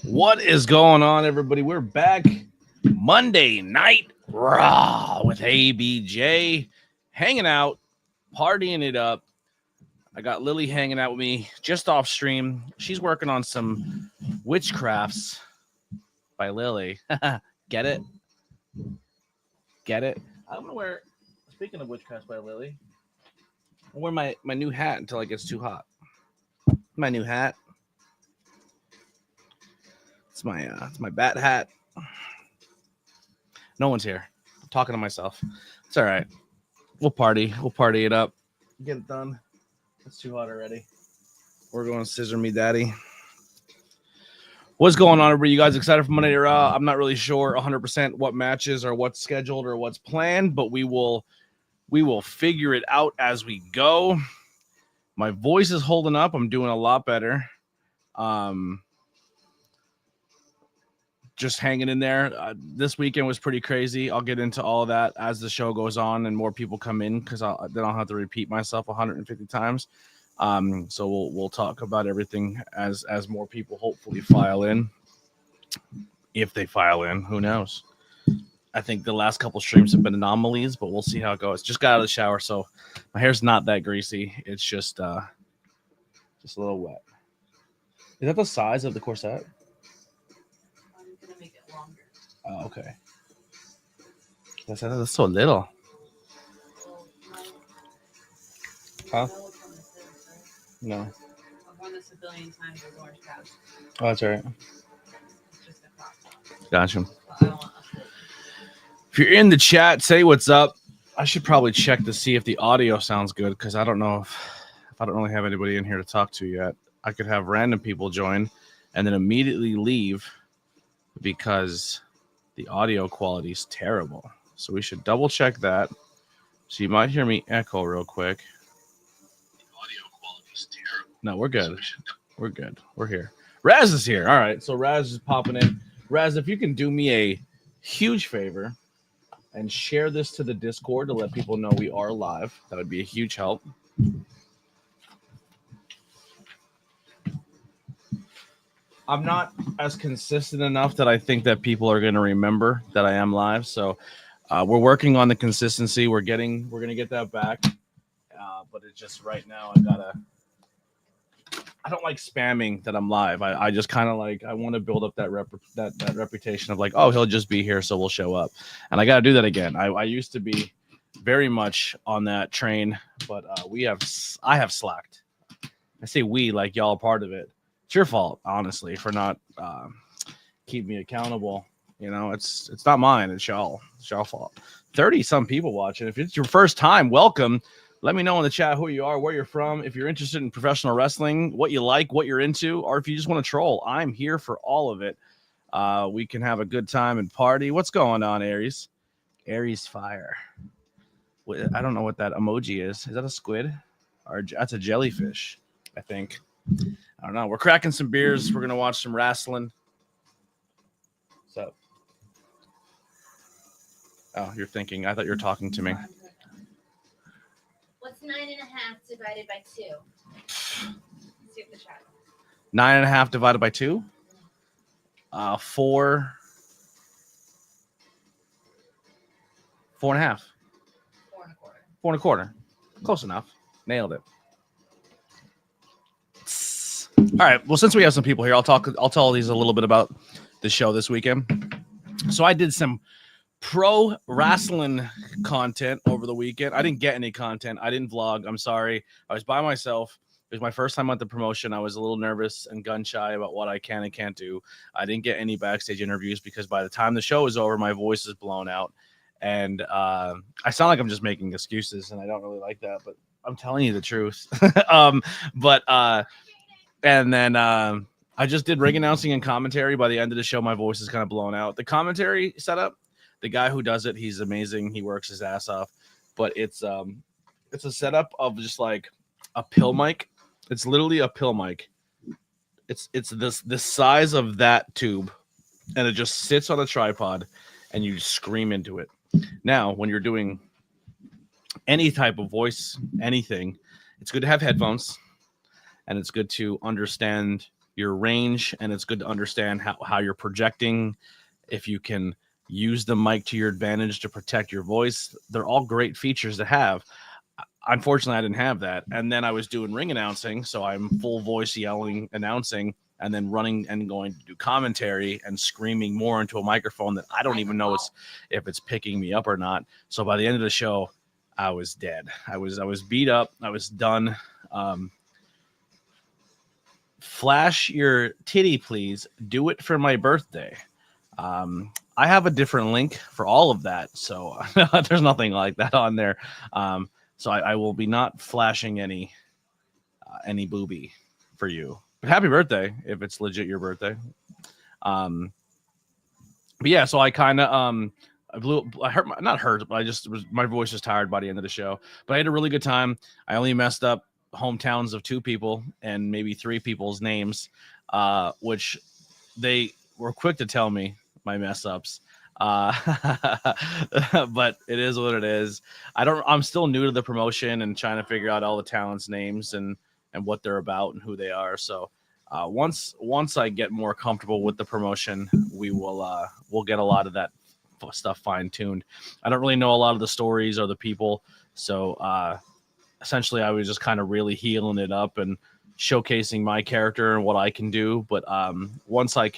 What is going on, everybody? We're back Monday Night Raw with ABJ, hanging out, partying it up. I got Lily hanging out with me just off stream. She's working on some witchcrafts by Lily. Get it? Get it? I'm gonna wear, speaking of witchcrafts by Lily, I'll wear my new hat until it gets too hot. My new hat. It's my bat hat. No one's here. I'm talking to myself. It's all right. We'll party it up. Get it done. It's too hot already. We're going to scissor me, daddy. What's going on, everybody? You guys excited for Monday Night Raw? I'm not really sure 100% what matches or what's scheduled or what's planned, but we will figure it out as we go. My voice is holding up. I'm doing a lot better. Just hanging in there. This weekend was pretty crazy. I'll get into all of that as the show goes on and more people come in, because then I'll have to repeat myself 150 times. So we'll talk about everything as more people hopefully file in. If they file in, who knows? I think the last couple streams have been anomalies, but we'll see how it goes. Just got out of the shower, so my hair's not that greasy. It's just a little wet. Is that the size of the corset? Oh, okay. That's so little. Huh? No. I've worn this a billion times with orange caps. Oh, that's all right. It's just a crop top. Gotcha. Well, If you're in the chat, say what's up. I should probably check to see if the audio sounds good, because I don't know if I don't really have anybody in here to talk to yet. I could have random people join and then immediately leave because the audio quality is terrible. So we should double check that. So you might hear me echo real quick. The audio quality is terrible. No, we're good. We're good. We're here. Raz is here. All right. So Raz is popping in. Raz, if you can do me a huge favor and share this to the Discord to let people know we are live, that would be a huge help. I'm not as consistent enough that I think that people are going to remember that I am live. So we're working on the consistency. We're going to get that back. But it's just right now I don't like spamming that I'm live. I just kind of I want to build up that reputation of oh, he'll just be here, so we'll show up. And I got to do that again. I used to be very much on that train, but I have slacked. I say we like y'all are part of it. It's your fault, honestly, for not keeping me accountable. You know, it's not mine. It's y'all. It's y'all fault. 30-some people watching. If it's your first time, welcome. Let me know in the chat who you are, where you're from, if you're interested in professional wrestling, what you like, what you're into, or if you just want to troll. I'm here for all of it. We can have a good time and party. What's going on, Aries? Aries fire. I don't know what that emoji is. Is that a squid? Or that's a jellyfish, I think. I don't know. We're cracking some beers. We're going to watch some wrestling. What's up? Oh, you're thinking. I thought you were talking to me. What's 9.5 divided by 2? See if the chat. 9.5 divided by 2? 4. 4.5. 4.25. 4.25. Close enough. Nailed it. All right. Well, since we have some people here, I'll tell these a little bit about the show this weekend. So I did some pro wrestling content over the weekend. I didn't get any content. I didn't vlog. I'm sorry. I was by myself. It was my first time at the promotion. I was a little nervous and gun shy about what I can and can't do. I didn't get any backstage interviews because by the time the show is over, my voice is blown out. And I sound like I'm just making excuses, and I don't really like that. But I'm telling you the truth. But and then I just did ring announcing and commentary. By the end of the show, my voice is kind of blown out. The commentary setup, the guy who does it, he's amazing. He works his ass off. But it's a setup of just like a pill mic. It's literally a pill mic. It's this size of that tube, and it just sits on a tripod, and you scream into it. Now, when you're doing any type of voice, anything, it's good to have headphones, and it's good to understand your range, and it's good to understand how you're projecting, if you can use the mic to your advantage to protect your voice. They're all great features to have. Unfortunately, I didn't have that. And then I was doing ring announcing, so I'm full voice yelling, announcing, and then running and going to do commentary and screaming more into a microphone that I don't even know if it's picking me up or not. So by the end of the show, I was dead. I was beat up. I was done. Flash your titty, please. Do it for my birthday. I have a different link for all of that, so there's nothing like that on there. So I will be not flashing any booby for you. But happy birthday if it's legit your birthday. But yeah, so I kind of I hurt not hurt, but my voice was tired by the end of the show. But I had a really good time. I only messed up hometowns of 2 people and maybe 3 people's names, which they were quick to tell me my mess ups. But it is what it is. I'm still new to the promotion and trying to figure out all the talents' names and what they're about and who they are. So once I get more comfortable with the promotion, we'll get a lot of that stuff fine-tuned. I don't really know a lot of the stories or the people, so essentially I was just kind of really healing it up and showcasing my character and what I can do. But once I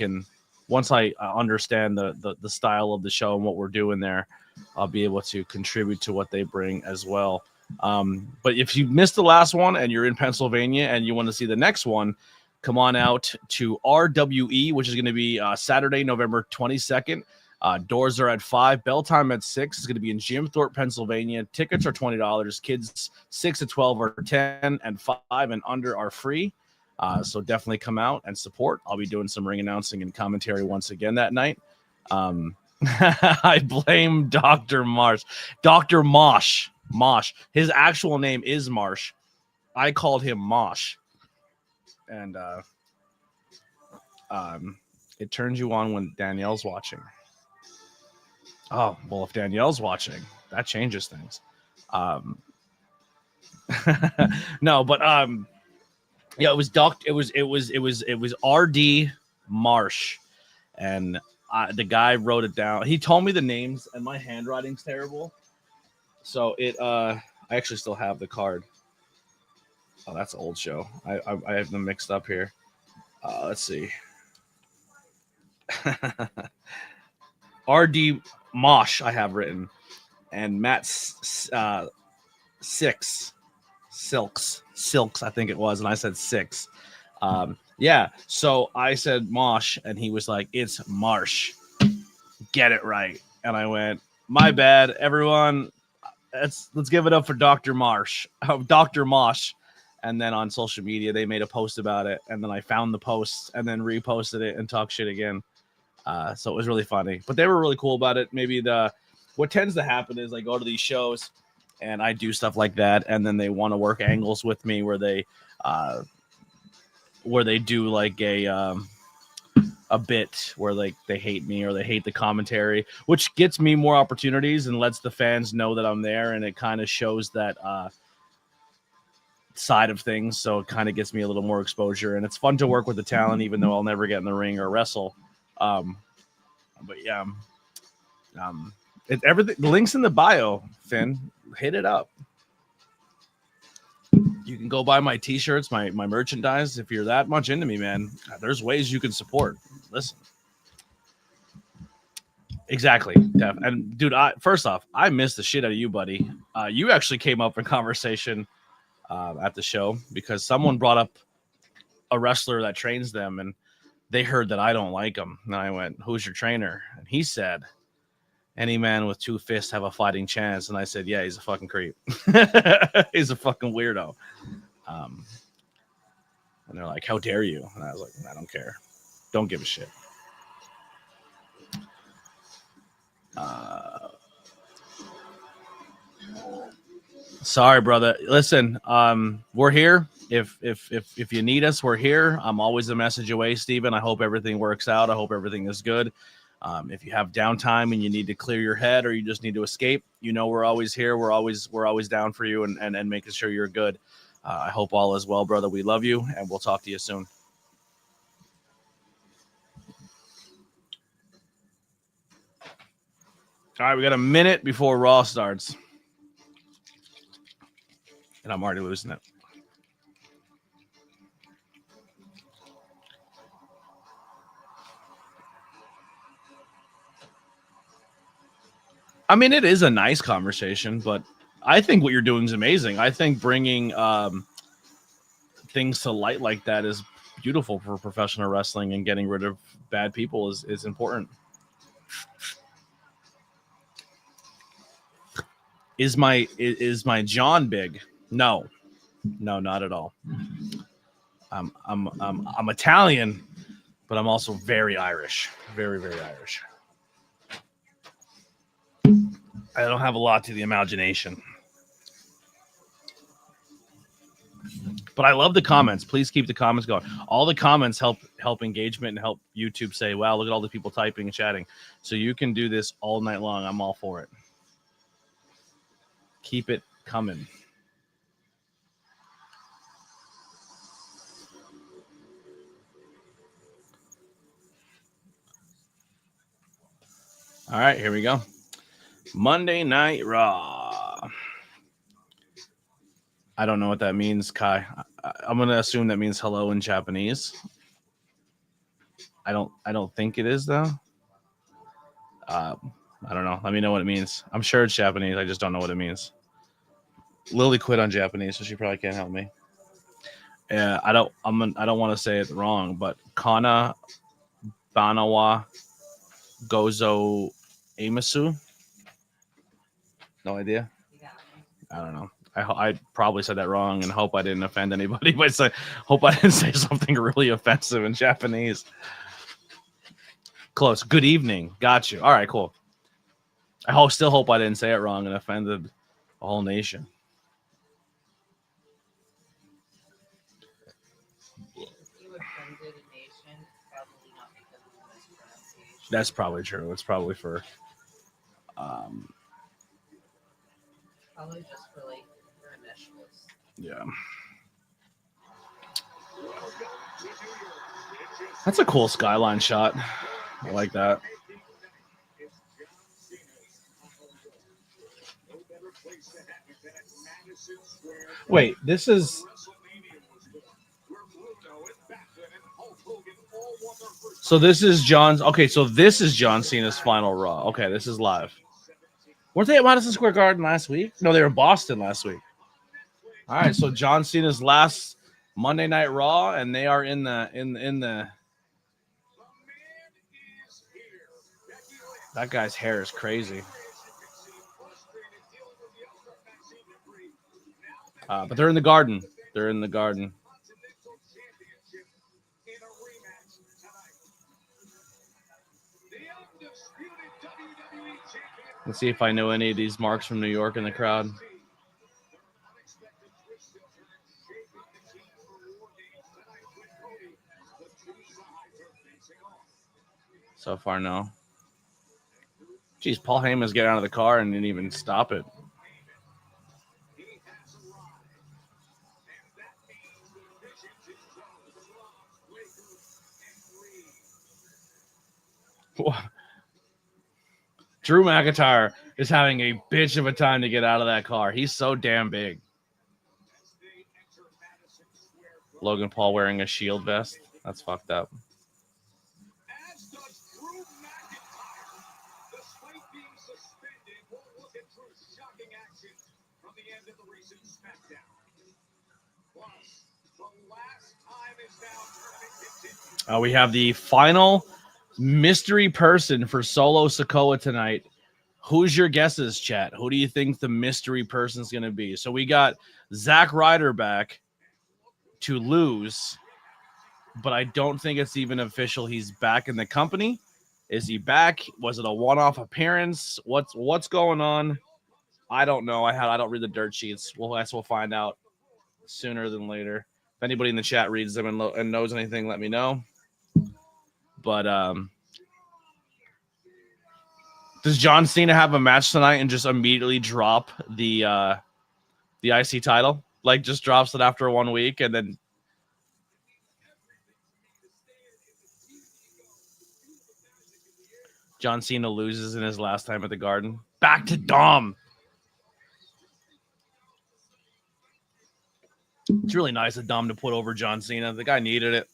understand the style of the show and what we're doing there, I'll be able to contribute to what they bring as well. But if you missed the last one and you're in Pennsylvania and you want to see the next one, come on out to RWE, which is going to be Saturday, November 22nd. Doors are at 5, bell time at 6. It's going to be in Jim Thorpe, Pennsylvania. Tickets are $20. Kids 6 to 12 are 10, and 5 and under are free. So definitely come out and support. I'll be doing some ring announcing and commentary once again that night. I blame Dr. Marsh. Dr. Mosh. His actual name is Marsh. I called him Mosh. And it turns you on when Danielle's watching. Oh, well, if Danielle's watching, that changes things. No, but yeah, it was RD Marsh, and the guy wrote it down. He told me the names, and my handwriting's terrible, so I actually still have the card. Oh, that's an old show. I have them mixed up here. Let's see. RD Mosh I have written, and Matt Silks I think it was, and I said 6. Yeah, so I said Mosh, and he was like, it's Marsh, get it right. And I went, my bad, everyone, let's give it up for Dr. Mosh. And then on social media they made a post about it, and then I found the post and then reposted it and talked shit again. So it was really funny, but they were really cool about it. Maybe what tends to happen is I go to these shows and I do stuff like that, and then they want to work angles with me where they do like a bit where like they hate me or they hate the commentary, which gets me more opportunities and lets the fans know that I'm there, and it kind of shows that side of things. So it kind of gets me a little more exposure, and it's fun to work with the talent, even though I'll never get in the ring or wrestle. But yeah, everything. The link's in the bio. Finn, hit it up. You can go buy my t-shirts, my merchandise. If you're that much into me, man, there's ways you can support. Listen, exactly, Def. And dude, first off, I missed the shit out of you, buddy. You actually came up in conversation at the show because someone brought up a wrestler that trains them, and they heard that I don't like him. And I went, who's your trainer? And he said, any man with two fists have a fighting chance. And I said, yeah, he's a fucking creep. He's a fucking weirdo. And they're like, how dare you? And I was like, I don't care. Don't give a shit. Sorry, brother. Listen, we're here. If you need us, we're here. I'm always a message away, Steven. I hope everything works out. I hope everything is good. If you have downtime and you need to clear your head or you just need to escape, you know we're always here. We're always down for you and making sure you're good. I hope all is well, brother. We love you, and we'll talk to you soon. All right, we got a minute before Raw starts. And I'm already losing it. I mean, it is a nice conversation, but I think what you're doing is amazing. I think bringing things to light like that is beautiful for professional wrestling, and getting rid of bad people is important. Is my John big? No, not at all. I'm Italian, but I'm also very Irish, very Irish. I don't have a lot to the imagination, but I love the comments. Please keep the comments going. All the comments help engagement and help YouTube say, "Wow, look at all the people typing and chatting." So you can do this all night long. I'm all for it. Keep it coming. All right, here we go. Monday Night Raw. I don't know what that means, Kai. I'm gonna assume that means hello in Japanese. I don't think it is though. I don't know. Let me know what it means. I'm sure it's Japanese. I just don't know what it means. Lily quit on Japanese, so she probably can't help me. Yeah, I don't want to say it wrong, but Kana Banawa Gozo Amasu. No idea. I don't know. I probably said that wrong, and hope I didn't offend anybody by saying. Hope I didn't say something really offensive in Japanese. Close. Good evening. Got you. All right, cool. I still hope I didn't say it wrong and offended the whole nation. That's probably true. It's probably for Probably just for like your initials. Yeah. That's a cool skyline shot. I like that. Wait, this is... So this is John's... Okay, so this is John Cena's final Raw. Okay, this is live. Weren't they at Madison Square Garden last week? No, they were in Boston last week. All right, so John Cena's last Monday Night Raw, and they are in the... That guy's hair is crazy. But they're in the garden. They're in the garden. Let's see if I know any of these marks from New York in the crowd. So far, no. Jeez, Paul Heyman's getting out of the car and didn't even stop it. Drew McIntyre is having a bitch of a time to get out of that car. He's so damn big. Logan Paul wearing a shield vest. That's fucked up. We have the final mystery person for Solo Sikoa tonight. Who's your guesses, chat? Who do you think the mystery person's going to be? So we got Zack Ryder back to lose, but I don't think it's even official he's back in the company. Is he back? Was it a one-off appearance? What's going on? I don't know. I don't read the dirt sheets. We'll find out sooner than later. If anybody in the chat reads them and knows anything, let me know. But does John Cena have a match tonight and just immediately drop the IC title? Like just drops it after 1 week and then John Cena loses in his last time at the Garden. Back to Dom. It's really nice of Dom to put over John Cena. The guy needed it.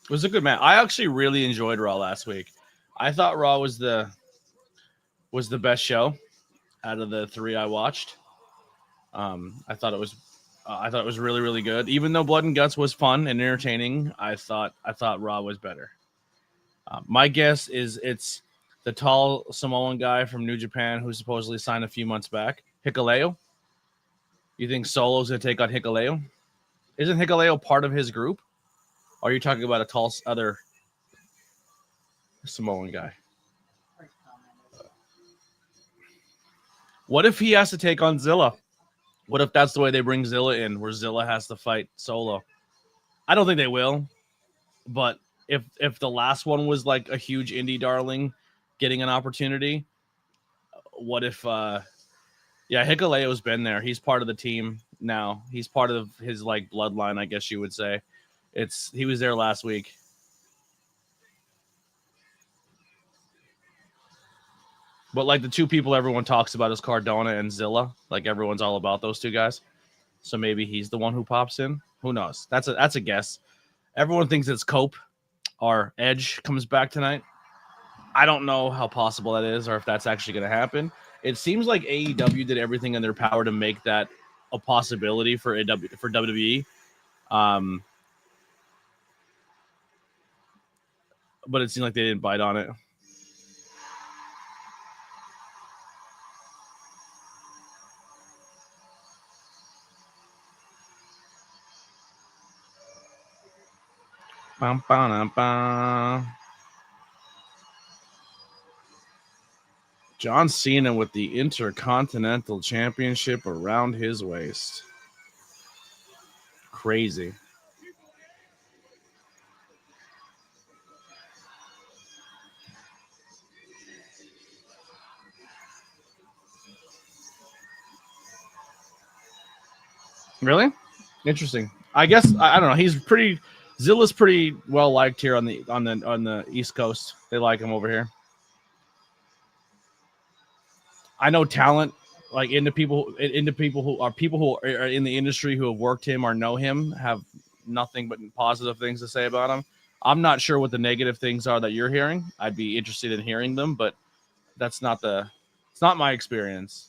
It was a good match. I actually really enjoyed Raw last week. I thought Raw was the best show out of the 3 I watched. I thought it was really, really good. Even though Blood and Guts was fun and entertaining, I thought Raw was better. My guess is it's the tall Samoan guy from New Japan who supposedly signed a few months back, Hikuleo. You think Solo's gonna take on Hikuleo? Isn't Hikuleo part of his group? Or are you talking about a tall other Samoan guy? What if he has to take on Zilla? What if that's the way they bring Zilla in, where Zilla has to fight Solo? I don't think they will, but if the last one was like a huge indie darling getting an opportunity, what if Hikuleo's been there. He's part of the team now. He's part of his like bloodline, I guess you would say. He was there last week. But like the two people everyone talks about is Cardona and Zilla. Like everyone's all about those two guys. So maybe he's the one who pops in. Who knows? That's a guess. Everyone thinks it's Cope or Edge comes back tonight. I don't know how possible that is or if that's actually going to happen. It seems like AEW did everything in their power to make that a possibility for WWE. But it seemed like they didn't bite on it. Bum, bum, bum. John Cena with the Intercontinental Championship around his waist. Crazy. Really? Interesting. I guess I don't know. He's pretty. Zilla's pretty well liked here on the East Coast. They like him over here. I know talent, like into people who are in the industry who have worked him or know him, have nothing but positive things to say about him. I'm not sure what the negative things are that you're hearing. I'd be interested in hearing them, but it's not my experience.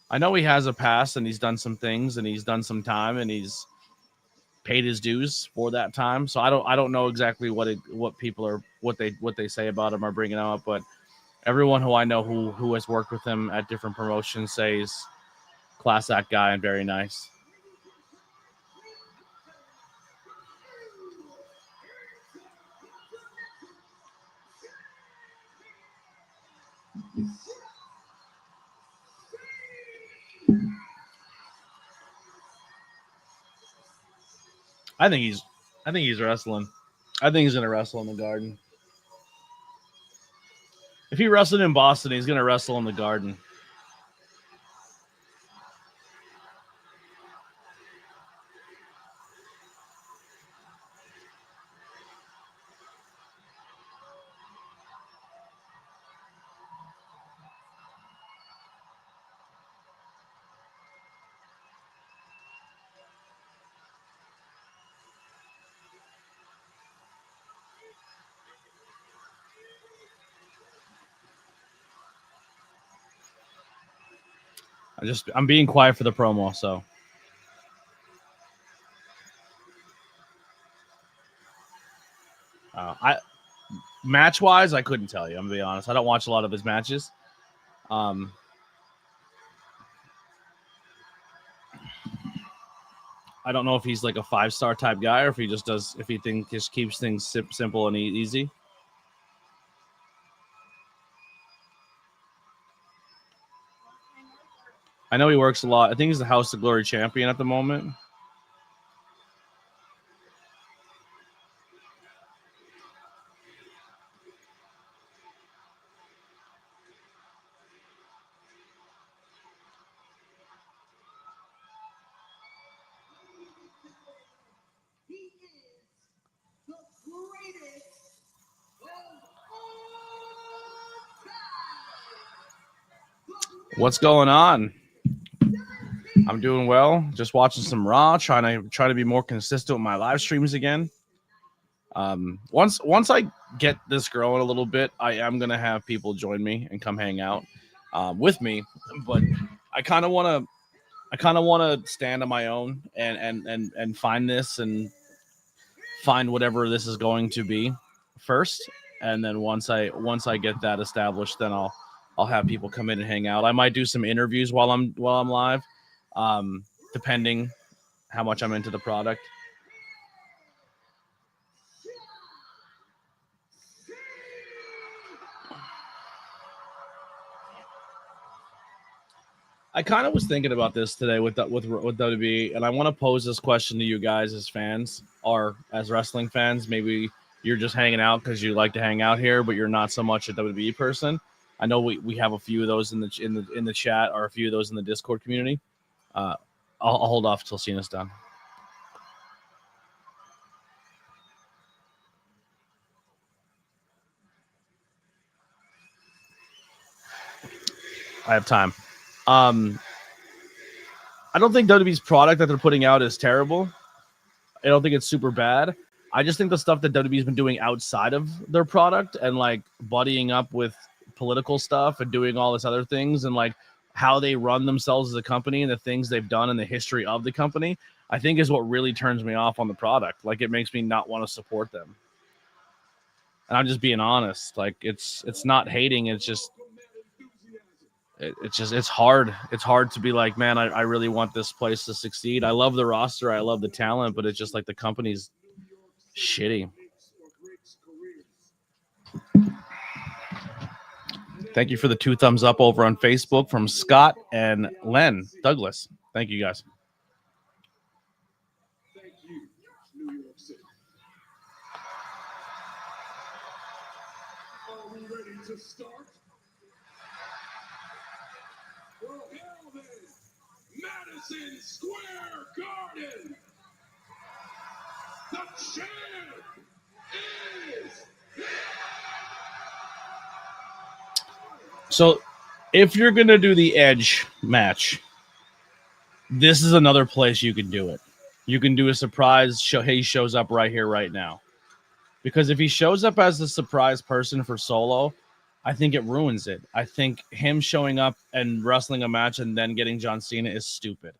I know he has a past and he's done some things and he's done some time and he's paid his dues for that time. So I don't know exactly what people are what they say about him or bringing him up, but everyone who I know who has worked with him at different promotions says class act guy and very nice. I think he's wrestling. I think he's gonna wrestle in the Garden. If he wrestled in Boston, he's gonna wrestle in the Garden. I'm being quiet for the promo, so. Match wise, I couldn't tell you. I'm gonna be honest. I don't watch a lot of his matches. I don't know if he's like a 5-star type guy or if he just does, if he just keeps things simple and easy. I know he works a lot. I think he's the House of Glory champion at the moment. What's going on? I'm doing well. Just watching some Raw, trying to be more consistent with my live streams again. Once I get this growing a little bit, I am gonna have people join me and come hang out with me. But I kind of want to stand on my own and find this and find whatever this is going to be first, and then once I get that established, then I'll have people come in and hang out. I might do some interviews while I'm live, depending how much I'm into the product. I kind of was thinking about this today with WB, and I want to pose this question to you guys as fans or as wrestling fans. Maybe you're just hanging out because you like to hang out here, but you're not so much a WWE person. I know we have a few of those in the chat or a few of those in the Discord community. I'll hold off till Cena's done. I have time. I don't think WWE's product that they're putting out is terrible. I don't think it's super bad. I just think the stuff that WWE's been doing outside of their product and like buddying up with political stuff and doing all this other things and like how they run themselves as a company and the things they've done in the history of the company, I think is what really turns me off on the product. Like it makes me not want to support them. And I'm just being honest. Like it's not hating. It's just it's hard. It's hard to be like, man, I really want this place to succeed. I love the roster. I love the talent, but it's just like the company's shitty. Thank you for the 2 thumbs up over on Facebook from Scott and Len Douglas. Thank you guys. Thank you, New York City. Are we ready to start? Well, hell then, Madison Square Garden. The champ is here. So, if you're going to do the Edge match, this is another place you can do it. You can do a surprise show. He shows up right here, right now. Because if he shows up as the surprise person for Solo, I think it ruins it. I think him showing up and wrestling a match and then getting John Cena is stupid.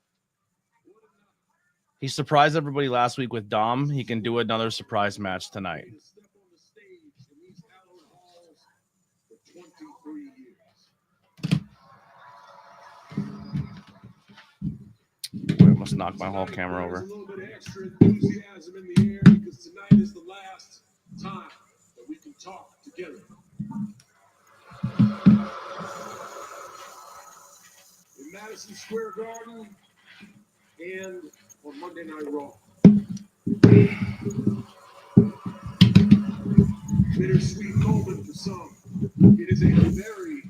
He surprised everybody last week with Dom. He can do another surprise match tonight. I must knock my whole camera over. A little bit of extra enthusiasm in the air because tonight is the last time that we can talk together. In Madison Square Garden and on Monday Night Raw. Bittersweet moment for some. It is a very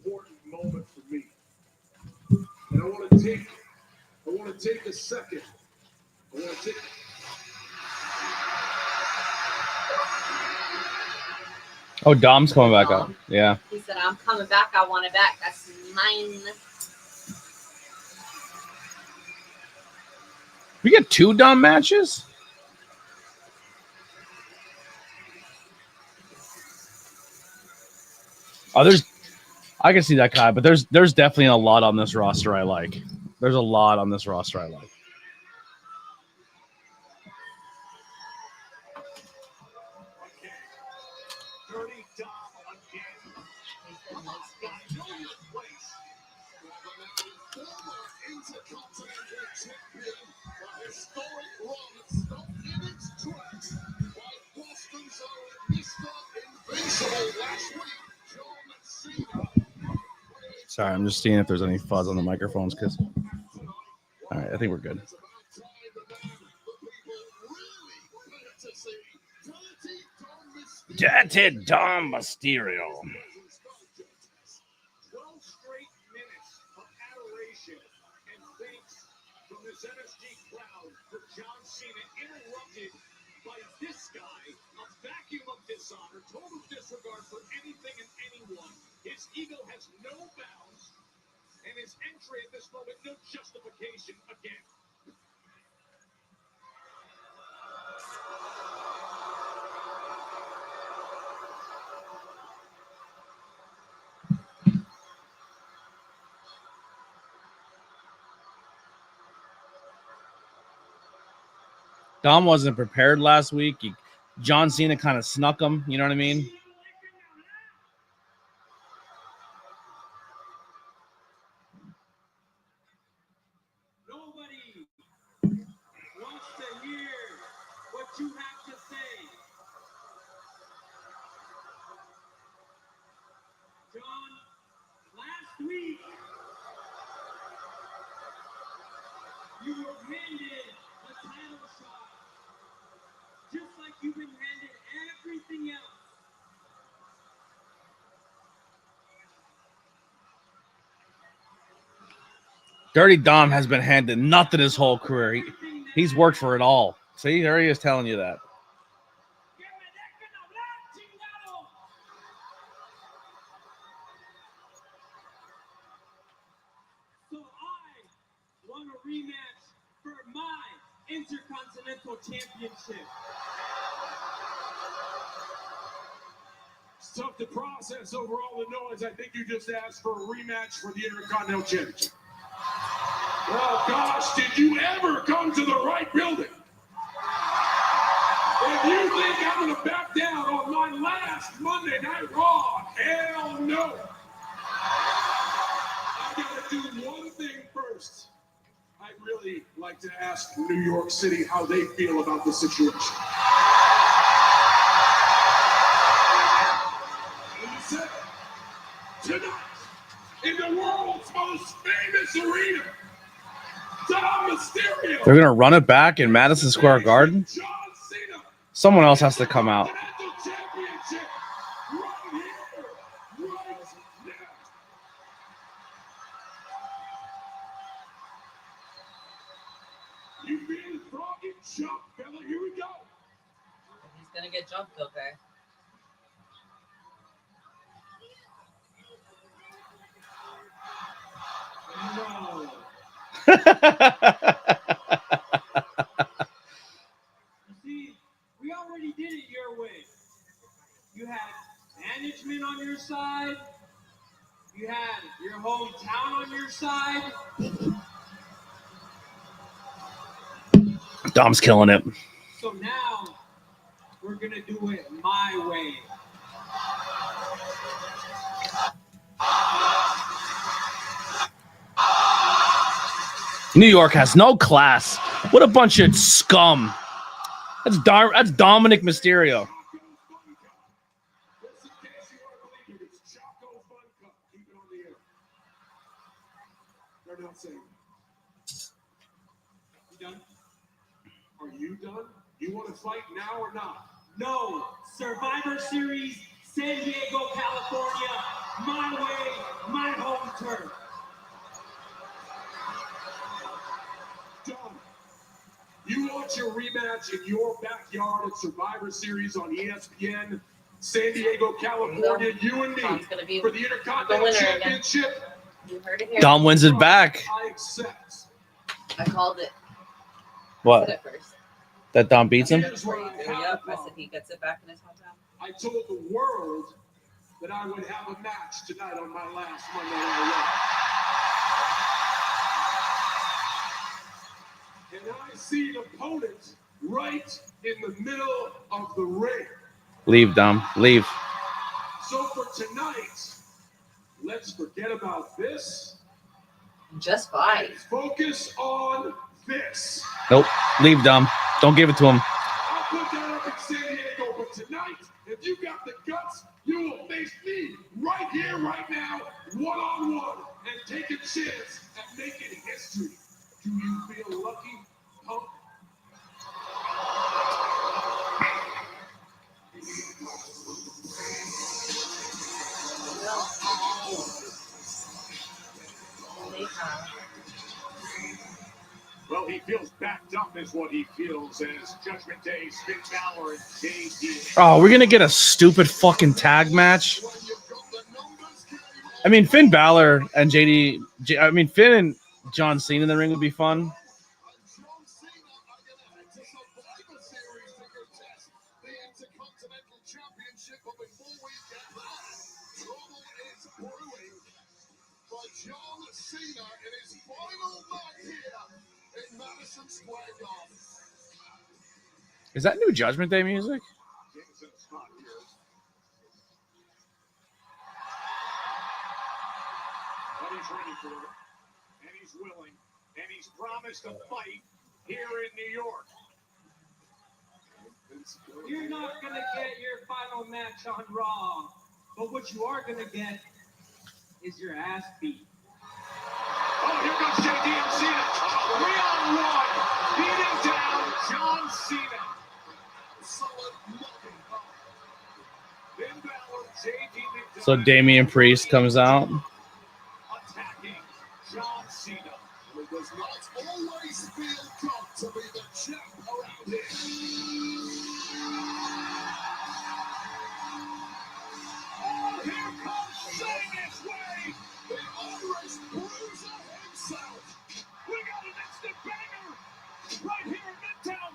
important moment for me. And I want to take a second. Oh, Dom's coming back up. Yeah. He said, I'm coming back. I want it back. That's mine. We get 2 Dom matches? I can see that, Kai, but there's definitely a lot on this roster I like. There's a lot on this roster I like. Dirty Dom again. He's been nice. I know your place. Former Intercontinental Champion, a historic run stuck in its tracks. While Boston's own Mr. Invincible last week, John Cena. Sorry, I'm just seeing if there's any fuzz on the microphones. All right, I think we're good. Dirty Dom Mysterio. 12 straight minutes of adoration and thanks from this MSG crowd for John Cena, interrupted by this guy, a vacuum of dishonor, total disregard for anything and anyone. His ego has no bounds, and his entry at this moment, no justification again. Dom wasn't prepared last week. John Cena kind of snuck him. You know what I mean? Nobody wants to hear what you have to say. John, last week, you were handed a title shot, just like you've been handed everything else. Dirty Dom has been handed nothing his whole career. He's worked for it all. See, there he is telling you that. So I want a rematch for my Intercontinental Championship. It's tough to process over all the noise. I think you just asked for a rematch for the Intercontinental Championship. Oh gosh, did you ever come to the right building? If you think I'm gonna back down on my last Monday Night Raw, hell no. I gotta do one thing first. I'd really like to ask New York City how they feel about the situation. Tonight, in the world's most famous arena, Dom Mysterio. They're going to run it back in Madison Square Garden? John Cena. Someone else has to come out. Championship right here, right now. You feel the froggy jump, fella? Here we go. He's gonna get jumped, okay? No. You see, we already did it your way. You had management on your side. You had your hometown on your side. Dom's killing it. So now we're gonna do it my way. New York has no class. What a bunch of scum. That's Dominic Mysterio. Just in case you want to believe it, it's Choco Fun Cup. Keep it on the air. They're not saying. You done? Are you done? You want to fight now or not? No. Survivor Series, San Diego, California. My way, my home turf. Done. You want your rematch in your backyard at Survivor Series on ESPN, San Diego, California, you and me, Dom's gonna be for the the Intercontinental winner again. Championship. You heard it here. Dom wins it back. I accept. I called it. What? Said it first. That Dom beats him? Here's what I have Yep. I done. said he gets it back in his hometown. I told the world that I would have a match tonight on my last Monday Night Raw. And I see an opponent right in the middle of the ring. Leave, Dom. Leave. So for tonight, let's forget about this. Just fine. Focus on this. Nope. Leave, Dom. Don't give it to him. I'll put that up in San Diego, but tonight, if you got the guts, you will face me right here, right now, one-on-one, and take a chance at making history. Do you feel lucky, punk? Well, he feels backed up is what he feels as Judgment Day, Finn Balor, and JD. Oh, we're gonna get a stupid fucking tag match. I mean, Finn Balor and Finn and John Cena in the ring would be fun. Is that new Judgment Day music? But he's ready for it, and he's willing, and he's promised a fight here in New York. You're not going to get your final match on Raw, but what you are going to get is your ass beat. Oh, here comes JD and Cena. 3-on-1, beating down John Cena. Finn Balor, JD McDonald. So Damian Priest comes out. Attacking John Cena. It does not always feel good to be the champ around here. Oh, here comes Sheamus Wade, the Irish bruiser himself. We got an instant banger right here in Midtown.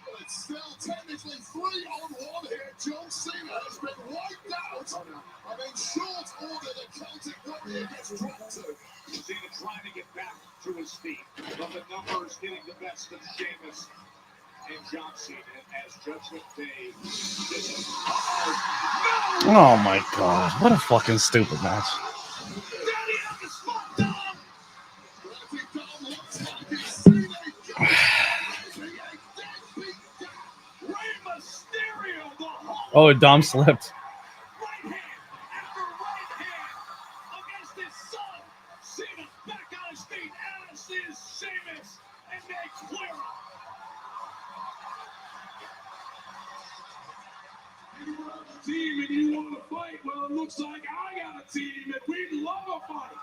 But it's still technically 3-on-1 here. John Cena has been wiped out. And in short order, the Celtic Warrior gets dropped to. Cena trying to get back to his feet, but the numbers getting the best of Sheamus and John Cena as Judgment Day. Oh my god. What a fucking stupid match. Daddy on the spot, Dom. Rey Mysterio, the Hulk. Oh, Dom slipped. Right hand after right hand against his son. Cena back on his feet, as is Sheamus, and they clear him. You have a team and you want to fight. Well, it looks like I got a team and we'd love a fight.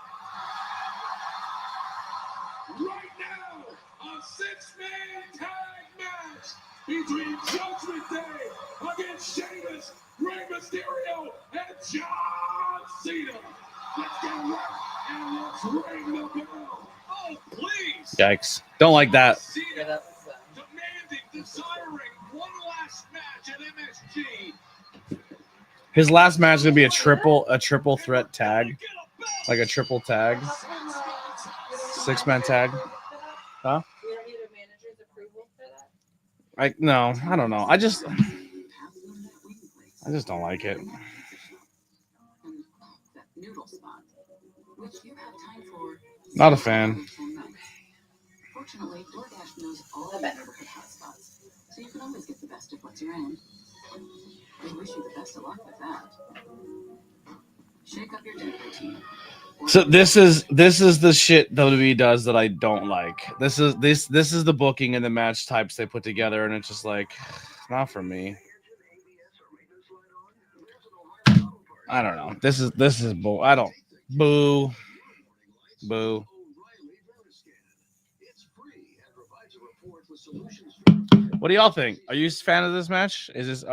Right now, a 6-man tag match between Judgment Day against Sheamus, Rey Mysterio, and John Cena. Let's get right and let's ring the bell. Oh, please. Yikes. Don't like that. Yeah, Cena that's demanding, desiring one last match at MSG. His last match is gonna be a triple threat tag. Like a triple tag. 6-man tag. Huh? We don't need a manager's approval for that. I don't know. I just don't like it. Noodle spot, which you have time for. Not a fan. Fortunately, DoorDash knows all the neighborhood hotspots, so you can always get the best of what's around. We wish you the best of luck with that. Shake up your dinner routine. So this is the shit WWE does that I don't like. This is the booking and the match types they put together, and it's just like not for me. I don't know. This is bull. I don't. Boo. What do y'all think? Are you a fan of this match? Is this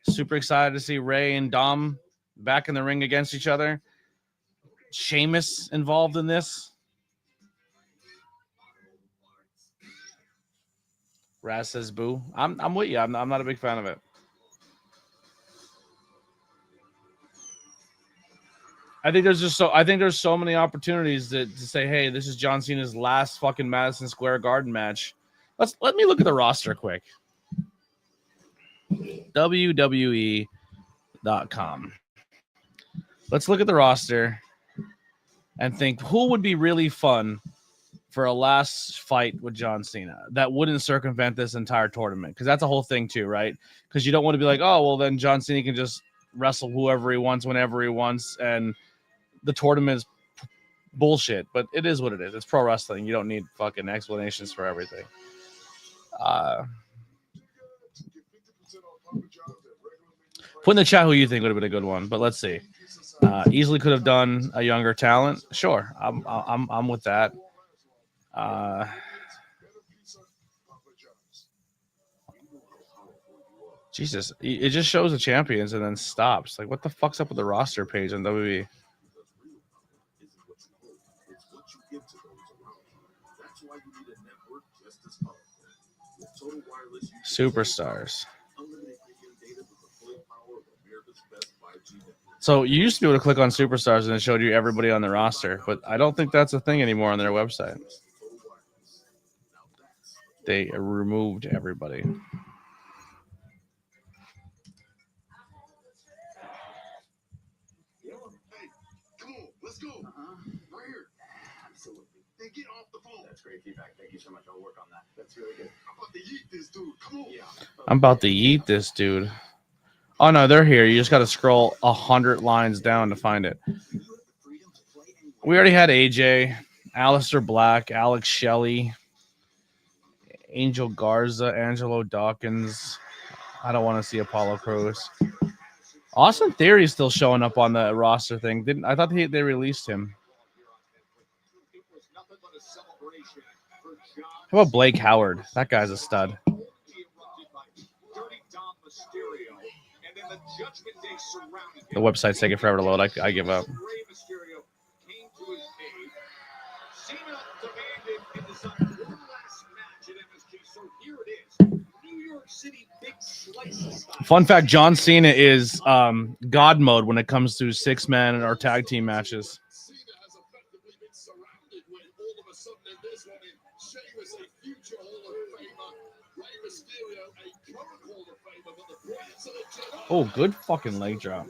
super excited to see Ray and Dom back in the ring against each other? Sheamus involved in this? Raz says boo. I'm with you. I'm not a big fan of it. I think there's so many opportunities to say, hey, this is John Cena's last fucking Madison Square Garden match. Let me look at the roster quick. WWE.com. Let's look at the roster and think who would be really fun for a last fight with John Cena that wouldn't circumvent this entire tournament, because that's a whole thing too, right? Because you don't want to be like, oh, well, then John Cena can just wrestle whoever he wants whenever he wants, and the tournament is bullshit. But it is what it is. It's pro wrestling. You don't need fucking explanations for everything. Put in the chat who you think would have been a good one, but let's see. Easily could have done a younger talent. Sure, I'm with that. Jesus, it just shows the champions and then stops. Like, what the fuck's up with the roster page on WWE? Superstars. So you used to be able to click on superstars and it showed you everybody on the roster, but I don't think that's a thing anymore on their website. They removed everybody. Let's go. Right here. Absolutely. Then get off the phone. That's great feedback. Thank you so much. I'll work on that. That's really good. I'm about to yeet this dude. Come on. Yeah. I'm about to yeet this dude. Oh, no, they're here. You just got to scroll 100 lines down to find it. We already had AJ, Aleister Black, Alex Shelley, Angel Garza, Angelo Dawkins. I don't want to see Apollo Crews. Austin Theory is still showing up on the roster thing. I thought they released him. How about Blake Howard? That guy's a stud. The website's taking forever to load. I give up. Fun fact, John Cena is God mode when it comes to 6-man or tag team matches. Oh, good fucking leg drop.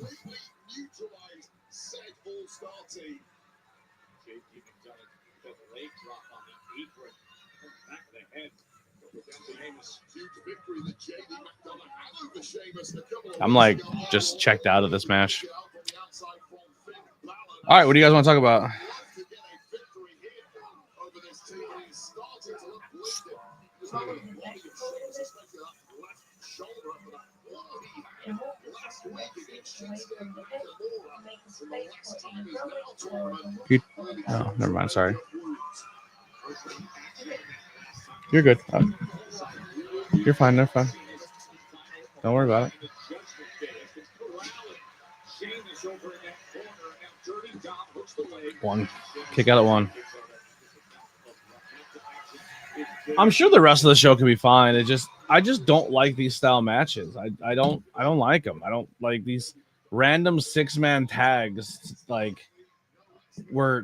I'm like just checked out of this match. All right, what do you guys want to talk about? Oh, never mind. Sorry. You're good. You're fine. They're fine. Don't worry about it. One. Kick out at one. I'm sure the rest of the show can be fine. I just don't like these style matches. I don't like them. I don't like these random 6-man tags like we're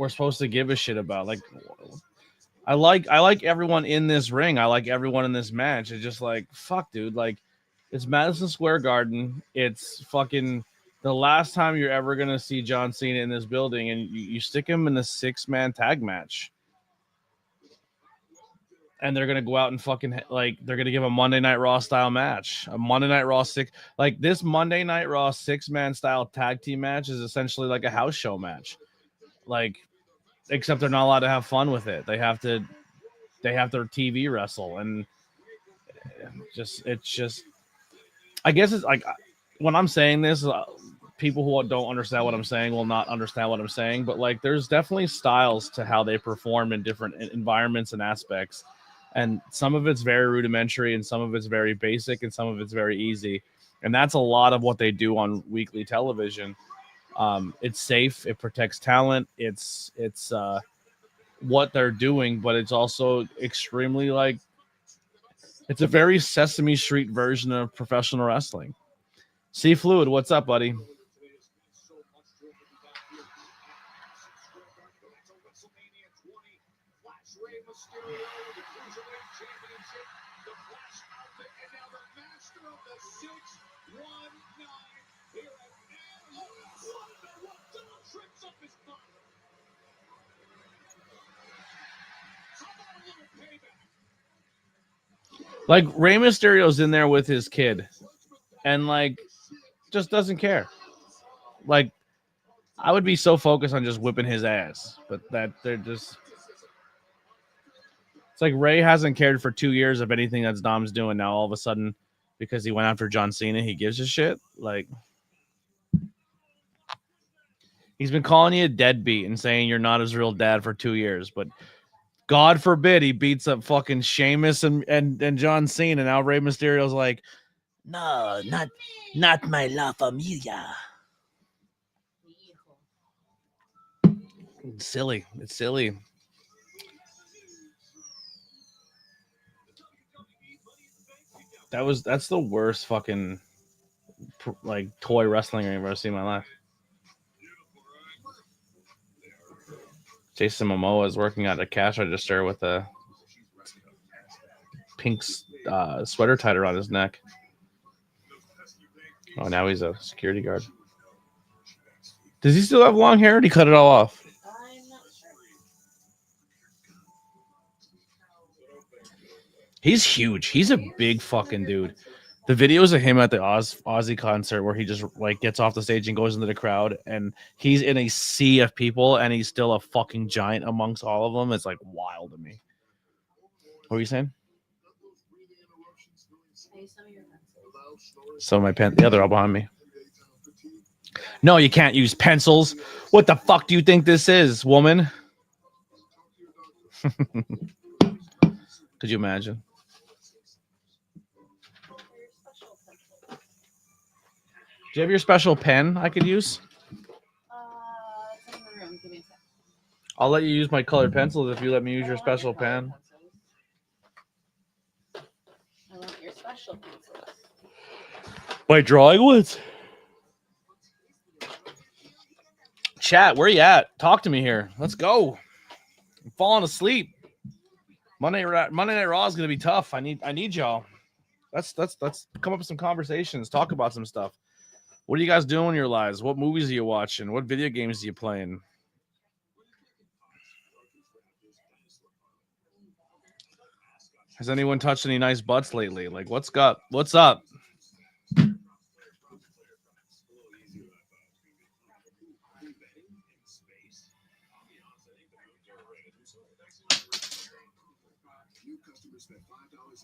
supposed to give a shit about. Like I like everyone in this ring. I like everyone in this match. It's just like, fuck, dude. Like, it's Madison Square Garden. It's fucking the last time you're ever gonna see John Cena in this building, and you stick him in a 6-man tag match. And they're gonna go out and fucking they're gonna give a Monday Night Raw style match, a Monday Night Raw this Monday Night Raw 6-man style tag team match is essentially like a house show match, except they're not allowed to have fun with it. They have their TV wrestle, and it's just. I guess it's like when I'm saying this, people who don't understand what I'm saying will not understand what I'm saying. But like, there's definitely styles to how they perform in different environments and aspects. And some of it's very rudimentary, and some of it's very basic, and some of it's very easy. And that's a lot of what they do on weekly television. It's safe. It protects talent. It's what they're doing, but it's also extremely it's a very Sesame Street version of professional wrestling. C Fluid, what's up, buddy? Like Rey Mysterio's in there with his kid, and like just doesn't care. Like I would be so focused on just whipping his ass, but that they're just. It's like Ray hasn't cared for 2 years of anything that's Dom's doing. Now all of a sudden, because he went after John Cena, he gives a shit. Like he's been calling you a deadbeat and saying you're not his real dad for 2 years, but God forbid he beats up fucking Sheamus and John Cena. Now Rey Mysterio's like, no, not my La Familia. It's silly. It's silly. That's the worst fucking like toy wrestling I've ever seen in my life. Jason Momoa is working at a cash register with a pink sweater tied around his neck. Oh, now he's a security guard. Does he still have long hair? Or did he cut it all off? I'm not sure. He's huge. He's a big fucking dude. The videos of him at the Aussie concert where he just like gets off the stage and goes into the crowd and he's in a sea of people and he's still a fucking giant amongst all of them. It's like wild to me. What were you saying? Hey, some of your pencils. So my pen, the other all behind me. No, you can't use pencils. What the fuck do you think this is, woman? Could you imagine? Do you have your special pen I could use? It's in the room. Give me a sec. I'll let you use my colored pencils if you let me use your special pen. I want your special pencils. My drawing ones. Chat, where you at? Talk to me here. Let's go. I'm falling asleep. Monday Night Raw is gonna be tough. I need y'all. Let's come up with some conversations. Talk about some stuff. What are you guys doing in your lives? What movies are you watching? What video games are you playing? Has anyone touched any nice butts lately? Like, what's up?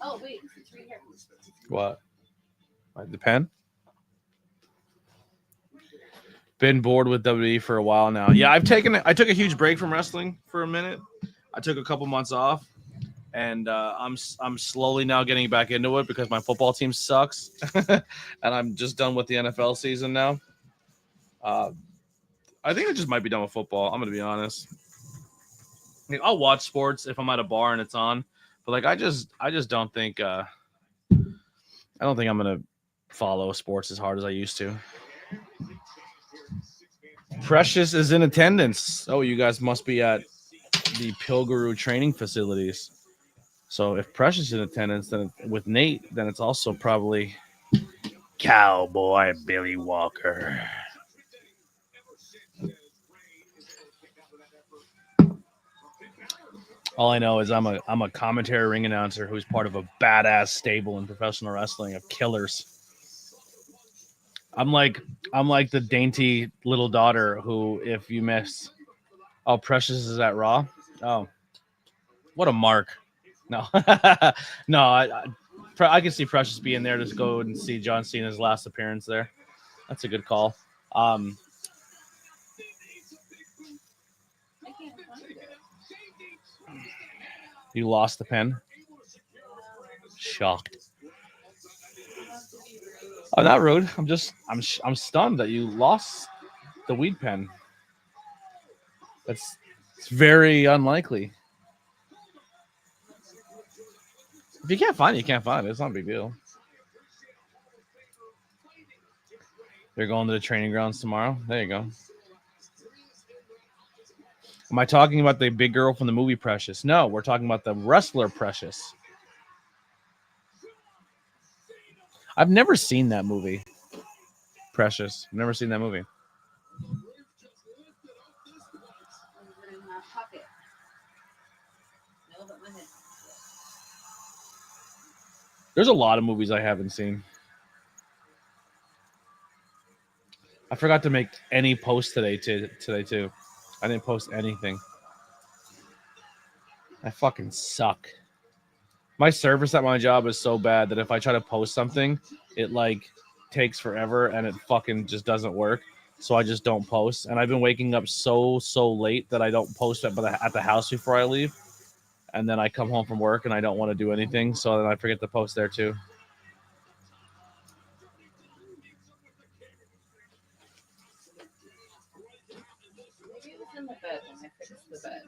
Oh, wait. It's right here. What? The pen? Been bored with WWE for a while now. Yeah, I took a huge break from wrestling for a minute. I took a couple months off, and I'm slowly now getting back into it because my football team sucks, and I'm just done with the NFL season now. I think I just might be done with football. I'm gonna be honest. I mean, I'll watch sports if I'm at a bar and it's on, but like I just don't think I don't think I'm gonna follow sports as hard as I used to. Precious is in attendance. Oh, you guys must be at the Pilguru training facilities. So if Precious is in attendance, then with Nate, then it's also probably Cowboy Billy Walker. All I know is I'm a commentary ring announcer who's part of a badass stable in professional wrestling of killers. I'm like the dainty little daughter who, if you miss, oh, Precious is at Raw. Oh, what a mark! No, no, I can see Precious being there to go and see John Cena's last appearance there. That's a good call. You lost the pen. Shocked. I'm not rude. I'm stunned that you lost the weed pen. It's very unlikely. If you can't find it, you can't find it. It's not a big deal. They're going to the training grounds tomorrow. There you go. Am I talking about the big girl from the movie Precious? No, we're talking about the wrestler Precious. I've never seen that movie. Precious. I've never seen that movie. In my pocket. No, but my head. There's a lot of movies I haven't seen. I forgot to make any post today too. I didn't post anything. I fucking suck. My service at my job is so bad that if I try to post something, it like takes forever and it fucking just doesn't work. So I just don't post. And I've been waking up so late that I don't post at the house before I leave. And then I come home from work and I don't want to do anything. So then I forget to post there too. Maybe it was in the bed when I fixed the bed.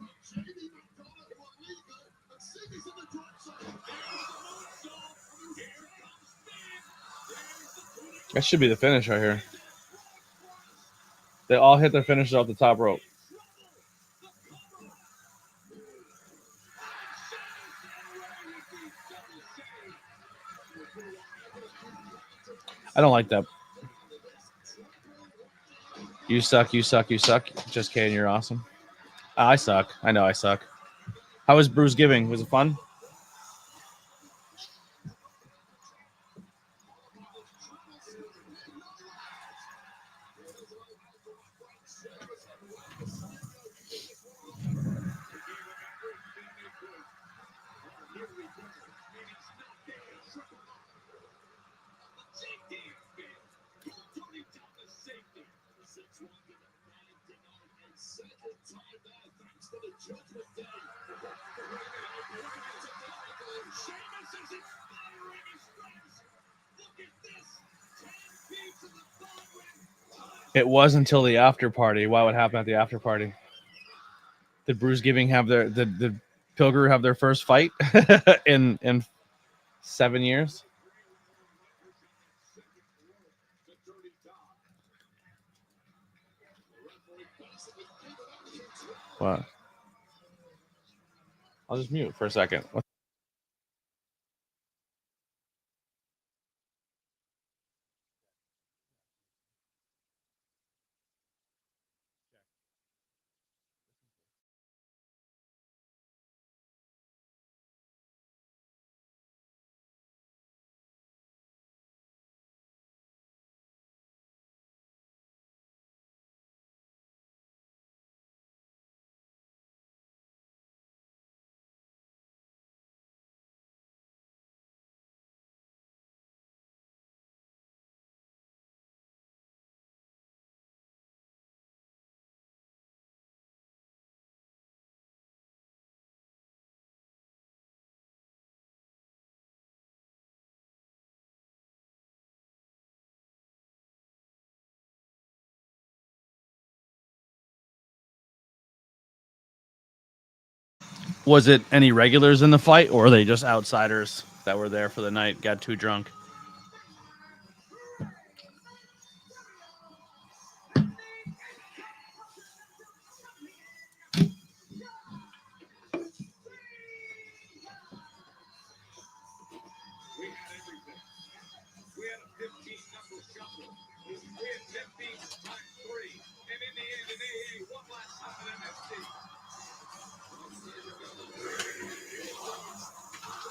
That should be the finish right here. They all hit their finishes off the top rope. I don't like that. You suck, you suck, you suck. Just kidding, you're awesome. I suck. I know I suck. How was Bruce Giving? Was it fun? It was until the after party. Why would happen at the after party? Did Bruce Giving have did Pilger have their first fight in 7 years? What? I'll just mute for a second. Was it any regulars in the fight, or were they just outsiders that were there for the night, got too drunk? We had everything. We had a 15-knuckle shuffle. We had 15 times 3. And in the end, an AA one last time at MST.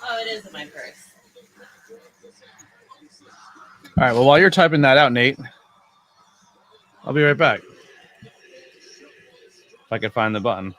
Oh, it is in my purse. All right. Well, while you're typing that out, Nate, I'll be right back. If I can find the button.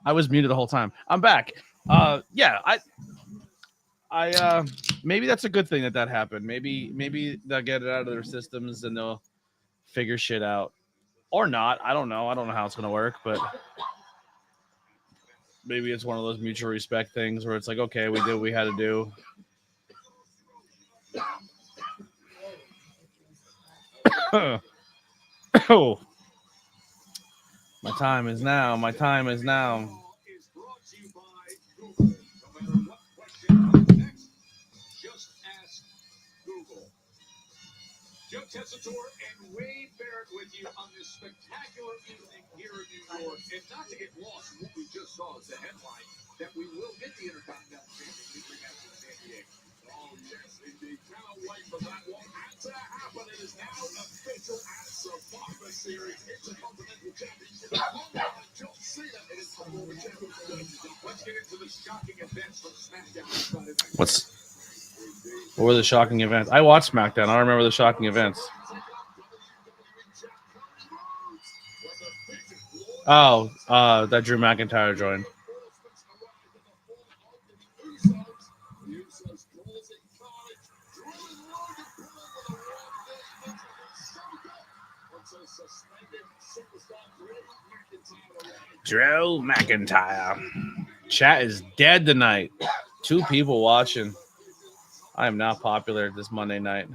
I was muted the whole time. I'm back. Yeah, I maybe that's a good thing that happened. Maybe they'll get it out of their systems and they'll figure shit out, or not. I don't know. I don't know how it's gonna work, but maybe it's one of those mutual respect things where it's like, okay, we did what we had to do. Oh, my time is now. My time is now. Is brought to you by Google. No matter what question comes next, just ask Google. Joe Tessitore and Wade Barrett with you on this spectacular evening here in New York. And not to get lost in what we just saw as the headline, that we will get the Intercontinental Championship match in San Diego. Oh, yes, indeed. Cannot wait for that one. And to happen, it is now official at Survivor Series Intercontinental Championship. John Cena and his former championship. Let's get into the shocking events from SmackDown on Friday night. What were the shocking events? I watched SmackDown. I don't remember the shocking events. Oh, that Drew McIntyre joined. Drew McIntyre. Chat is dead tonight. 2 people watching. I am not popular this Monday night.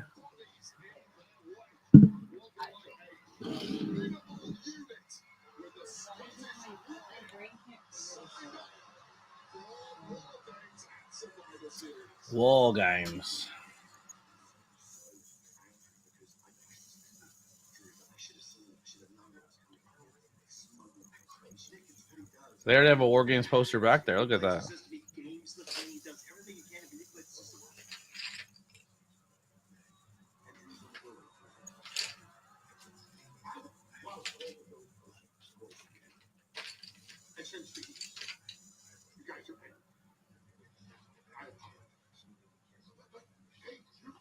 War games. They already have a War Games poster back there. Look at that.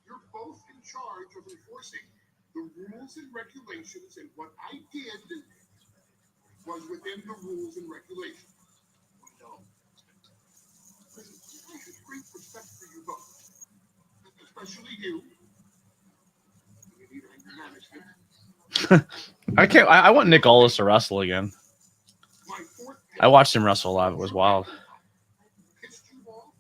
You're both in charge of enforcing the rules and regulations, and what I did was within the rules and regulations. We know. I have great respect for you both, especially you. You need anger management. I can't. I want Nick Aldis to wrestle again. My fourth I watched him wrestle live. It was wild. pissed you off.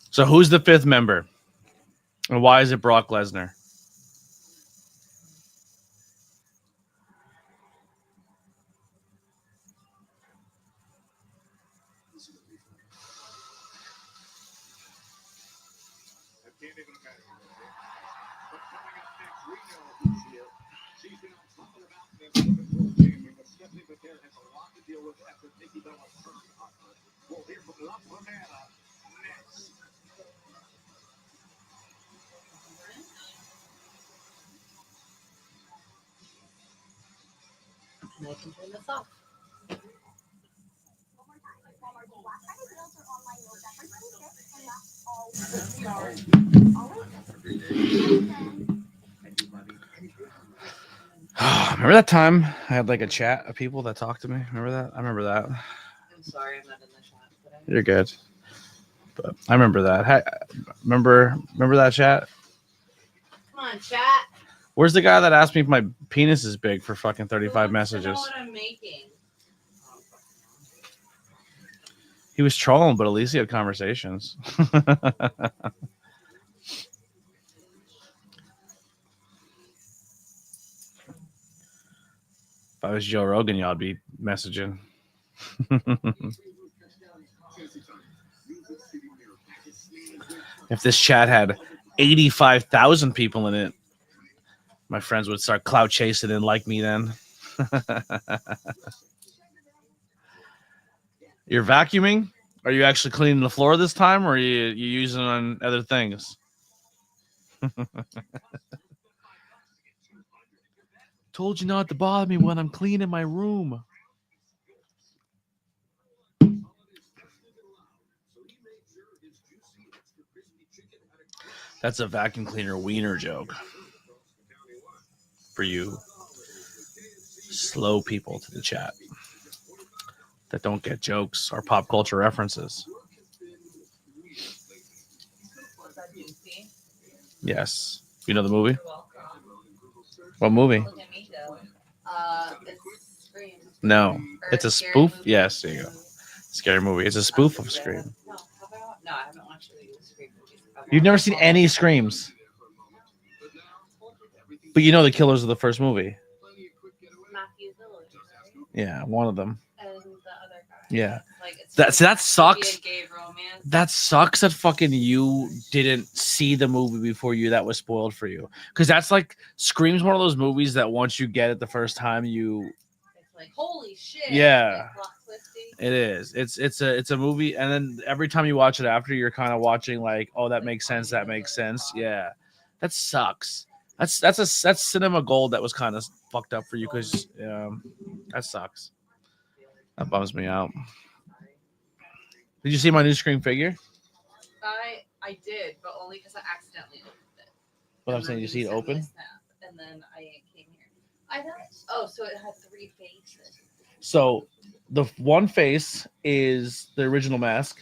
So who's the 5th member? And why is it Brock Lesnar? I can't even imagine. But coming up next, we know who's here. She's been on top of the mountain as Women's World Champion, but Stephanie McMahon has a lot to deal with after Nikki Bella turned on her. We'll hear from La Banana next. And I can turn this off. Remember that time I had like a chat of people that talked to me? Remember that? I remember that. I'm sorry, I'm not in the shot today. You're good. But I remember that. Remember that chat? Come on, chat. Where's the guy that asked me if my penis is big for fucking 35 Who wants to know messages? what I'm making? He was trolling, but at least he had conversations. If I was Joe Rogan, y'all would be messaging. If this chat had 85,000 people in it, my friends would start clout chasing and like me then. You're vacuuming? Are you actually cleaning the floor this time, or are you using it on other things? Told you not to bother me when I'm cleaning my room. That's a vacuum cleaner wiener joke for you slow people to the chat that don't get jokes or pop culture references. Was that juicy? Yes. You know the movie? You're welcome. What movie? Look at me go. It's Scream. No. Or It's a Scary spoof? Movie. Yes, there you go. Scary movie. It's a spoof of Scream. No, have I? No, I haven't watched any of the Scream movies. You've never seen any Screams, but you know the killers of the first movie. Matthew Village, right? Yeah, one of them. And the other guy. Yeah. Like, it's That supposed sucks. to be a gay romance. That sucks that fucking you didn't see the movie before you. That was spoiled for you. Because that's like Scream's one of those movies that once you get it the first time, you It's like, holy shit. Yeah. Like, plot twisty. it is. It's a movie, and then every time you watch it after, you're kind of watching like, oh, that makes sense. That makes sense. Yeah, that sucks. That's cinema gold that was kind of fucked up for you because that sucks. That bums me out. Did you see my new Scream figure? I did, but only because I accidentally opened it. What I'm And saying, then you see it sent me a open? snap, and then I came here. I thought. Oh, so it had 3 faces. So the one face is the original mask.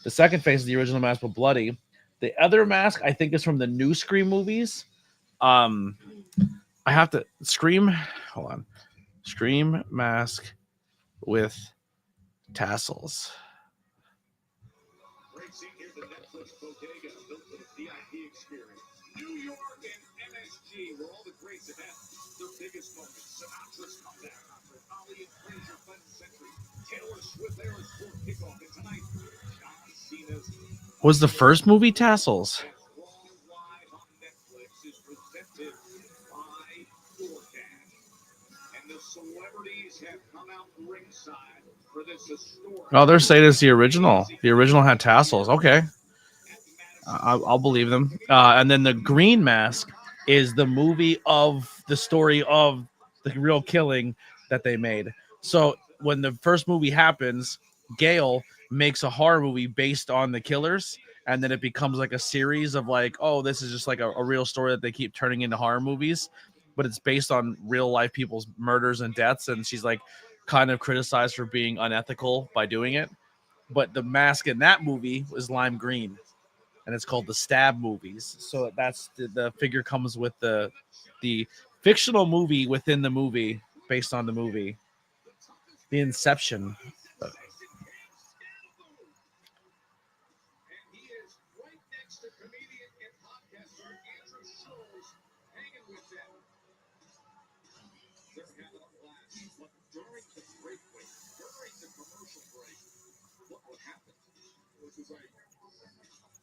The second face is the original mask but bloody. The other mask I think is from the new Scream movies. I have to Scream. Hold on. Scream mask with tassels. Racing near the Netflix bodega built for the VIP experience. New York and MSG, where all the greats have had their biggest moments. Sinatra's comeback, Ali and Frazier Clinton century, Taylor Swift Eras Tour kickoff, and tonight, John Cena's Was the first movie tassels? Worldwide on Netflix is presented by DoorDash. And the celebrities have come out ringside for this historic. Oh, they're saying it's the original. The original had tassels. Okay. I'll believe them. And then the green mask is the movie of the story of the real killing that they made. So when the first movie happens, Gail makes a horror movie based on the killers, and then it becomes like a series of like, oh, this is just like a real story that they keep turning into horror movies, but it's based on real life people's murders and deaths, and she's like kind of criticized for being unethical by doing it. But the mask in that movie was lime green, and it's called the Stab movies. So that's the figure comes with the fictional movie within the movie based on the movie, the Inception. And he is right next to comedian and podcaster Andrew Schulz, hanging with them. They're having a blast. But during the break, during the commercial break, look what happened. This is a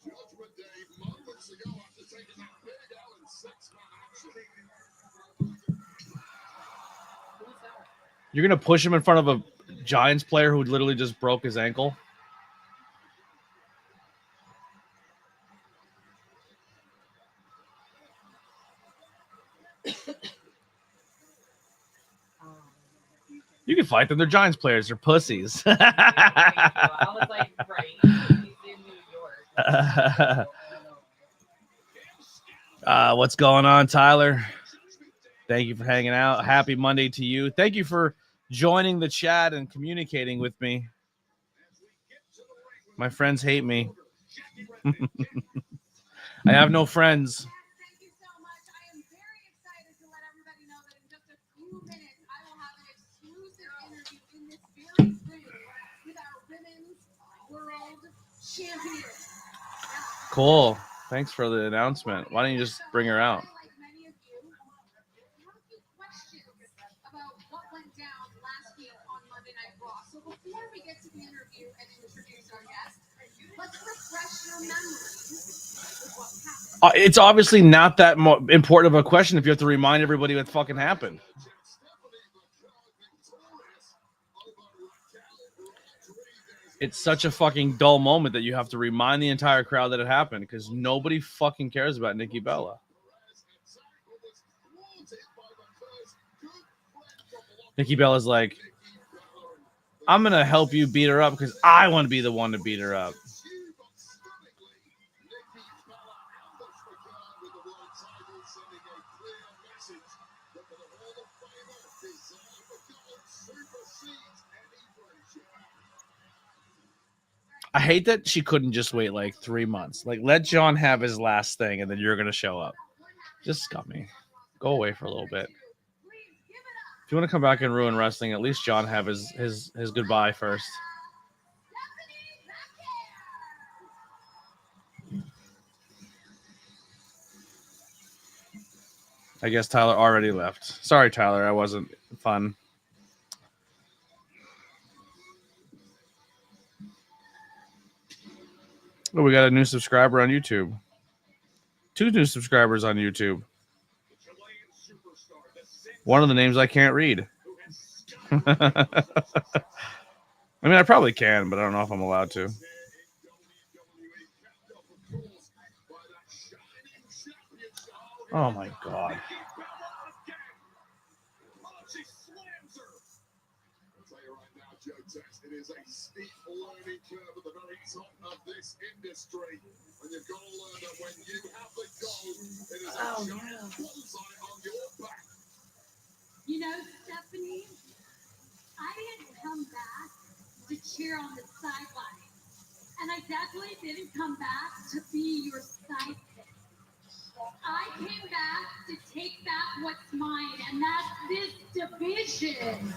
Judgment Day moments ago after taking that big L in 6-man action. Who's that? You're gonna push him in front of a Giants player who literally just broke his ankle. You can fight them. They're Giants players. They're pussies. I was like, right. He's in New York. What's going on, Tyler? Thank you for hanging out. Happy Monday to you. Thank you for joining the chat and communicating with me. My friends hate me. I have no friends. Thank you so much. I am very excited to let everybody know that in just a few minutes, I will have an exclusive interview in this very room with our Women's World Champion. Cool. Thanks for the announcement. Why don't you just bring her out? Like many of you, I have a few questions about what went down last week on Monday Night Raw. So before we get to the interview and introduce our guest, let's refresh your memories with what happened. It's obviously not that important of a question if you have to remind everybody what fucking happened. It's such a fucking dull moment that you have to remind the entire crowd that it happened because nobody fucking cares about Nikki Bella. Nikki Bella's like, I'm going to help you beat her up because I want to be the one to beat her up. I hate that she couldn't just wait like 3 months. Like, let John have his last thing, and then you're gonna show up. Just scummy. Go away for a little bit. If you want to come back and ruin wrestling, at least John have his goodbye first. I guess Tyler already left. Sorry, Tyler, I wasn't fun. Oh, we got a new subscriber on YouTube. 2 new subscribers on YouTube. One of the names I can't read. I mean, I probably can, but I don't know if I'm allowed to. Oh my God. It is a steep learning curve at the very top of this industry. And you've got to learn that when you have the goal, it is a giant bullseye on your back. You know, Stephanie, I didn't come back to cheer on the sideline. And I definitely didn't come back to be your sidekick. I came back to take back what's mine, and that's this division.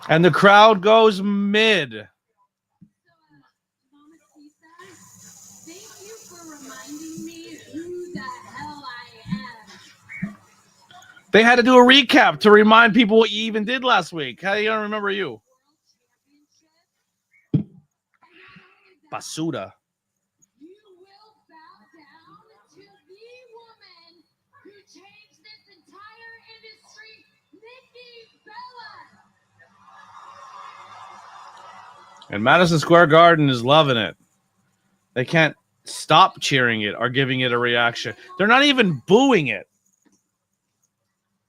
And the crowd goes mid. Mama Tisa, thank you for reminding me who the hell I am. They had to do a recap to remind people what you even did last week. How do you don't remember you? Basuda. You will bow down to the woman who changed this entire industry, Nikki Bella. And Madison Square Garden is loving it. They can't stop cheering it or giving it a reaction. They're not even booing it.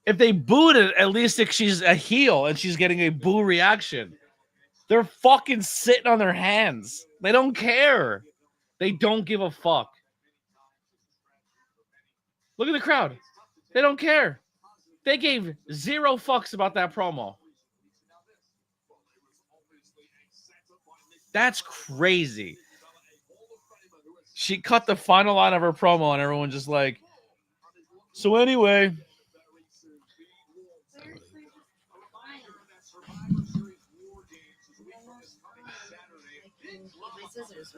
If they booed it, at least if she's a heel and she's getting a boo reaction. They're fucking sitting on their hands. They don't care. They don't give a fuck. Look at the crowd. They don't care. They gave 0 fucks about that promo. That's crazy. She cut the final line of her promo and everyone just like, so anyway. My scissors.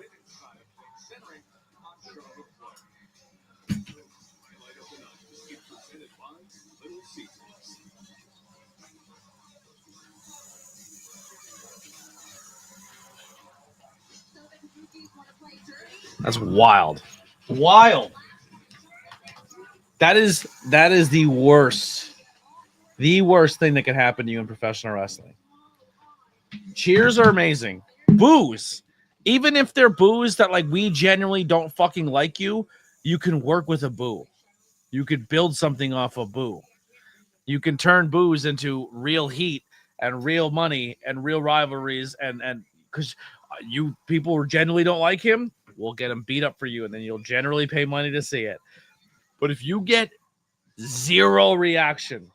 That's wild. Wild. That is the worst. The worst thing that can happen to you in professional wrestling. Cheers are amazing. Boos. Even if they're boos that like we genuinely don't fucking like you, you can work with a boo. You could build something off a boo. You can turn boos into real heat and real money and real rivalries and because you people generally don't like him, we'll get him beat up for you and then you'll generally pay money to see it. But if you get 0 reaction,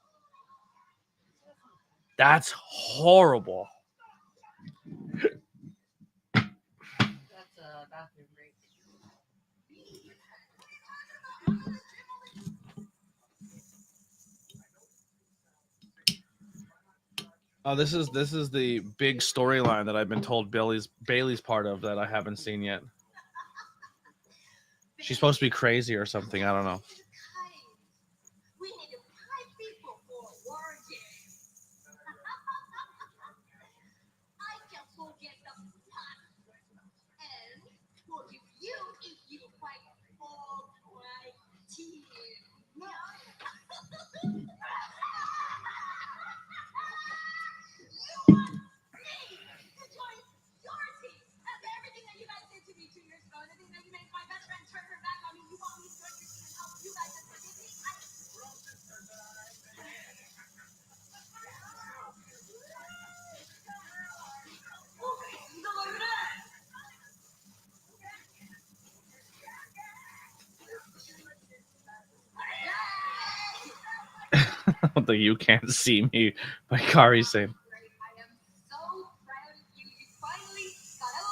that's horrible. That's a bathroom break. Oh, this is the big storyline that I've been told Bailey's part of that I haven't seen yet. She's supposed to be crazy or something. I don't know. We need to fight people for a war game. I can forget the past. And we'll give you if you fight all my team. You want me to join your team after everything that you guys did to me 2 years ago, and the thing that you made my best friend turn her back on me. You want me to join your team and help you guys and forgive me? I don't think You Can't See Me by Kari Sane. I am so proud of you. You finally got a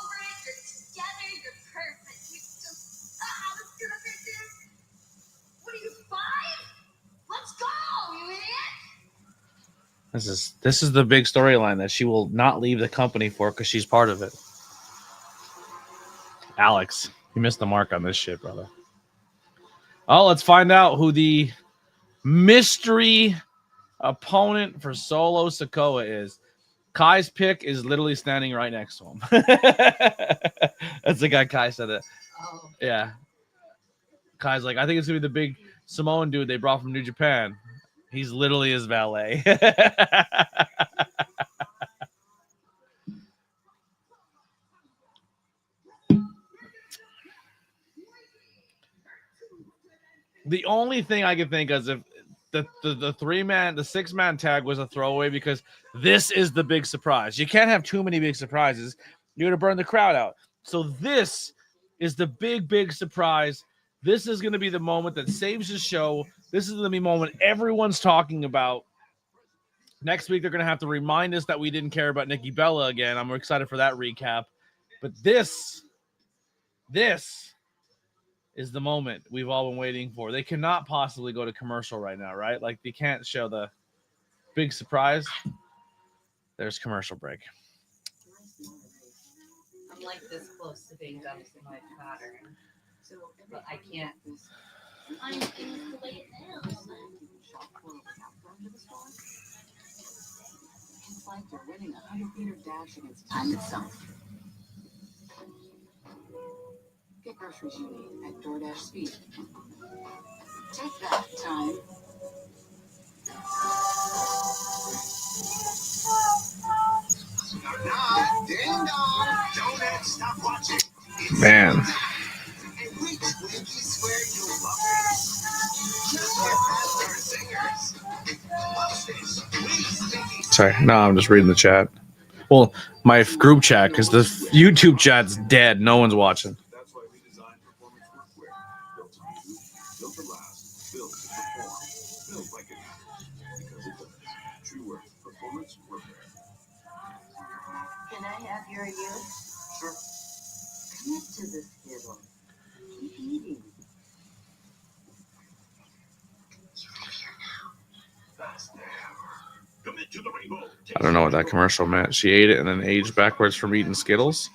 This is the big storyline that she will not leave the company for because she's part of it. Alex, you missed the mark on this shit, brother. Oh, let's find out who the mystery opponent for Solo Sikoa is. Kai's pick is literally standing right next to him. That's the guy Kai said it. Oh. Yeah. Kai's like, I think it's going to be the big Samoan dude they brought from New Japan. He's literally his valet. The only thing I can think of is if the 6-man tag was a throwaway because this is the big surprise. You can't have too many big surprises. You're going to burn the crowd out. So this is the big surprise. This is going to be the moment that saves the show. This is going to be the moment everyone's talking about. Next week, they're going to have to remind us that we didn't care about Nikki Bella again. I'm excited for that recap. But this is the moment we've all been waiting for. They cannot possibly go to commercial right now, right? Like, they can't show the big surprise. There's commercial break. I'm like this close to being done with my pattern, but I can't. I'm going to lay it down. It's like they're winning a 100-meter dash against time itself. Get groceries you need at DoorDash Speed. Take that, time. Ding dong! Don't stop watching. Man. And which Winkies swear you love it? Just your faster singers. Watch this. Please, Winkies. Sorry, no, I'm just reading the chat. Well, my group chat, because the YouTube chat's dead. No one's watching. That's why we designed performance workwear. Built to use, built to last, built to perform, built like it is. Because it does. True work. Performance workwear. Can I have your youth? Sure. Commit to the schedule. Keep eating. Commit to the rainbow. I don't know what that commercial meant. She ate it and then aged backwards from eating Skittles.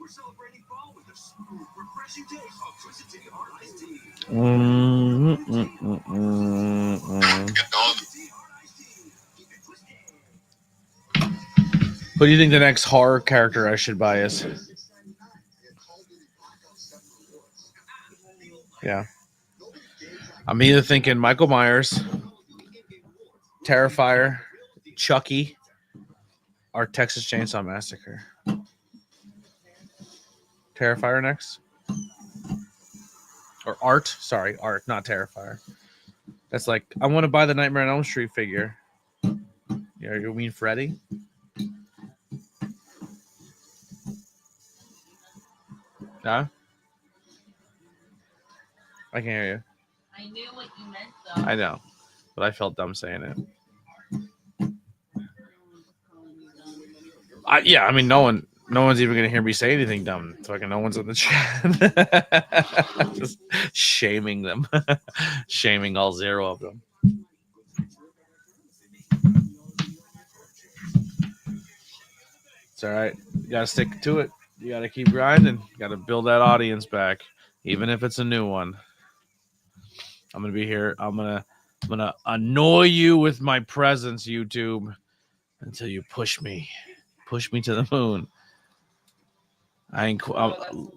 We're celebrating fall with a smooth, refreshing taste of Twisted Tea Hard Iced Tea. Who do you think the next horror character I should buy is? Yeah. I'm either thinking Michael Myers, Terrifier, Chucky, or Texas Chainsaw Massacre. Terrifier next? Or Art? Sorry, Art, not Terrifier. That's like, I want to buy the Nightmare on Elm Street figure. Yeah, you mean Freddy? Huh? I can't hear you. I knew what you meant, though. I know, but I felt dumb saying it. Yeah, I mean, no one's even gonna hear me say anything dumb. Fucking no one's in the chat. Just shaming them, shaming all 0 of them. It's all right. You gotta stick to it. You gotta keep grinding. You gotta build that audience back, even if it's a new one. I'm gonna be here. I'm gonna annoy you with my presence, YouTube, until you push me to the moon. I'm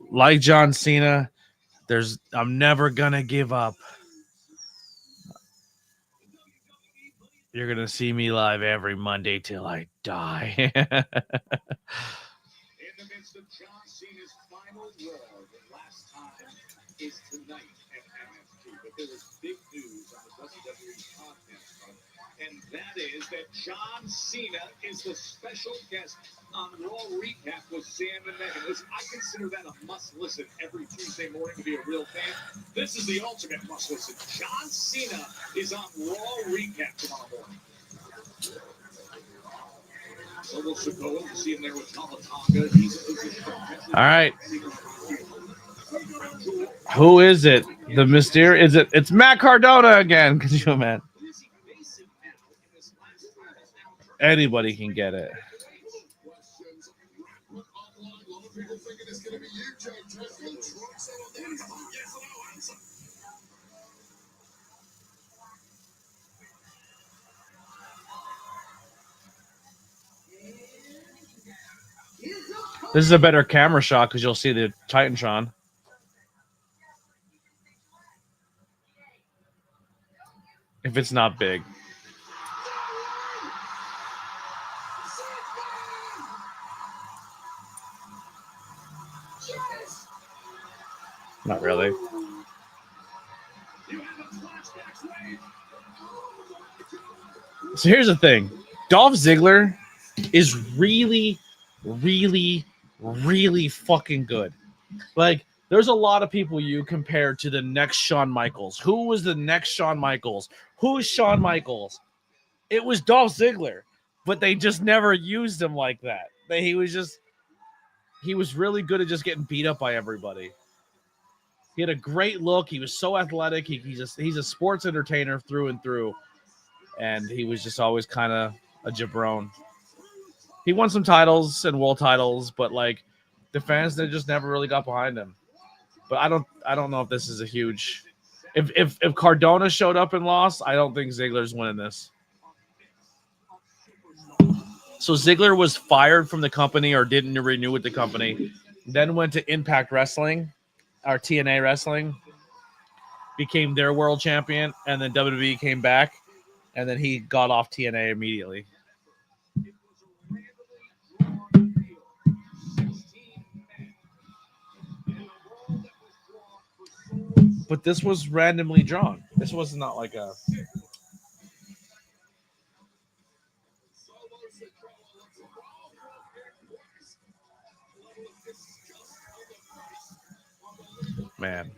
like John Cena. I'm never gonna give up. You're gonna see me live every Monday till I die. In the midst of John Cena's final war, the last time is tonight at MSG. But there is big news on the WWE podcast front, and that is that John Cena is the special guest on Raw Recap with Sam and Megan. Listen, I consider that a must-listen every Tuesday morning to be a real fan. This is the ultimate must-listen. John Cena is on Raw Recap tomorrow morning. Solo Sikoa, you see him there with Tamatanga. He's a position. All right. Who is it? The mysterious? It's Matt Cardona again. Could you imagine? Who is he facing now in this Anybody can get it. Questions. Look online, a lot of people thinking it's going to be you, Joe Tesla. Trucks on the yes or no answer. This is a better camera shot because you'll see the Titantron. If it's not big. Not really. So here's the thing. Dolph Ziggler is really, really, really fucking good. Like, there's a lot of people you compare to the next Shawn Michaels. Who was the next Shawn Michaels? Who's Shawn Michaels? It was Dolph Ziggler, but they just never used him like that. He was really good at just getting beat up by everybody. He had a great look. He was so athletic. He's a sports entertainer through and through. And he was just always kind of a jabron. He won some titles and world titles, but like the fans, they just never really got behind him. But I don't know if this is a huge. If Cardona showed up and lost, I don't think Ziggler's winning this. So Ziggler was fired from the company or didn't renew with the company, then went to Impact Wrestling, or TNA Wrestling, became their world champion, and then WWE came back, and then he got off TNA immediately. But this was randomly drawn. This was not like a... Man.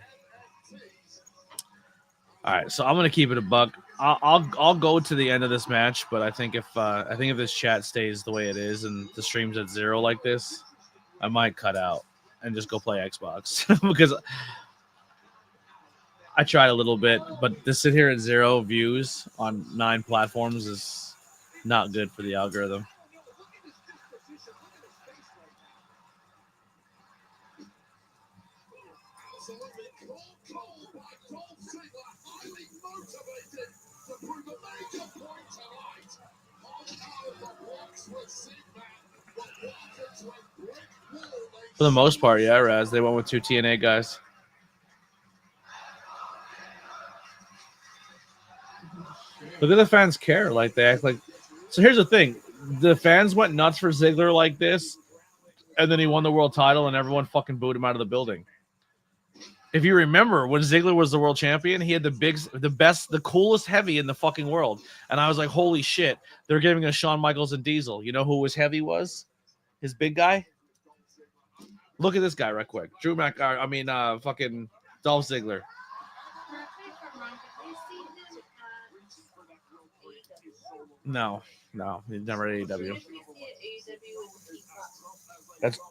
All right, so I'm gonna keep it a buck. I'll go to the end of this match, but I think if this chat stays the way it is and the stream's at 0 like this, I might cut out and just go play Xbox because I tried a little bit, but to sit here at 0 views on 9 platforms is not good for the algorithm. For the most part, yeah, Raz. They went with 2 TNA guys. Look at the fans care. Like, they act like... So here's the thing. The fans went nuts for Ziggler like this, and then he won the world title, and everyone fucking booed him out of the building. If you remember, when Ziggler was the world champion, he had the coolest heavy in the fucking world. And I was like, holy shit, they're giving us Shawn Michaels and Diesel. You know who his heavy was? His big guy? Look at this guy right quick. Fucking Dolph Ziggler. No, he's never at AEW.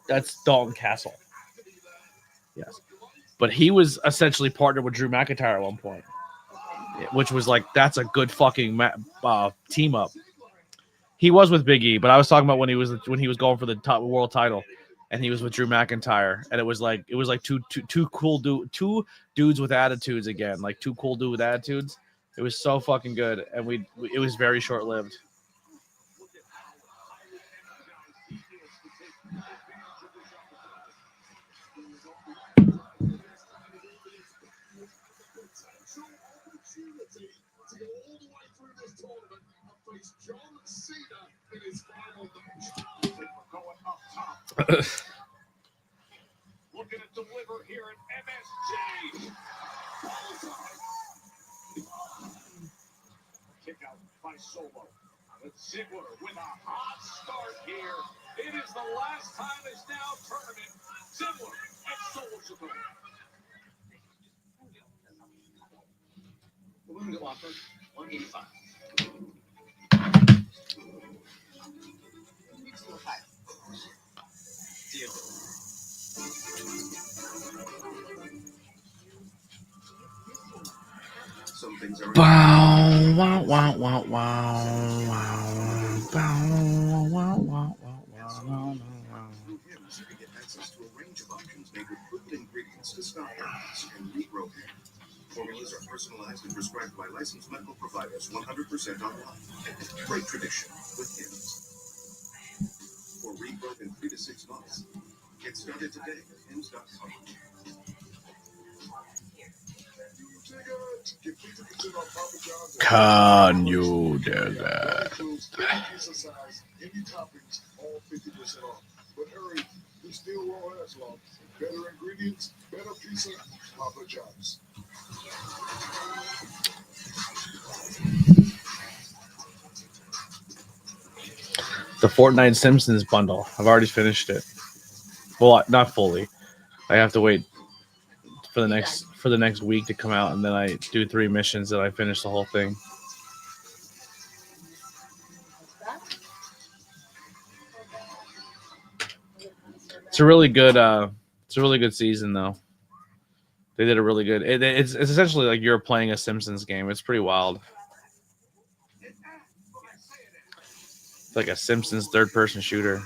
That's Dalton Castle. Yes. But he was essentially partnered with Drew McIntyre at one point, which was like, that's a good fucking team up. He was with Big E, but I was talking about when he was going for the top world title, and he was with Drew McIntyre, and it was like two dudes with attitudes again, like 2 cool dudes with attitudes. It was so fucking good, and it was very short lived. Looking to deliver here at MSG. Kick out by Solo. But Ziggler with a hot start here. It is the last time it's now tournament. Ziggler and Solo Sikoa. We're going to go offer 185. Deal. Some things are. Wow, wow, wow, wow, wow, wow, wow. Through Hims, you can get access to a range of options made with proven ingredients to stop herpes and regrow hair. Formulas are personalized and prescribed by licensed medical providers 100% online. Great tradition with Hims. For regrowth in 3 to 6 months. Get started today at hims.com. Can you do that? Any toppings, all 50% off. But hurry, you still won't last long. Better ingredients, better pizza, Papa John's. The Fortnite Simpsons bundle. I've already finished it. Well, not fully. I have to wait for the next week to come out, and then I do 3 missions and I finish the whole thing. It's a really good season though. They did a really good. It's essentially like you're playing a Simpsons game. It's pretty wild. It's like a Simpsons third-person shooter.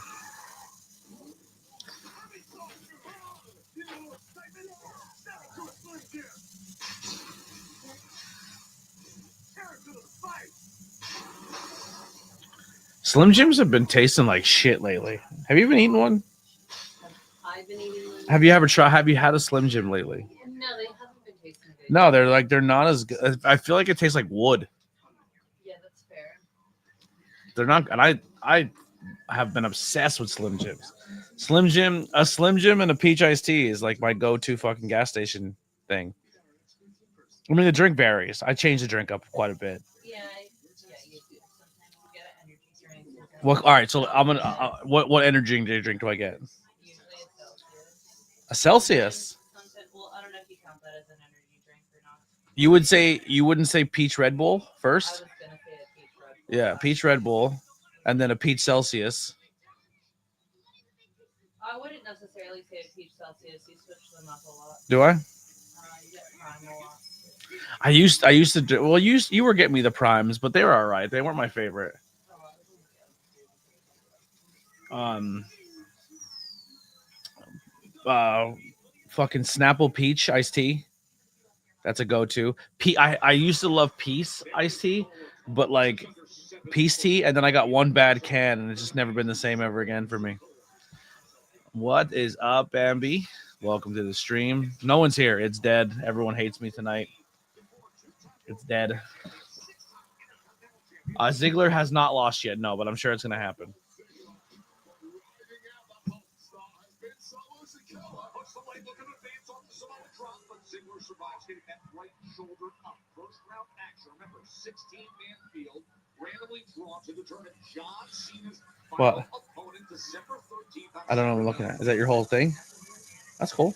Slim Jims have been tasting like shit lately. Have you been eating one? I've been eating them. Have you had a Slim Jim lately? No, they haven't been tasting good. No, they're not as good. I feel like it tastes like wood. Yeah, that's fair. They're not, and I have been obsessed with Slim Jims. A Slim Jim and a peach iced tea is like my go-to fucking gas station thing. I mean, the drink varies. I change the drink up quite a bit. Yeah, you do. Sometimes you get an energy drink. Well, all right. So I'm gonna. What energy drink do I get? Usually A Celsius. Sometimes, well, I don't know if you count that as an energy drink or not. You wouldn't say peach Red Bull I first? was gonna say a peach Red Bull. Yeah, peach Red Bull, and then a peach Celsius. I wouldn't necessarily say a peach Celsius. You switch them up a lot. Do I? You get prime a lot. I used to do. Well, you were getting me the primes, but they were all right. They weren't my favorite. Fucking Snapple peach iced tea. That's a go-to. I used to love Peace iced tea, but like Peace tea, and then I got one bad can, and it's just never been the same ever again for me. What is up, Bambi? Welcome to the stream. No one's here. It's dead. Everyone hates me tonight. It's dead. Ziggler has not lost yet, no, but I'm sure it's going to happen. What? I don't know what I'm looking at. Is that your whole thing? That's cool.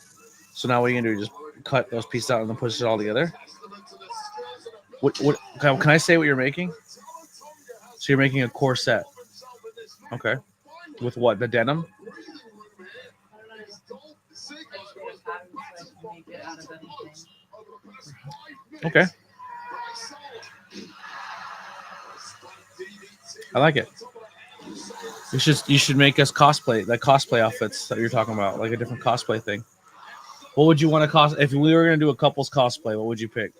So now what are you going to do? Just cut those pieces out and then push it all together? What can I say what you're making? So you're making a corset. Okay. With what? The denim? Okay. I like it. You should make us cosplay outfits that you're talking about, like a different cosplay thing. What would you want to if we were going to do a couple's cosplay? What would you pick?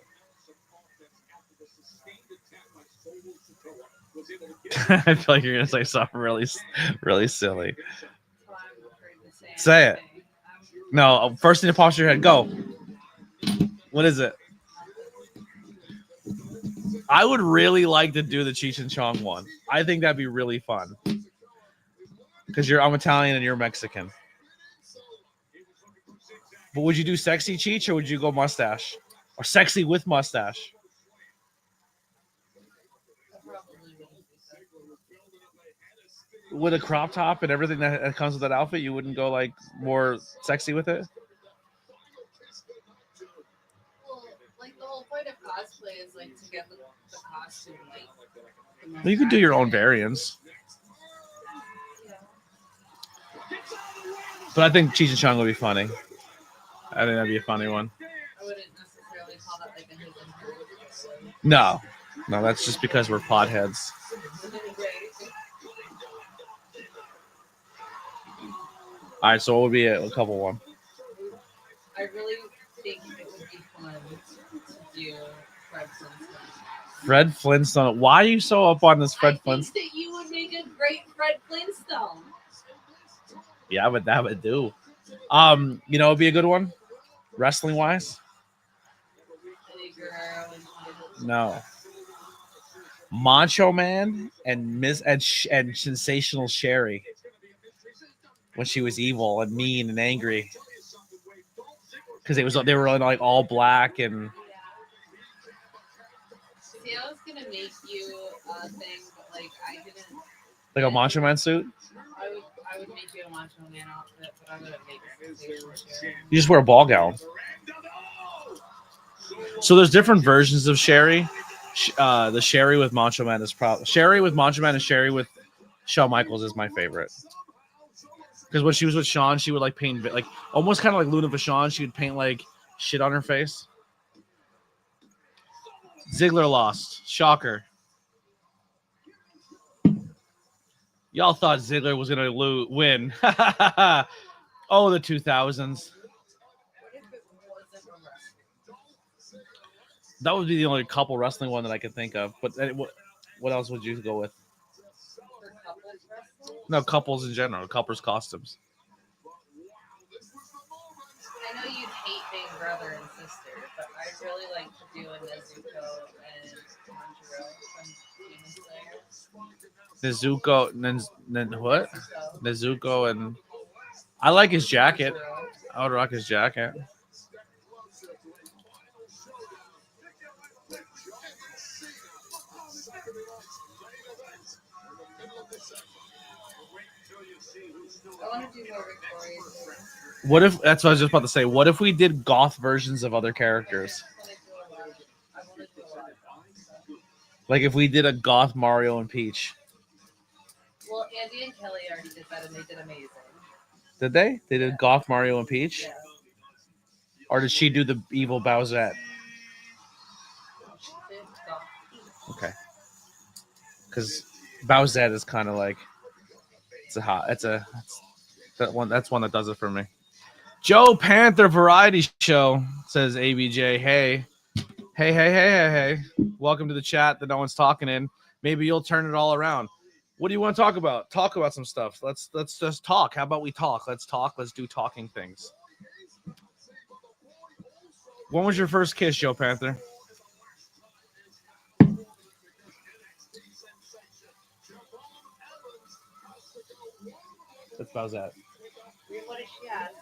I feel like you're going to say something really, really silly. Say it. No, first thing that pops in your head. Go. What is it? I would really like to do the Cheech and Chong one. I think that'd be really fun. Because I'm Italian and you're Mexican. But would you do sexy Cheech or would you go mustache? Or sexy with mustache? With a crop top and everything that comes with that outfit, you wouldn't go like more sexy with it? Well, like the whole point of cosplay is like to get the costume like. Well, you could do your own variants. Yeah. But I think Cheech and Chong would be funny. I think that'd be a funny one. I wouldn't necessarily call that like a his and hers. No, that's just because we're potheads. All right, so what would be a couple one? I really think it would be fun to do Fred Flintstone. Fred Flintstone. Why are you so up on this Fred I Flintstone? think that you would make a great Fred Flintstone. Yeah, but that would do. You know, it'd be a good one, wrestling wise. Eddie Guerrero and No, Macho Man and and Sensational Sherry when she was evil and mean and angry because they were like all black and See, I was gonna make you a thing, but like I didn't. like a Macho Man suit. I would make you a Macho Man outfit, but I wouldn't make a Sensational Sherry. You just wear a ball gown. So there's different versions of Sherry. The Sherry with Macho Man is probably Sherry with Macho Man and Sherry with Shawn Michaels is my favorite. Because when she was with Shawn, she would like paint like almost kind of like Luna Vachon. She would paint like shit on her face. Ziggler lost. Shocker. Y'all thought Ziggler was gonna win. Oh, the 2000s. That would be the only couple wrestling one that I could think of. But what else would you go with? For couples wrestling? No, couples in general. Couples costumes. I know you'd hate being brother and sister, but I'd really like to do a Nezuko and Tanjiro from Demon Slayer. Nezuko, what? Nezuko and I like his jacket. I would rock his jacket. I want to do more Victoria's. What if that's what I was just about to say? What if we did goth versions of other characters? I want to do a lot of stuff. Like if we did a goth Mario and Peach. Well, Andy and Kelly already did that, and they did amazing. Did they? They did goth Mario and Peach? Yeah. Or did she do the evil Bowsette? She did stuff. Okay. Because Bowsette is kind of like that's one that does it for me. Joe Panther Variety Show says ABJ. Hey. Welcome to the chat that no one's talking in. Maybe you'll turn it all around. What do you want to talk about? Talk about some stuff. Let's just talk. How about we talk? Let's talk. Let's do talking things. When was your first kiss, Joe Panther? That's about that. What did she ask?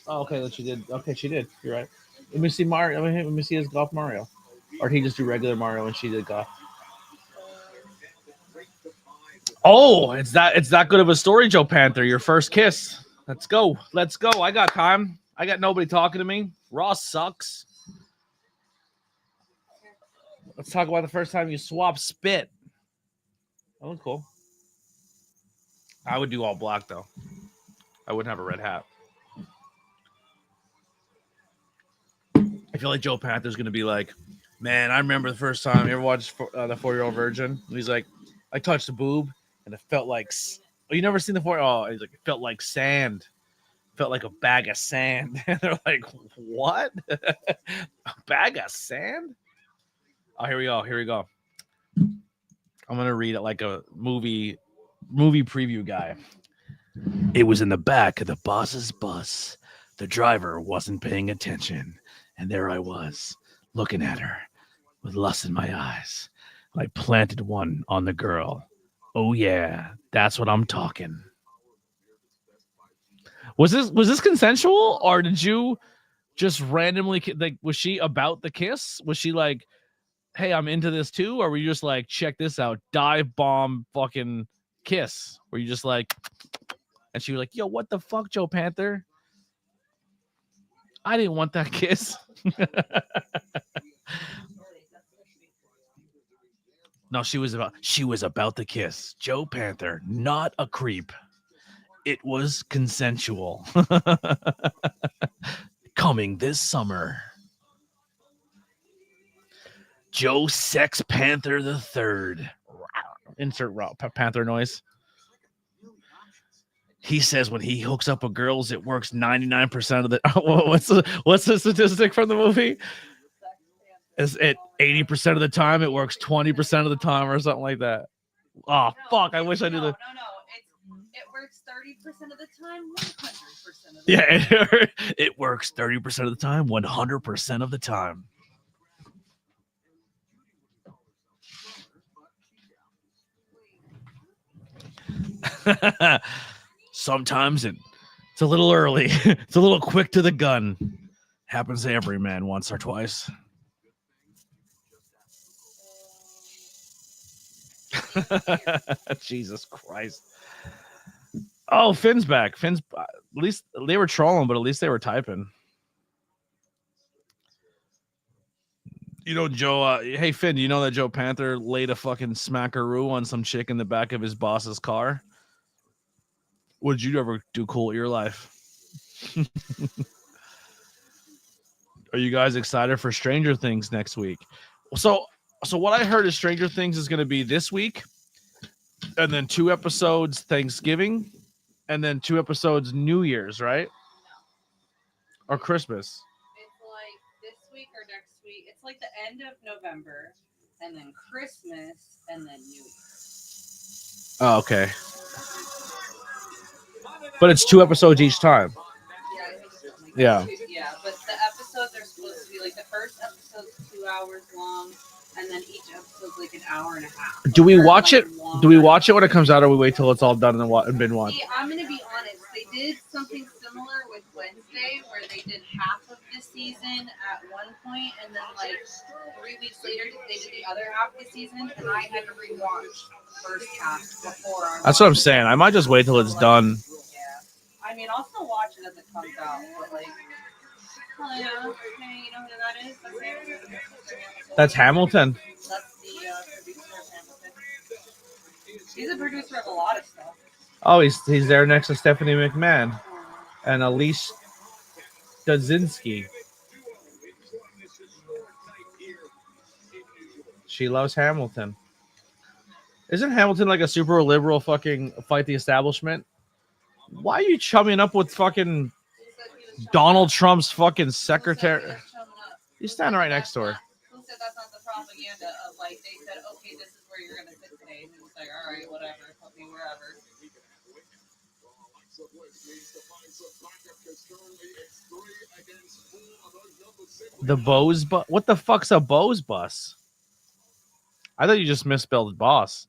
Oh, okay, that she did. Okay, she did. You're right. Let me see Mario. Let me see his golf Mario. Or did he just do regular Mario and she did golf? Oh, it's that good of a story, Joe Panther. Your first kiss. Let's go. I got time. I got nobody talking to me. Ross sucks. Let's talk about the first time you swapped spit. That was cool. I would do all black though. I wouldn't have a red hat. I feel like Joe Panther's gonna be like, man, I remember the first time you ever watched the 4-Year-Old Virgin. And he's like, I touched the boob and it felt like, oh, you never seen the 4? Oh, he's like, it felt like sand. Felt like a bag of sand. And they're like, what? A bag of sand? Oh, here we go. I'm gonna read it like a movie preview guy. It was in the back of the boss's bus. The driver wasn't paying attention, and there I was, looking at her with lust in my eyes. I planted one on the girl. Oh yeah, that's what I'm talking. Was this consensual, or did you just randomly like? Was she about the kiss? Was she like, hey, I'm into this too? Or were you just like, check this out, dive bomb fucking kiss? Were you just like, and she was like, yo, what the fuck, Joe Panther? I didn't want that kiss. No, she was about the kiss. Joe Panther, not a creep. It was consensual. Coming this summer. Joe Sex Panther the Third. Insert raw panther noise. He says when he hooks up with girls, it works 99% of the. What's the statistic from the movie? Is it 80% of the time? It works 20% of the time, or something like that. Oh fuck! I wish I knew the. It works 30% of the time, 100% of the time. Yeah, it works 30% of the time, 100% of the time. Sometimes it's a little early. It's a little quick to the gun. Happens to every man once or twice. Jesus Christ. Oh, Finn's back. Finn's at least they were trolling, but at least they were typing. You know, Joe, hey, Finn, do you know that Joe Panther laid a fucking smackaroo on some chick in the back of his boss's car? Would you ever do cool with your life? Are you guys excited for Stranger Things next week? So what I heard is Stranger Things is going to be this week, and then 2 episodes Thanksgiving, and then 2 episodes New Year's, right? Or Christmas. It's like this week or next week. It's like the end of November, and then Christmas, and then New Year. Oh, okay. But it's 2 episodes each time. Yeah. Yeah, but the episodes are supposed to be like the first episode's 2 hours long, and then each episode's like an hour and a half. Do we watch it? Do we watch it when it comes out, or we wait till it's all done and been watched? See, I'm gonna be honest. They did something similar with Wednesday, where they did half of the season at one point, and then like 3 weeks later, they did the other half of the season, and I had to rewatch the first half before. That's what I'm saying. I might just wait till it's done. Yeah, I mean, I'll still watch it as it comes out, but like, oh yeah, hey, you know who that is? That's Hamilton. That's the producer of Hamilton. He's a producer of a lot of stuff. Oh, he's there next to Stephanie McMahon and Elise Dazinski. She loves Hamilton. Isn't Hamilton like a super liberal fucking fight the establishment? Why are you chumming up with fucking Donald Trump's fucking secretary? He's standing right next to her. Who said that's not the propaganda of like they said, okay, this is where you're gonna sit today, and he was like, all right, whatever, put me wherever. The Bose bus? What the fuck's a Bose bus? I thought you just misspelled boss.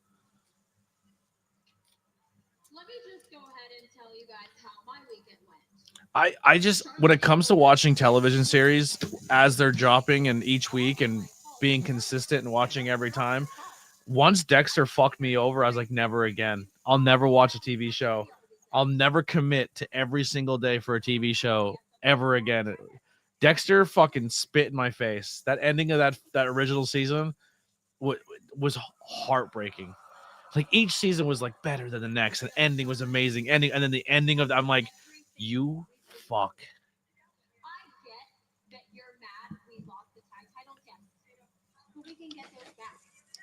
Let me just go ahead and tell you guys how my weekend went. I just, when it comes to watching television series as they're dropping and each week and being consistent and watching every time, once Dexter fucked me over, I was like, never again. I'll never watch a TV show. I'll never commit to every single day for a TV show ever again. Dexter fucking spit in my face. That ending of that original season was heartbreaking. Like each season was like better than the next, and ending was amazing. And then the ending of I'm like, you fuck. I get that you're mad we lost the tag title, yes. But we can get those back.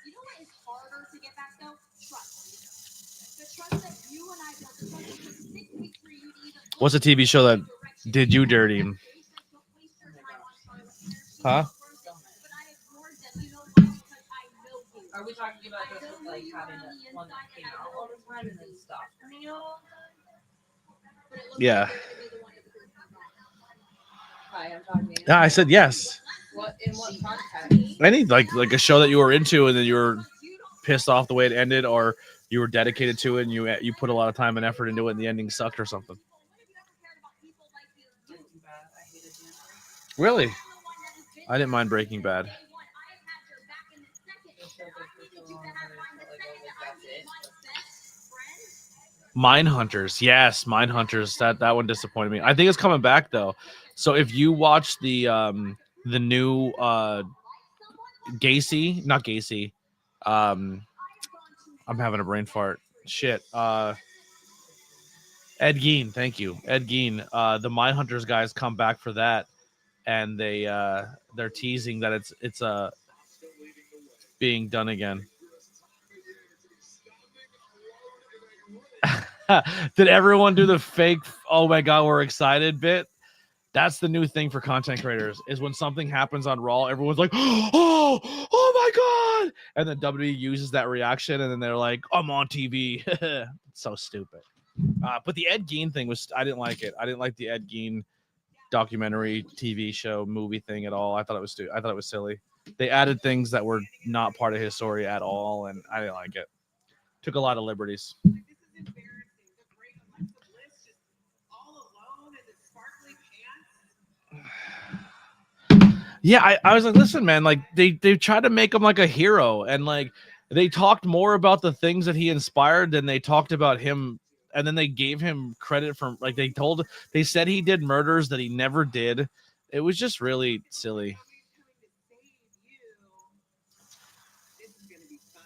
You know what is harder to get back though? Trust. The trust that you and I built, the trust that took 6 weeks for you to even What's a TV show that did you dirty? Huh? Are we talking about this with like having one that came out all the time and then stopped coming out all the time? Yeah. Hi, I'm talking. Yeah, I said yes. What in what context? Any like a show that you were into and then you were pissed off the way it ended, or you were dedicated to it and you put a lot of time and effort into it and the ending sucked or something. Really? I didn't mind Breaking Bad. Mindhunters, yes, Mindhunters. That one disappointed me. I think it's coming back though. So if you watch the new Gacy, not Gacy, I'm having a brain fart. Shit. Ed Gein, thank you, Ed Gein. The Mindhunters guys come back for that, and they're teasing that it's being done again. Did everyone do the fake, oh my God, we're excited bit? That's the new thing for content creators is when something happens on Raw, everyone's like, oh my God. And then WWE uses that reaction and then they're like, I'm on TV. It's so stupid. But the Ed Gein thing I didn't like it. I didn't like the Ed Gein documentary, TV show, movie thing at all. I thought it was silly. They added things that were not part of his story at all. And I didn't like it. Took a lot of liberties. This is embarrassing. The great Alexa Bliss just all alone in the sparkly pants. Yeah, I was like, listen, man, like they tried to make him like a hero, and like they talked more about the things that he inspired than they talked about him, and then they gave him credit for like they said he did murders that he never did. It was just really silly. This is gonna be fun.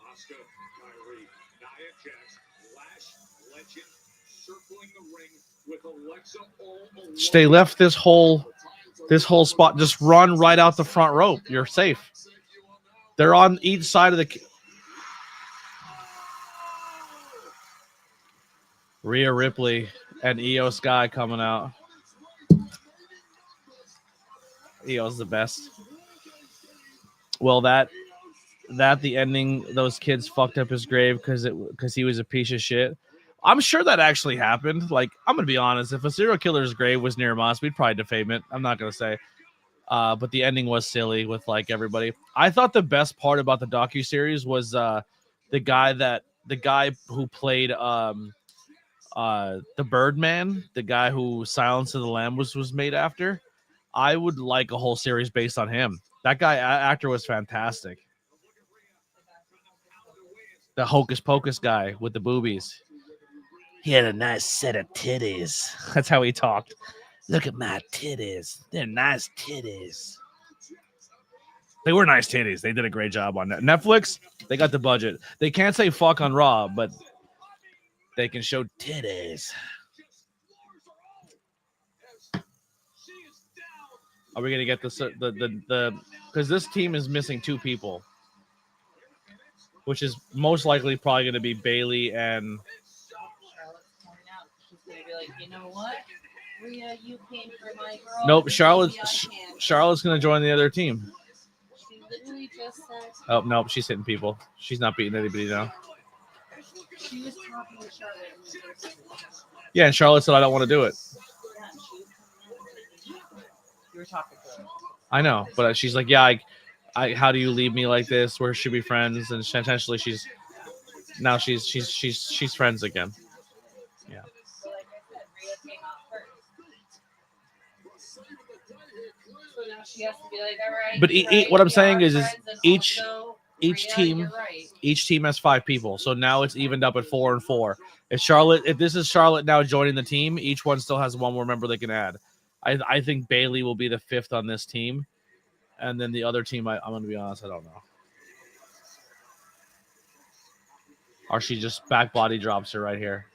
Asuka, Kyrie, Nia Jax, Lash, Legend, circling the ring with Alexa all alone. They left this whole spot. Just run right out the front rope. You're safe. They're on each side of the. Rhea Ripley and Io Sky coming out. Io's the best. Well, the ending, those kids fucked up his grave because he was a piece of shit. I'm sure that actually happened. Like, I'm gonna be honest, if a serial killer's grave was near us, we'd probably defame it. I'm not gonna say. But the ending was silly with like everybody. I thought the best part about the docuseries was the guy who played the Birdman, the guy who Silence of the Lamb was made after. I would like a whole series based on him. That actor was fantastic. The Hocus Pocus guy with the boobies. He had a nice set of titties. That's how he talked. Look at my titties. They're nice titties. They were nice titties. They did a great job on that. Netflix, they got the budget. They can't say fuck on Raw, but they can show titties. Are we gonna get the because this team is missing 2 people, which is most likely probably gonna be Bailey and. Charlotte's coming out. She's gonna be like, you know what? Rhea, you came for my girl. Nope, Charlotte's Charlotte's gonna join the other team. She literally just said. Oh nope, she's hitting people. She's not beating anybody now. She was talking to Charlotte. In the first place. Yeah, and Charlotte said I don't want to do it. Yeah, she was coming out. You were talking to her. I know, but she's like, yeah, I how do you leave me like this? Where should we be friends? And essentially, she's friends again. Yeah. So like I said, Rhea came out first. So now she has to be like, all right. But what I'm saying is each Rhea, team you're right. each team has 5 people, so now it's evened up at 4 and 4. If this is Charlotte now joining the team, each one still has one more member they can add. I think Bailey will be the 5th on this team, and then the other team, I'm going to be honest, I don't know. Or she just back body drops her right here.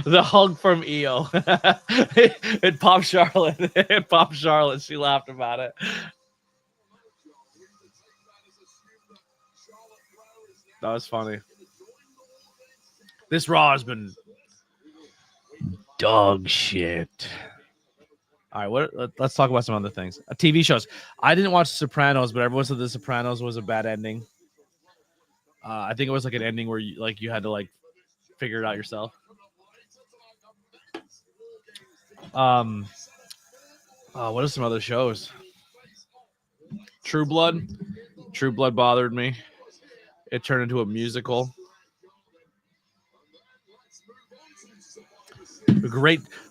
The hug from Io. It popped Charlotte. It popped Charlotte. She laughed about it. That was funny. This Raw has been dog shit. All right, let's talk about some other things. TV shows. I didn't watch The Sopranos, but everyone said The Sopranos was a bad ending. I think it was like an ending where you had to like figure it out yourself. What are some other shows? True Blood. True Blood bothered me. It turned into a musical.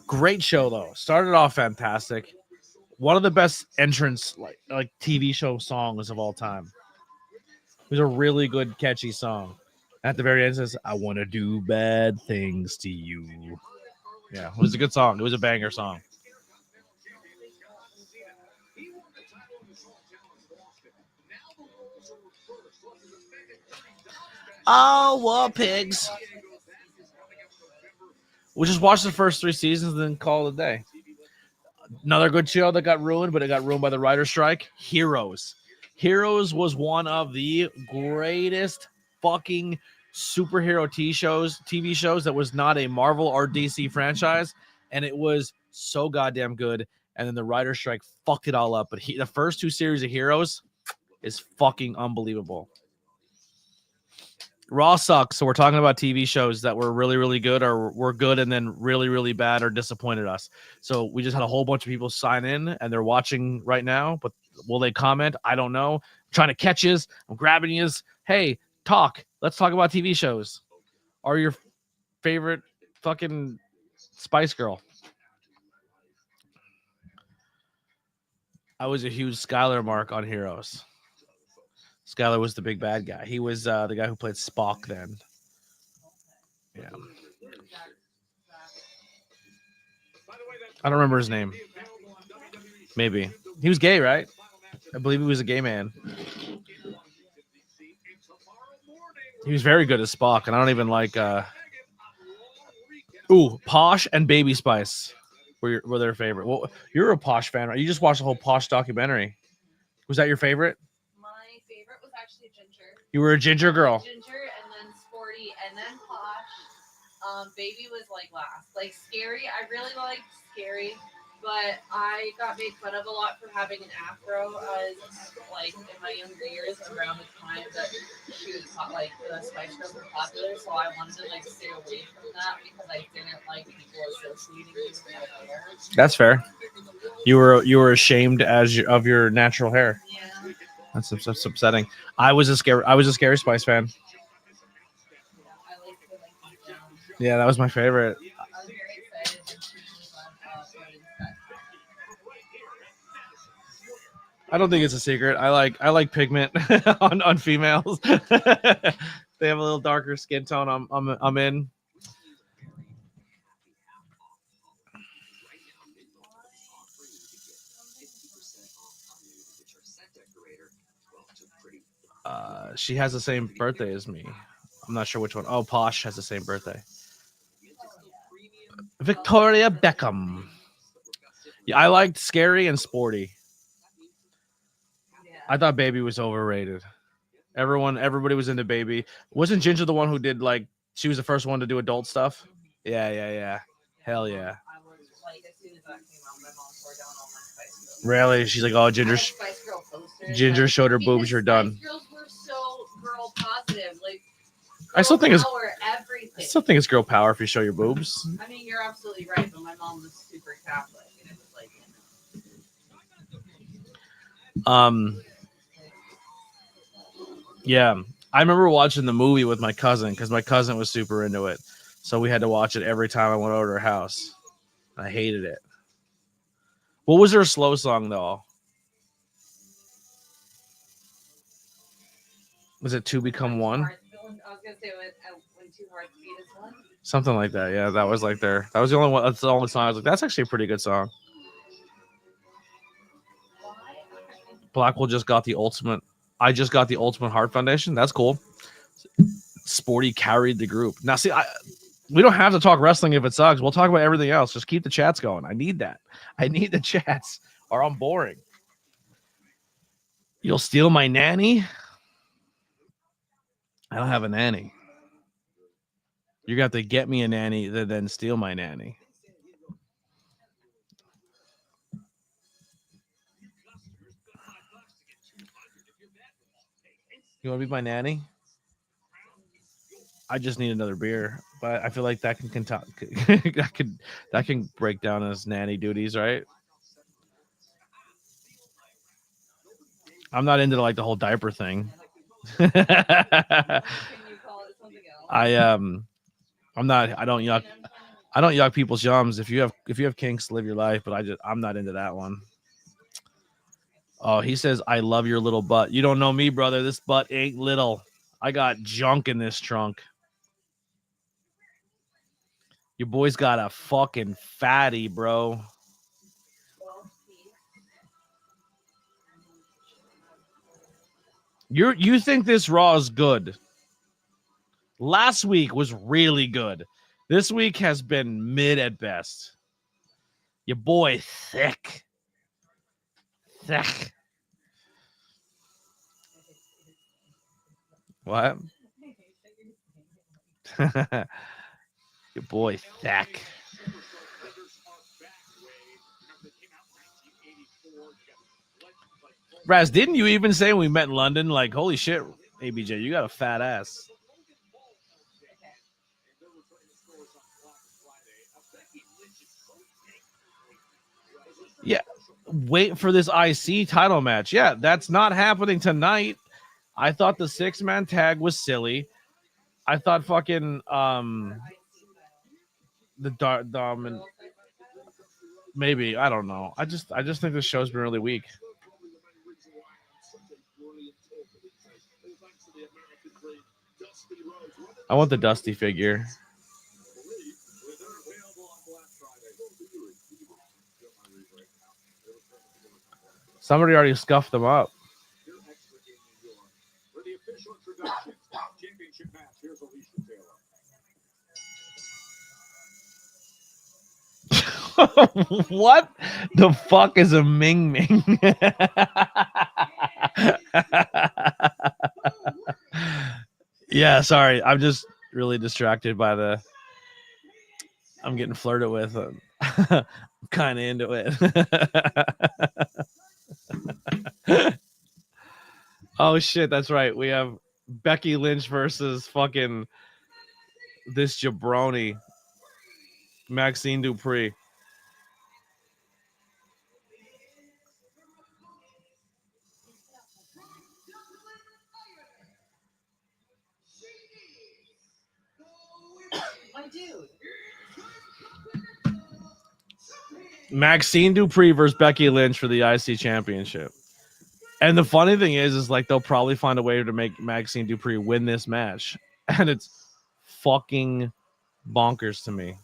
Great show though. Started off fantastic. One of the best entrance like TV show songs of all time. It was a really good catchy song. At the very end it says, I want to do bad things to you. Yeah, it was a good song. It was a banger song. Oh, we're pigs. We'll just watch the first 3 seasons and then call it a day. Another good show that got ruined, but it got ruined by the writer's strike. Heroes. Heroes was one of the greatest fucking superhero TV shows that was not a Marvel or DC franchise, and it was so goddamn good. And then the writer's strike fucked it all up. But the first 2 series of Heroes is fucking unbelievable. Raw sucks, so we're talking about TV shows that were really, really good or were good and then really, really bad or disappointed us. So we just had a whole bunch of people sign in and they're watching right now, but will they comment? I don't know. I'm trying to catch yous. I'm grabbing yous. Hey, talk. Let's talk about TV shows. Are your favorite fucking Spice Girl? I was a huge Skylar mark on Heroes. Skylar was the big bad guy. He was the guy who played Spock then. Yeah. I don't remember his name. Maybe. He was gay, right? I believe he was a gay man. He was very good as Spock, and I don't even like Posh and Baby Spice were their favorite. Well, you're a Posh fan, right? You just watched the whole Posh documentary. Was that your favorite? My favorite was actually Ginger. You were a Ginger girl. Ginger, and then Sporty, and then Posh. Baby was like last. Like Scary, I really liked Scary, but I got made fun of a lot for having an afro as like in my younger years around the time that she was like the Spice Girls were popular. So I wanted to like stay away from that because I didn't like people associating me with my hair. That's fair. You were ashamed of your natural hair. Yeah. That's upsetting. I was a Scary Spice fan. Yeah, that was my favorite. I was very excited when she was on I don't think it's a secret. I like pigment on females. They have a little darker skin tone. I'm in. She has the same birthday as me. I'm not sure which one. Oh, Posh has the same birthday. Victoria Beckham. Yeah, I liked Scary and Sporty. I thought Baby was overrated. Everybody was into Baby. Wasn't Ginger the one who did like she was the first one to do adult stuff? Yeah. Hell yeah. I was like, as soon as that came out, my mom tore down all my Spice Girls. Really? She's like, oh, Ginger. Spice Girl posters, Ginger showed her boobs. because You're done. Spice Girls were so girl positive. Like, I still think it's everything. I still think it's girl power if you show your boobs. I mean, you're absolutely right, but my mom was super Catholic, and it was like, Yeah, I remember watching the movie with my cousin because my cousin was super into it, so we had to watch it every time I went over to her house. I hated it. What was her slow song though? Was it "To Become One"? I was gonna say when two hearts beat as one. Something like that. Yeah, that was like that was the only one. That's the only song I was like, that's actually a pretty good song. Blackwell just got the ultimate. I just got the Ultimate Heart Foundation. That's cool. Sporty carried the group. Now, see, we don't have to talk wrestling if it sucks. We'll talk about everything else. Just keep the chats going. I need that. I need the chats, or I'm boring. You'll steal my nanny? I don't have a nanny. You're going to have to get me a nanny, then steal my nanny. You want to be my nanny? I just need another beer, but I feel like that can break down as nanny duties, right? I'm not into like the whole diaper thing. I'm not. I don't yuck people's yums. If you have kinks, live your life. But I'm not into that one. Oh, he says, I love your little butt. You don't know me, brother. This butt ain't little. I got junk in this trunk. Your boy's got a fucking fatty, bro. You think this Raw is good? Last week was really good. This week has been mid at best. Your boy thick. What? Your boy thick. Raz, didn't you even say when we met in London, like, holy shit, ABJ, you got a fat ass? Yeah, wait for this IC title match. Yeah, that's not happening tonight. I thought the 6-man tag was silly. I thought fucking the Dom and maybe I don't know. I just think the show's been really weak. I want the Dusty figure. Somebody already scuffed them up. For the official introduction, championship match, here's Alicia Taylor. What the fuck is a Ming Ming? Yeah, sorry. I'm just really distracted by the. I'm getting flirted with. I'm kind of into it. Oh shit, that's right. We have Becky Lynch versus fucking this jabroni, Maxine Dupree. My dude. Maxine Dupree versus Becky Lynch for the IC championship. And the funny thing is like they'll probably find a way to make Maxine Dupree win this match. And it's fucking bonkers to me. I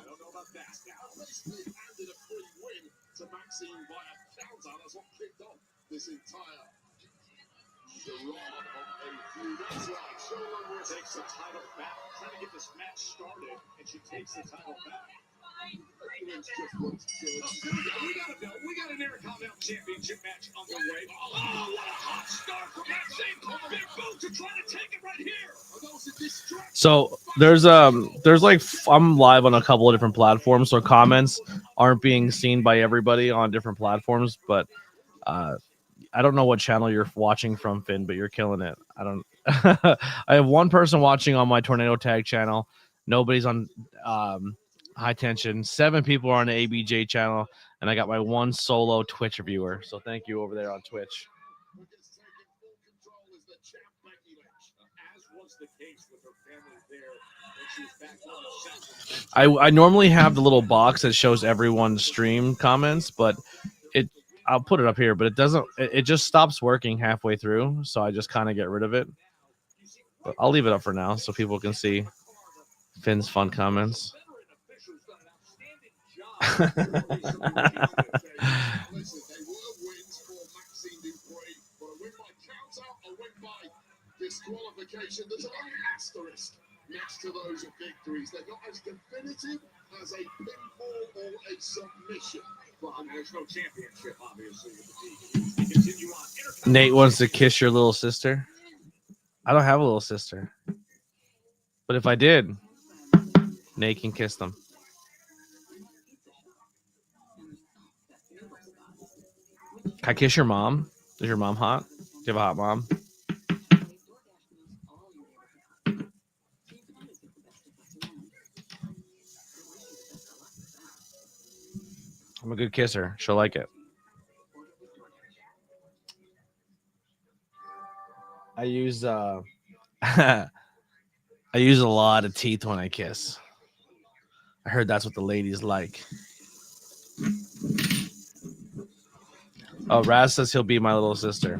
don't know about that. Now, Leslie handed a free win to Maxine by a counter. That's what kicked off this entire charade of a feud. That's right. Showrunner takes the title back, trying to get this match started, and she takes the title back. Everyone's just looks good. We got an Intercontinental Championship match underway. Oh, what a hot start from Maxine. Big boots are trying to take it right here. So there's like I'm live on a couple of different platforms, so comments aren't being seen by everybody on different platforms. But I don't know what channel you're watching from, Finn, but you're killing it. I don't. I have one person watching on my Tornado Tag channel. Nobody's on High Tension. 7 people are on the ABJ channel, and I got my one solo Twitch viewer. So thank you over there on Twitch. I normally have the little box that shows everyone's stream comments, but I'll put it up here, but it doesn't. It just stops working halfway through, so I just kind of get rid of it. But I'll leave it up for now so people can see Finn's fun comments. Disqualification. There's an asterisk next to those victories. They're not as definitive as a pinfall or a submission. Well, I mean, there's no championship, obviously. Continue on. Nate wants to kiss your little sister. I don't have a little sister, but if I did, Nate can kiss them. Can I kiss your mom? Is your mom hot? Do you have a hot mom? I'm a good kisser. She'll like it. I use I use a lot of teeth when I kiss. I heard that's what the ladies like. Oh, Raz says he'll be my little sister.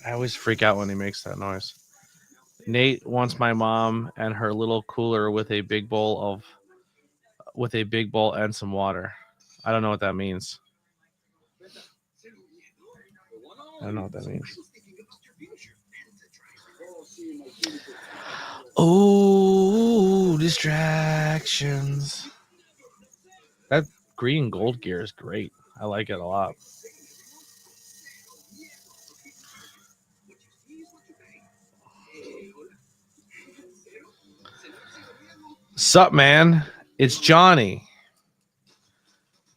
I always freak out when he makes that noise. Nate wants my mom and her little cooler with a big bowl and some water. I don't know what that means. I don't know what that means. Oh, distractions. That green gold gear is great. I like it a lot. Sup, man? It's Johnny.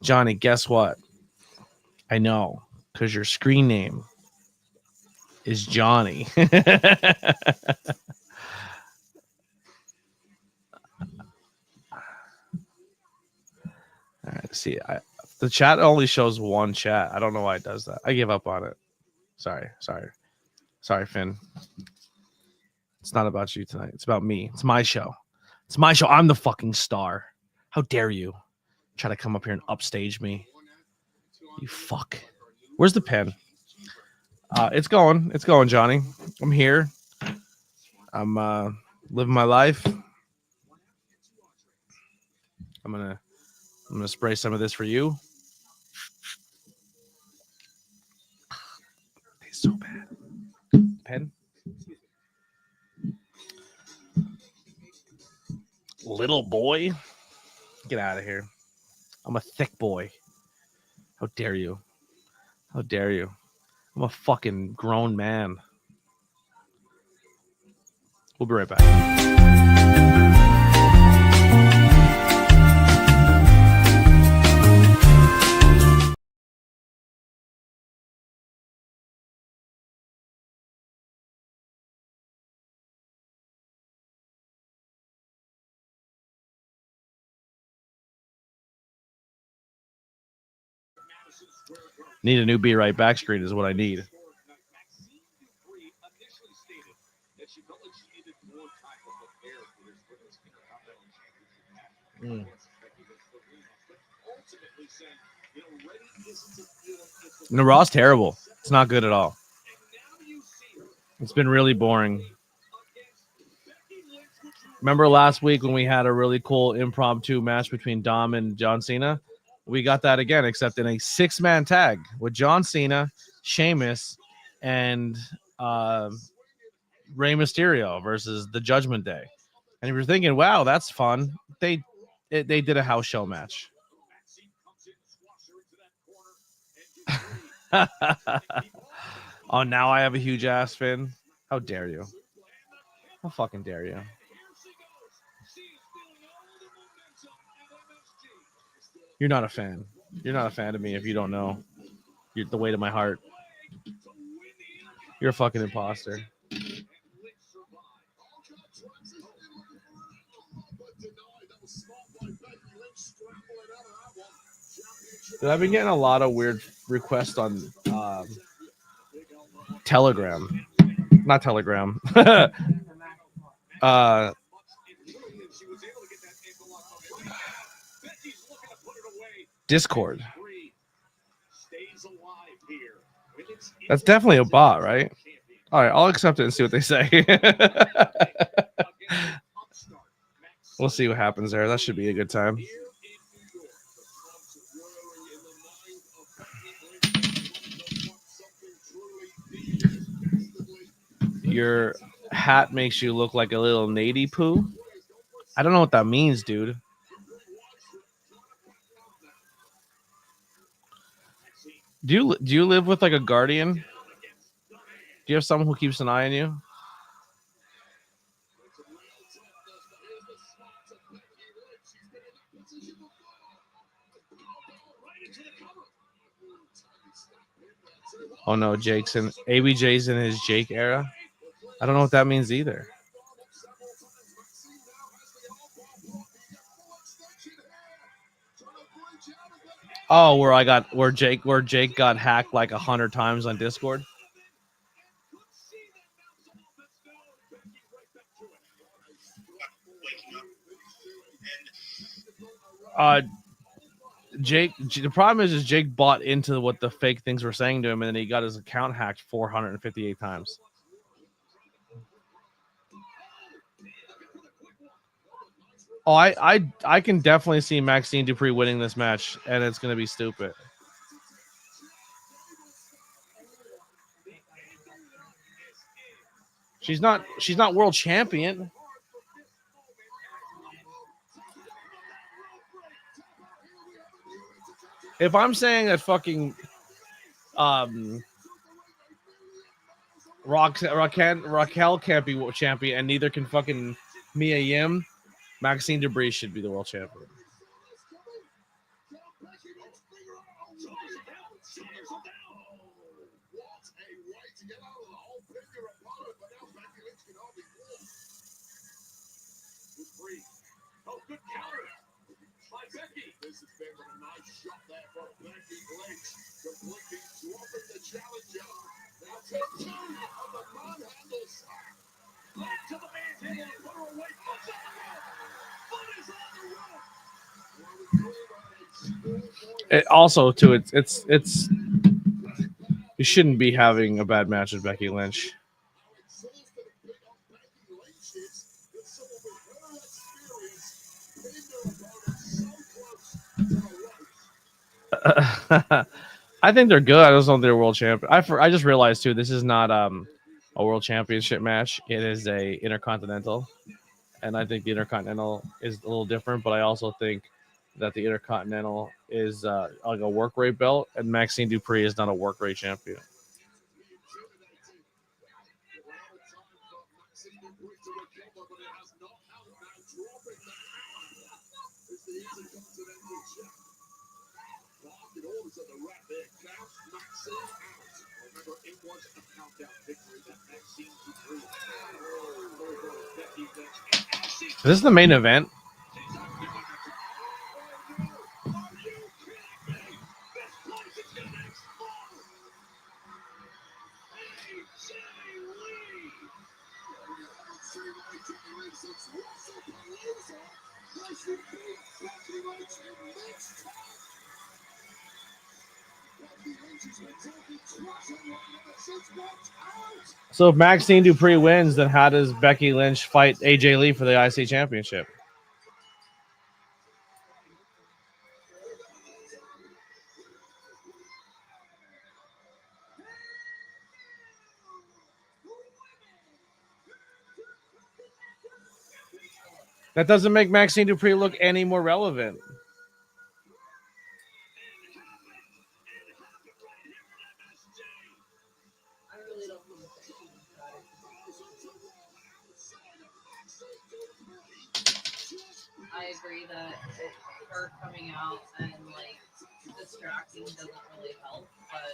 Johnny, guess what? I know, because your screen name is Johnny. All right, see, the chat only shows one chat. I don't know why it does that. I give up on it. Sorry, Finn. It's not about you tonight. It's about me. It's my show. It's my show. I'm the fucking star. How dare you try to come up here and upstage me? You fuck. Where's the pen? It's going, Johnny. I'm here. I'm living my life. I'm gonna spray some of this for you. Tastes so bad. Pen. Little boy, get out of here. I'm a thick boy. How dare you? How dare you? I'm a fucking grown man. We'll be right back. Need a new Be Right Back screen is what I need. The Raw's terrible. It's not good at all. It's been really boring. Remember last week when we had a really cool impromptu match between Dom and John Cena? We got that again, except in a 6-man tag with John Cena, Sheamus, and Rey Mysterio versus the Judgment Day. And if you're thinking, wow, that's fun, they did a house show match. Oh, now I have a huge ass, Finn. How dare you? How fucking dare you? You're not a fan. You're not a fan of me if you don't know. You're the weight of my heart. You're a fucking imposter. Dude, I've been getting a lot of weird requests on Telegram. Not Telegram. Discord. That's definitely a bot, right? All right, I'll accept it and see what they say. We'll see what happens there. That should be a good time. Your hat makes you look like a little nady poo. I don't know what that means, dude. Do you live with like a guardian? Do you have someone who keeps an eye on you? Oh no, Jake's in ABJ's in his Jake era. I don't know what that means either. Oh, where Jake got hacked like 100 times on Discord. The problem is Jake bought into what the fake things were saying to him, and then he got his account hacked 458 times. Oh, I can definitely see Maxine Dupree winning this match, and it's gonna be stupid. She's not world champion. If I'm saying that fucking Raquel can't be world champion, and neither can fucking Mia Yim, Maxine Dupree should be the world champion. Oh, good counter by Becky. This has been a nice shot there for Becky Lynch, completely dropping the challenger. Now take two of the manhandles. Back to the manhandle and put her away. Foot is on the rope. It also, too, it's you shouldn't be having a bad match with Becky Lynch. I think they're good. I just don't think they're world champion. I just realized too, this is not a world championship match. It is a intercontinental, and I think the intercontinental is a little different. But I also think that the intercontinental is like a work rate belt, and Maxine Dupree is not a work rate champion. This is the main event. So if Maxine Dupree wins, then how does Becky Lynch fight AJ Lee for the IC championship? That doesn't make Maxine Dupree look any more relevant. I agree that her coming out and like distracting doesn't really help, but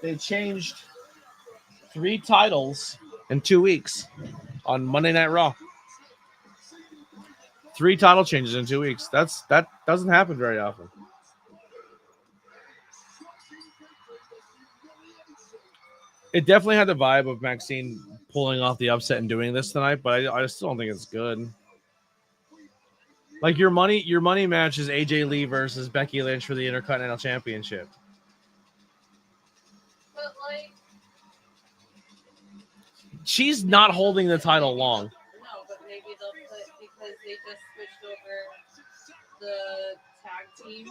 They changed 3 titles in 2 weeks on Monday Night Raw. 3 title changes in 2 weeks. That doesn't happen very often. It definitely had the vibe of Maxine pulling off the upset and doing this tonight, but I still don't think it's good. Like your money match is AJ Lee versus Becky Lynch for the Intercontinental Championship. but like She's not holding the title long. no, but maybe they'll put because they just switched over the tag team.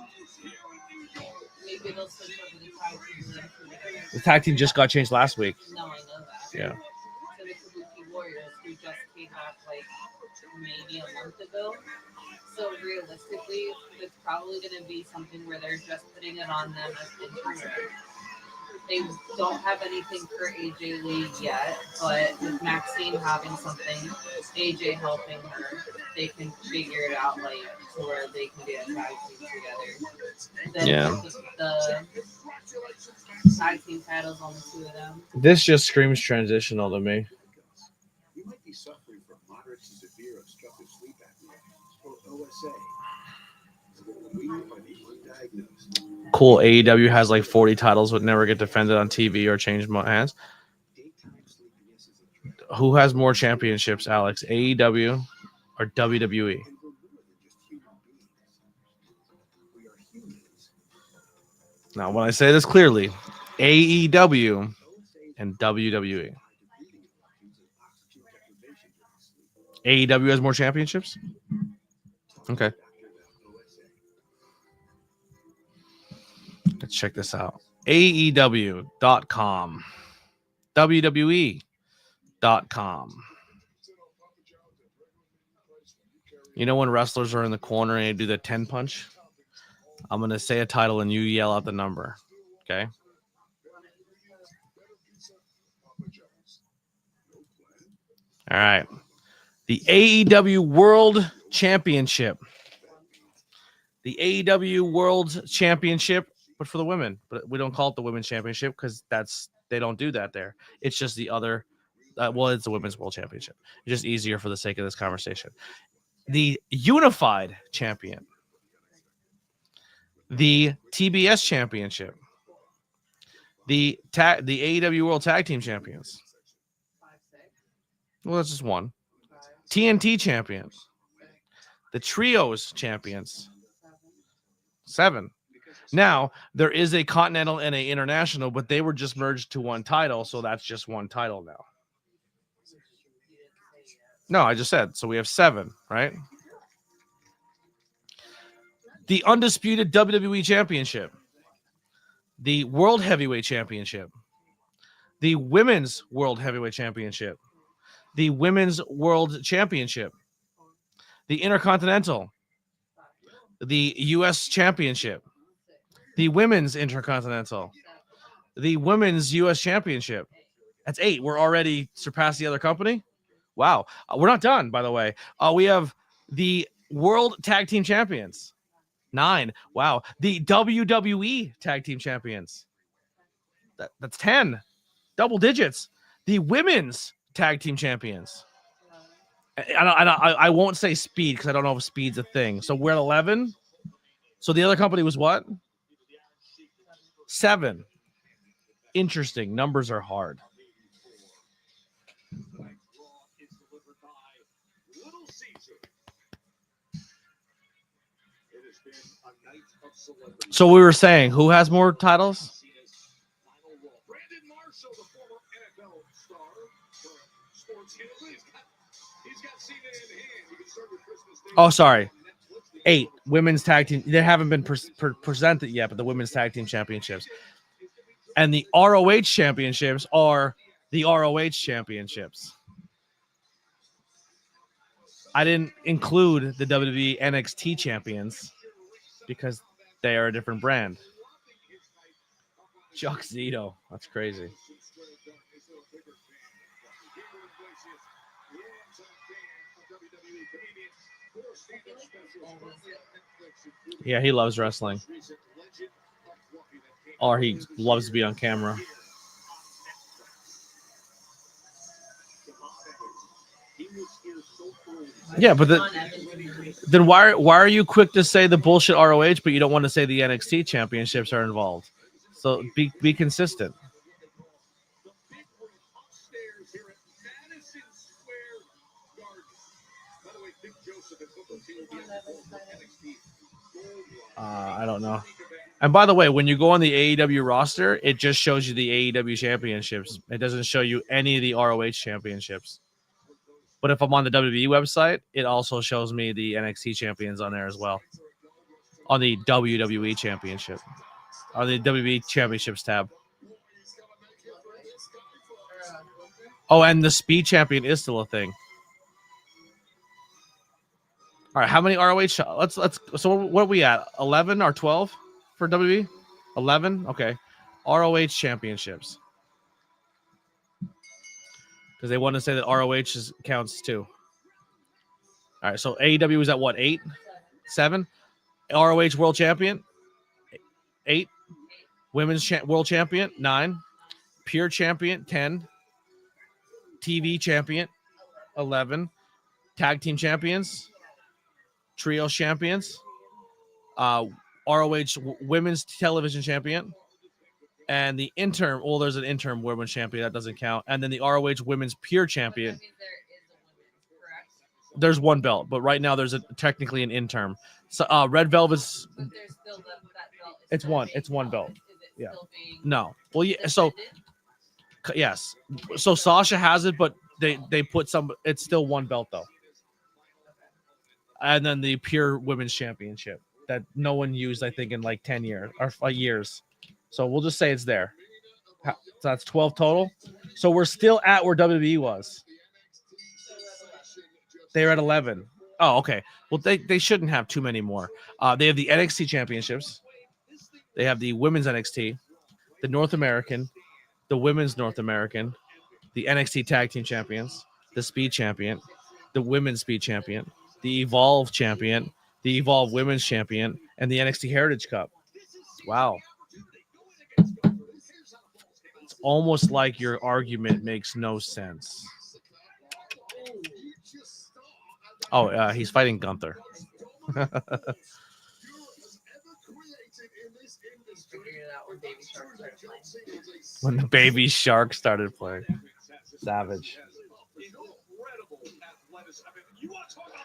Maybe they'll switch over the tag team. The tag team just got changed last week. No, I know that. Yeah. To the Kabuki Warriors, who just came back like maybe a month ago. So realistically, it's probably going to be something where they're just putting it on them as interim. They don't have anything for AJ Lee yet, but with Maxine having something, AJ helping her, they can figure it out like to where they can get a tag team together. Then Yeah. the tag team titles on the 2 of them. This just screams transitional to me. You might be suffering from moderate to severe obstructive sleep apnea, or OSA. We are the undiagnosed. Cool. AEW has like 40 titles but never get defended on TV or change hands. Who has more championships, Alex? AEW or WWE? Now, when I say this clearly, AEW and WWE. AEW has more championships? Okay. Let's check this out. AEW.com. WWE.com. You know when wrestlers are in the corner and they do the 10 punch? I'm going to say a title and you yell out the number. Okay? All right. The AEW World Championship. The AEW World Championship, but for the women. But we don't call it the Women's Championship because they don't do that there. It's just the other. It's the Women's World Championship. It's just easier for the sake of this conversation. The Unified Champion. The TBS Championship. The AEW World Tag Team Champions. Well, that's just one. TNT Champions. The Trios Champions. 7. Now, there is a Continental and a International, but they were just merged to one title, so that's just one title now. No, I just said. So we have 7, right? The Undisputed WWE Championship. The World Heavyweight Championship. The Women's World Heavyweight Championship. The Women's World Championship. The Intercontinental. The U.S. Championship. The Women's Intercontinental. The Women's U.S. Championship. That's 8. We're already surpassed the other company. Wow. We're not done, by the way. We have the World Tag Team Champions. 9. Wow. The WWE Tag Team Champions. That's 10. Double digits. The Women's Tag Team Champions. I won't say speed because I don't know if speed's a thing. So we're at 11. So the other company was what? 7. Interesting. Numbers are hard. So we were saying, who has more titles? Oh, sorry. 8 women's tag team. They haven't been presented yet, but the women's tag team championships and the ROH championships are the ROH championships. I didn't include the WWE NXT champions because they are a different brand. Chuck Zito. That's crazy. Yeah, he loves wrestling. Or he loves to be on camera. Yeah, but then why are you quick to say the bullshit ROH, but you don't want to say the NXT championships are involved? So be consistent. I don't know. And by the way, when you go on the AEW roster, it just shows you the AEW championships. It doesn't show you any of the ROH championships. But if I'm on the WWE website, it also shows me the NXT champions on there as well. On the WWE championship. On the WWE championships tab. Oh, and the speed champion is still a thing. All right, how many ROH? Let's. So what are we at? 11 or 12 for WWE? 11. Okay, ROH championships. Because they want to say that ROH counts too. All right, so AEW is at what? 8, 7. ROH World Champion. 8. Women's World Champion. 9. Pure Champion. 10. TV Champion. 11. Tag Team Champions. Trios Champions. ROH Women's Television Champion. And the interim, well, there's an interim women's champion that doesn't count, and then the ROH women's pure champion. That means there is a women's, correct? There's one belt, but right now there's technically an interim. So Red Velvet's But there's still that belt. is It's still one. being It's one held. belt. Is it Yeah. still being no. Well, yeah. So defended? yes. So Sasha has it, but they put some. It's still one belt though. And then the pure women's championship that no one used, I think, in like 10 years or years. So we'll just say it's there. So that's 12 total. So we're still at where WWE was. They're at 11. Oh, okay. Well, they shouldn't have too many more. They have the NXT championships. They have the women's NXT, the North American, the women's North American, the NXT tag team champions, the speed champion, the women's speed champion, the Evolve champion, the Evolve women's champion, and the NXT Heritage Cup. Wow. It's almost like your argument makes no sense. Oh, he's fighting Gunther. When the baby shark started playing. Savage.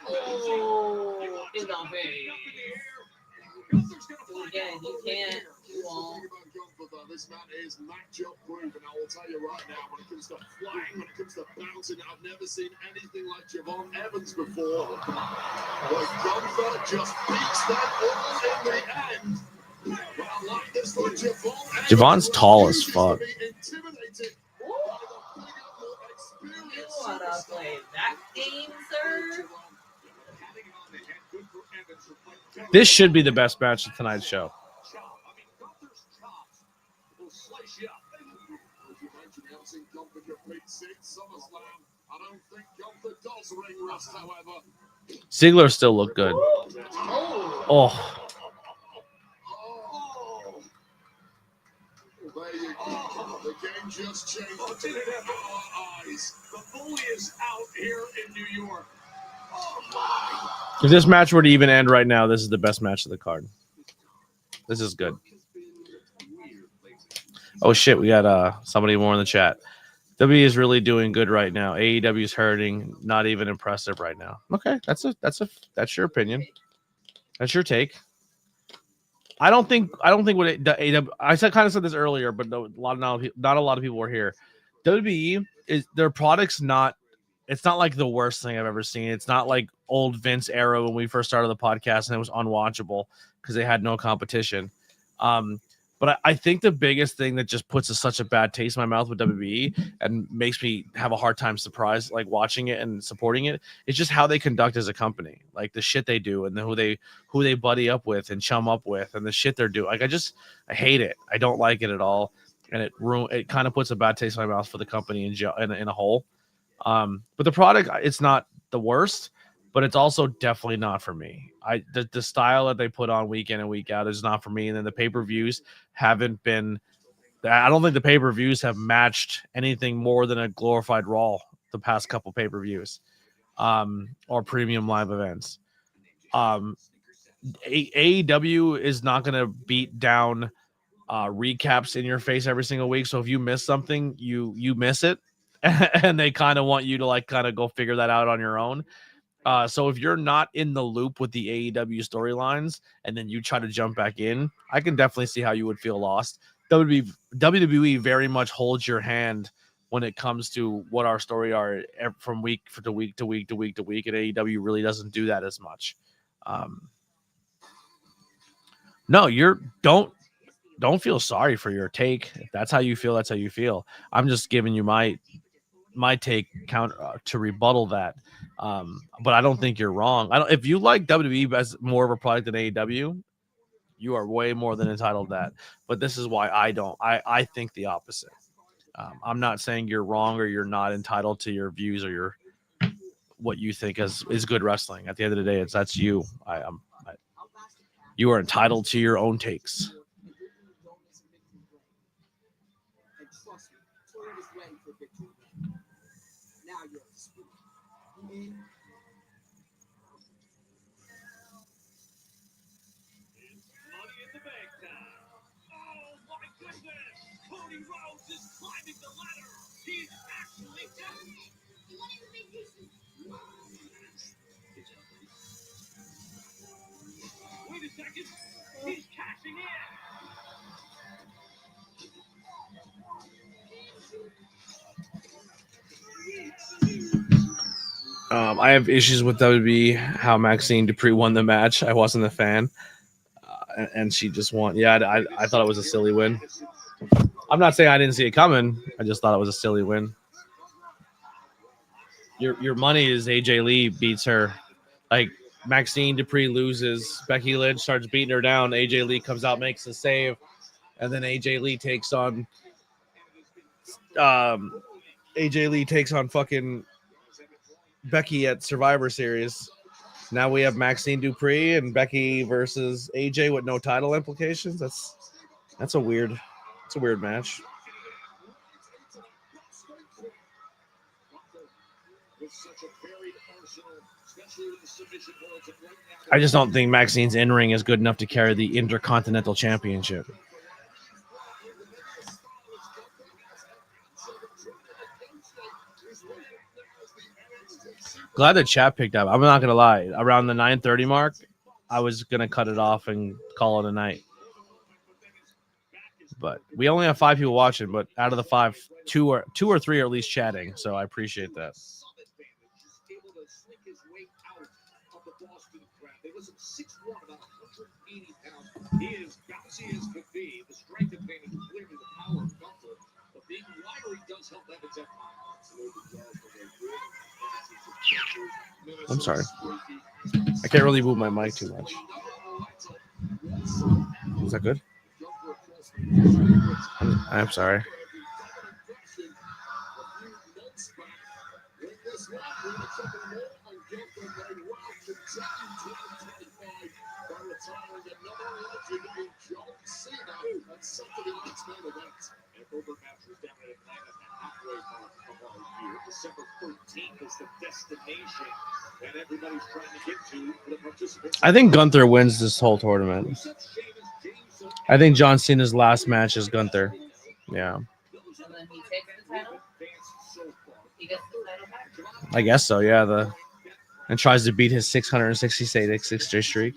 Oh, in the face. Again, you can't. You won't. This man is matchup proof, and I will tell you right now, when it comes to flying, when it comes to bouncing, I've never seen anything like Javon Evans before. But Gunther just beats them all in the end. But I like this for Javon Evans. Javon's tall as fuck. You wanna play that game, sir? This should be the best match of tonight's show. Ziggler still looked good. Oh. There you go. The game just changed. Oh, did it have our eyes? The bully is out here in New York. Oh my! If this match were to even end right now, this is the best match of the card. This is good. Oh shit, we got somebody more in the chat. WWE is really doing good right now. AEW is hurting, not even impressive right now. Okay, that's your opinion. That's your take. I don't think what the AEW. I kind of said this earlier, but not a lot of people were here. WWE is their product's not. It's not like the worst thing I've ever seen. It's not like old Vince era when we first started the podcast and it was unwatchable because they had no competition. But I think the biggest thing that just puts such a bad taste in my mouth with WWE and makes me have a hard time surprised, like watching it and supporting it, is just how they conduct as a company, like the shit they do and who they buddy up with and chum up with and the shit they're doing. Like I hate it. I don't like it at all, and it kind of puts a bad taste in my mouth for the company in a whole. But the product, it's not the worst, but it's also definitely not for me. The style that they put on week in and week out is not for me. And then the pay-per-views haven't been. I don't think the pay-per-views have matched anything more than a glorified Raw the past couple pay-per-views, or premium live events. AEW is not going to beat down recaps in your face every single week. So if you miss something, you miss it, and they kind of want you to go figure that out on your own. So if you're not in the loop with the AEW storylines and then you try to jump back in, I can definitely see how you would feel lost. WWE very much holds your hand when it comes to what our story are from week to week to week to week to week, and AEW really doesn't do that as much. No, don't feel sorry for your take. If that's how you feel, that's how you feel. I'm just giving you my take counter to rebuttal that. But I don't think you're wrong. If you like WWE as more of a product than AEW, you are way more than entitled to that. But this is why I don't. I think the opposite. I'm not saying you're wrong or you're not entitled to your views or what you think is good wrestling. At the end of the day, that's you. You are entitled to your own takes. Money in the bank time. Oh my goodness! Rose is climbing the ladder. He's actually down. Wait a second. He's cashing in. I have issues with WB how Maxine Dupree won the match. I wasn't a fan, and she just won. Yeah, I thought it was a silly win. I'm not saying I didn't see it coming. I just thought it was a silly win. Your money is AJ Lee beats her. Like Maxine Dupree loses, Becky Lynch starts beating her down. AJ Lee comes out, makes a save, and then AJ Lee takes on fucking Becky at Survivor Series. Now we have Maxine Dupree and Becky versus AJ with no title implications. That's a weird match. I just don't think Maxine's in-ring is good enough to carry the Intercontinental Championship. Glad the chat picked up. I'm not going to lie. Around the 9:30 mark, I was going to cut it off and call it a night. But we only have 5 people watching, but out of the 5, two or three are at least chatting, so I appreciate that. He is bouncy as could be. The strength advantage, clearly the power of Gunther, but being wiry does help Evans at times. I'm sorry. I can't really move my mic too much. Is that good? I'm sorry. I think Gunther wins this whole tournament. I think John Cena's last match is Gunther. Yeah. And then he takes the title. He gets the title back. I guess so, yeah. And tries to beat his 666-day streak.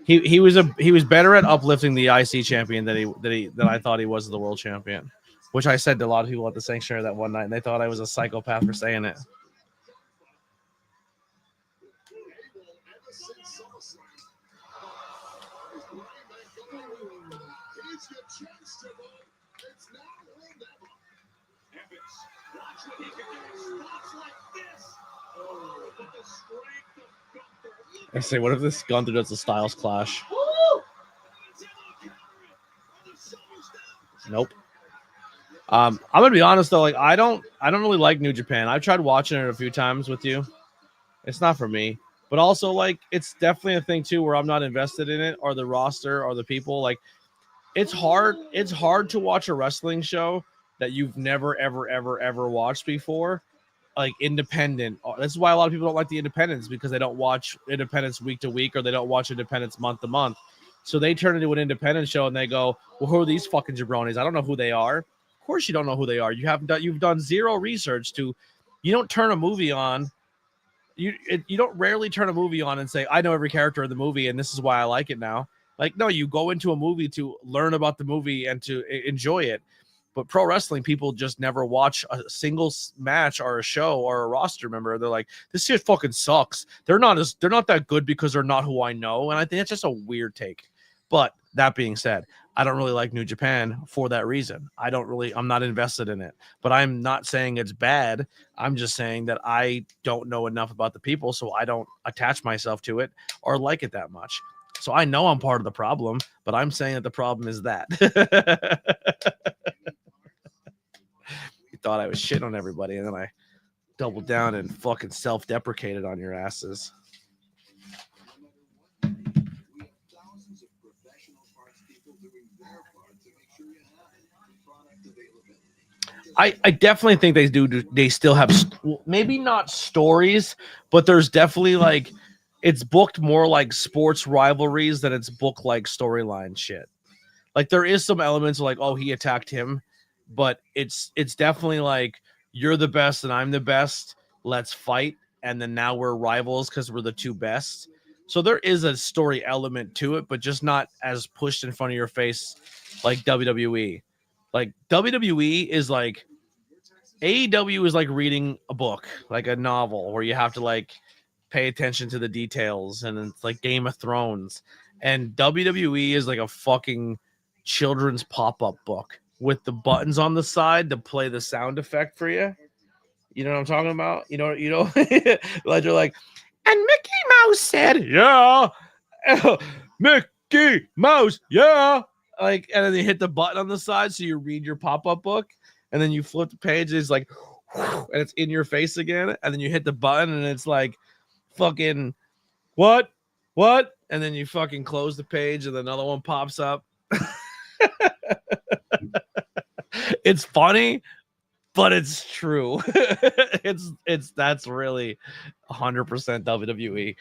He was better at uplifting the IC champion than I thought he was the world champion, which I said to a lot of people at the sanctuary that one night, and they thought I was a psychopath for saying it. I say, what if this Gunther does the Styles Clash? Nope. I'm gonna be honest though, like I don't really like New Japan. I've tried watching it a few times with you. It's not for me. But also, like, it's definitely a thing too where I'm not invested in it, or the roster, or the people. Like, it's hard to watch a wrestling show that you've never ever watched before. Like independent. This is why a lot of people don't like the independents, because they don't watch independents week to week, or they don't watch independents month to month. So they turn into an independent show and they go, well, who are these fucking jabronis? I don't know who they are. Of course you don't know who they are. You've done zero research you don't turn a movie on. You don't rarely turn a movie on and say, I know every character in the movie and this is why I like it now. Like, no, you go into a movie to learn about the movie and to enjoy it. But pro wrestling, people just never watch a single match or a show or a roster member. They're like, this shit fucking sucks. They're not that good because they're not who I know. And I think that's just a weird take. But that being said, I don't really like New Japan for that reason. I'm not invested in it. But I'm not saying it's bad. I'm just saying that I don't know enough about the people, so I don't attach myself to it or like it that much. So I know I'm part of the problem, but I'm saying that the problem is that. You thought I was shitting on everybody, and then I doubled down and fucking self-deprecated on your asses. I definitely think they still have maybe not stories, but there's definitely like it's booked more like sports rivalries than it's booked like storyline shit. Like there is some elements of like, oh, he attacked him, but it's definitely like you're the best and I'm the best. Let's fight. And then now we're rivals because we're the two best. So there is a story element to it, but just not as pushed in front of your face like WWE. Like WWE is like AEW is like reading a book, like a novel, where you have to like pay attention to the details, and it's like Game of Thrones. And WWE is like a fucking children's pop-up book with the buttons on the side to play the sound effect for you. You know what I'm talking about? Like you're like, and Mickey Mouse said, yeah. Mickey Mouse, yeah. Like, and then you hit the button on the side so you read your pop-up book, and then you flip the page, and it's like, and it's in your face again, and then you hit the button, and it's like, fucking, what? And then you fucking close the page, and another one pops up. It's funny, but it's true. That's really 100% WWE.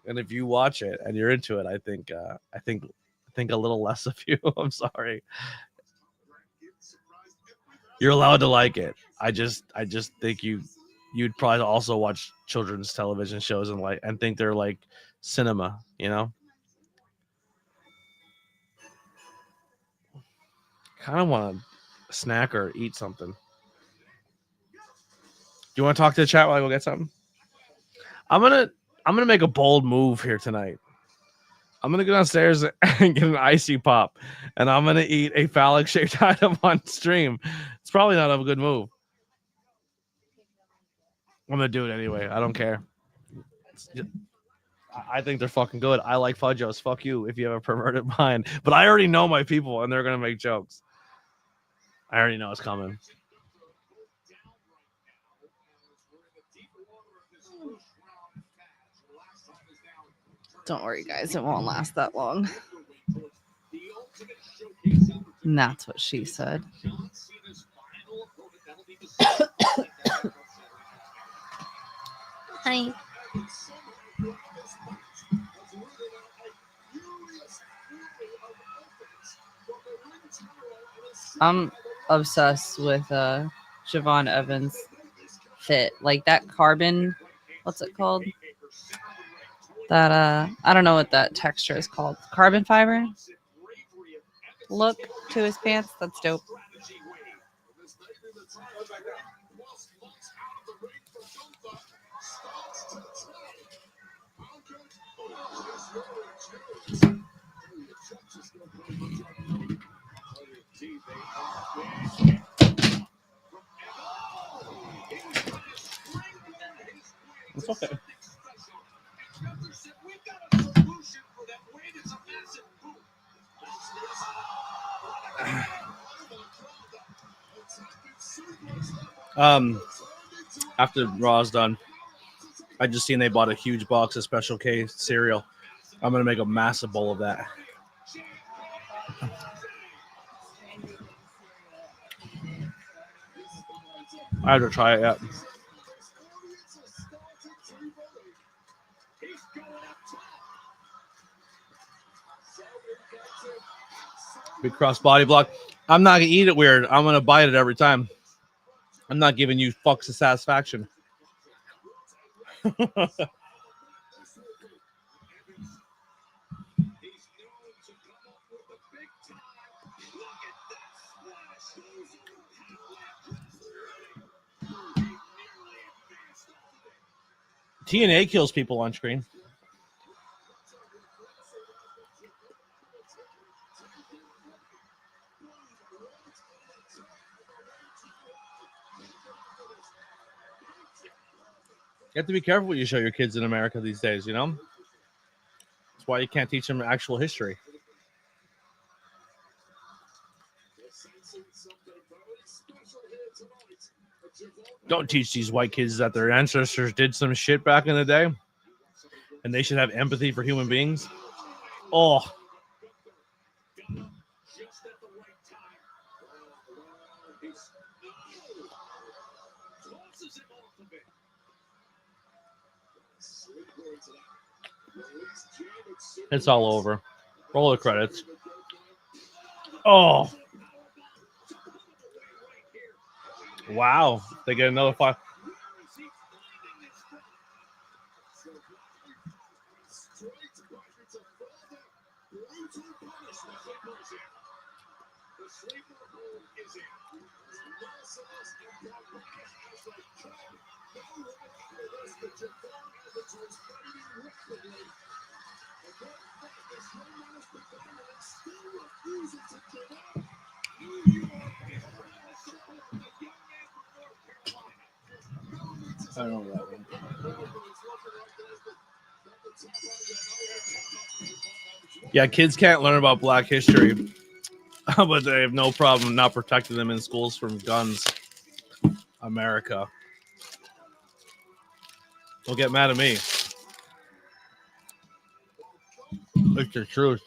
And if you watch it and you're into it, I think a little less of you. I'm sorry. You're allowed to like it. I just think you'd probably also watch children's television shows and think they're like cinema, you know? Kind of want a snack or eat something. Do you want to talk to the chat while I go get something? I'm gonna make a bold move here tonight. I'm gonna go downstairs and get an icy pop, and I'm gonna eat a phallic shaped item on stream. It's probably not a good move. I'm gonna do it anyway. I don't care. I think they're fucking good. I like Fudgos. Fuck you if you have a perverted mind. But I already know my people, and they're gonna make jokes. I already know it's coming. Don't worry, guys. It won't last that long. And that's what she said. Honey. I'm obsessed with Siobhan Evans' fit. Like that carbon, what's it called? That I don't know what that texture is called. Carbon fiber look to his pants. That's dope. It's okay. After Raw's done, I just seen they bought a huge box of Special K cereal. I'm gonna make a massive bowl of that. I have to try it yet. Big cross body block. I'm not gonna eat it weird. I'm gonna bite it every time. I'm not giving you fucks of satisfaction. TNA kills people on screen. You have to be careful what you show your kids in America these days, you know? That's why you can't teach them actual history. Don't teach these white kids that their ancestors did some shit back in the day and they should have empathy for human beings. Oh. It's all over. Roll the credits. Oh, wow! They get another 5. The sleeper hold is in. Merciless and pragmatic as they come. No one out of this, but Javon Evans was fighting rapidly. The great fight, the slow managed to battle and still refuses to give up. New York is ready to show the young man from North Carolina. I don't know that one. Yeah, kids can't learn about Black history, but they have no problem not protecting them in schools from guns. America. Don't get mad at me. It's the truth.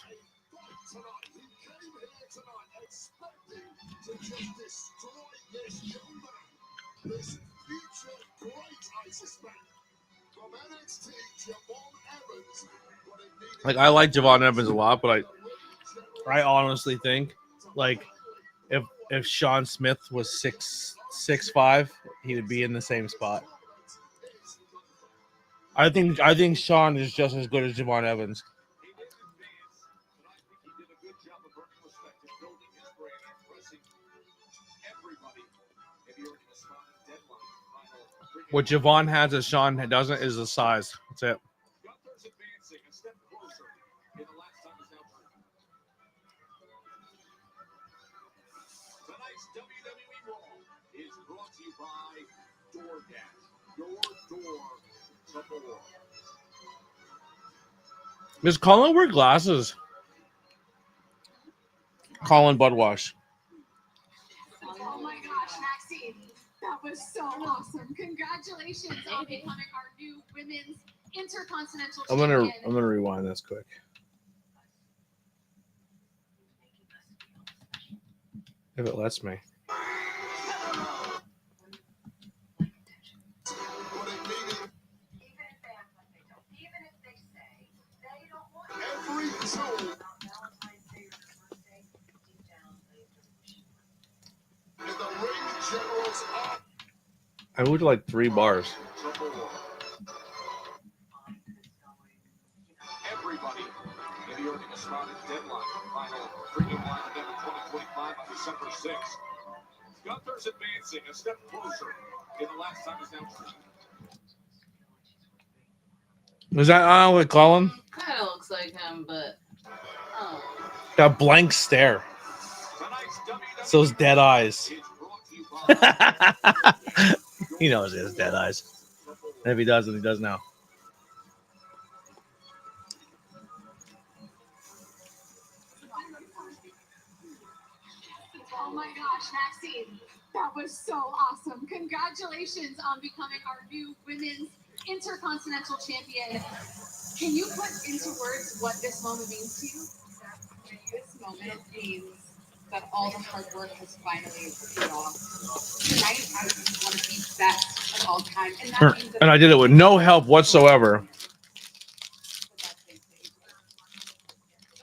Like, I like Javon Evans a lot, but I honestly think, like, if Sean Smith was 6'5", he would be in the same spot. I think Sean is just as good as Javon Evans. What Javon has that Sean doesn't is the size. That's it. Gunther's advancing a step closer in the last time is now true. Tonight's WWE Raw is brought to you by DoorDash. Your door to more. Does Colin wear glasses? Colin Budwash. Oh my gosh, Maxine, that was so awesome. Congratulations on becoming our new women's intercontinental I'm champion. gonna rewind this quick. If it lets me. I would like 3 bars. Everybody in the opening spotted deadline. Final premium line event of 2025 on December 6th. Gunther's advancing a step closer in the last time is now true. Is that like Colin? Kind of looks like him, but oh. That blank stare. It's those dead eyes. He knows he has dead eyes. And if he doesn't, he does now. Oh my gosh, Maxine, that was so awesome. Congratulations on becoming our new women's intercontinental champion. Can you put into words what this moment means to you? This moment means that all the hard work has finally paid off. Tonight, I just want to be best of all time. And that means that And I did it with no help whatsoever.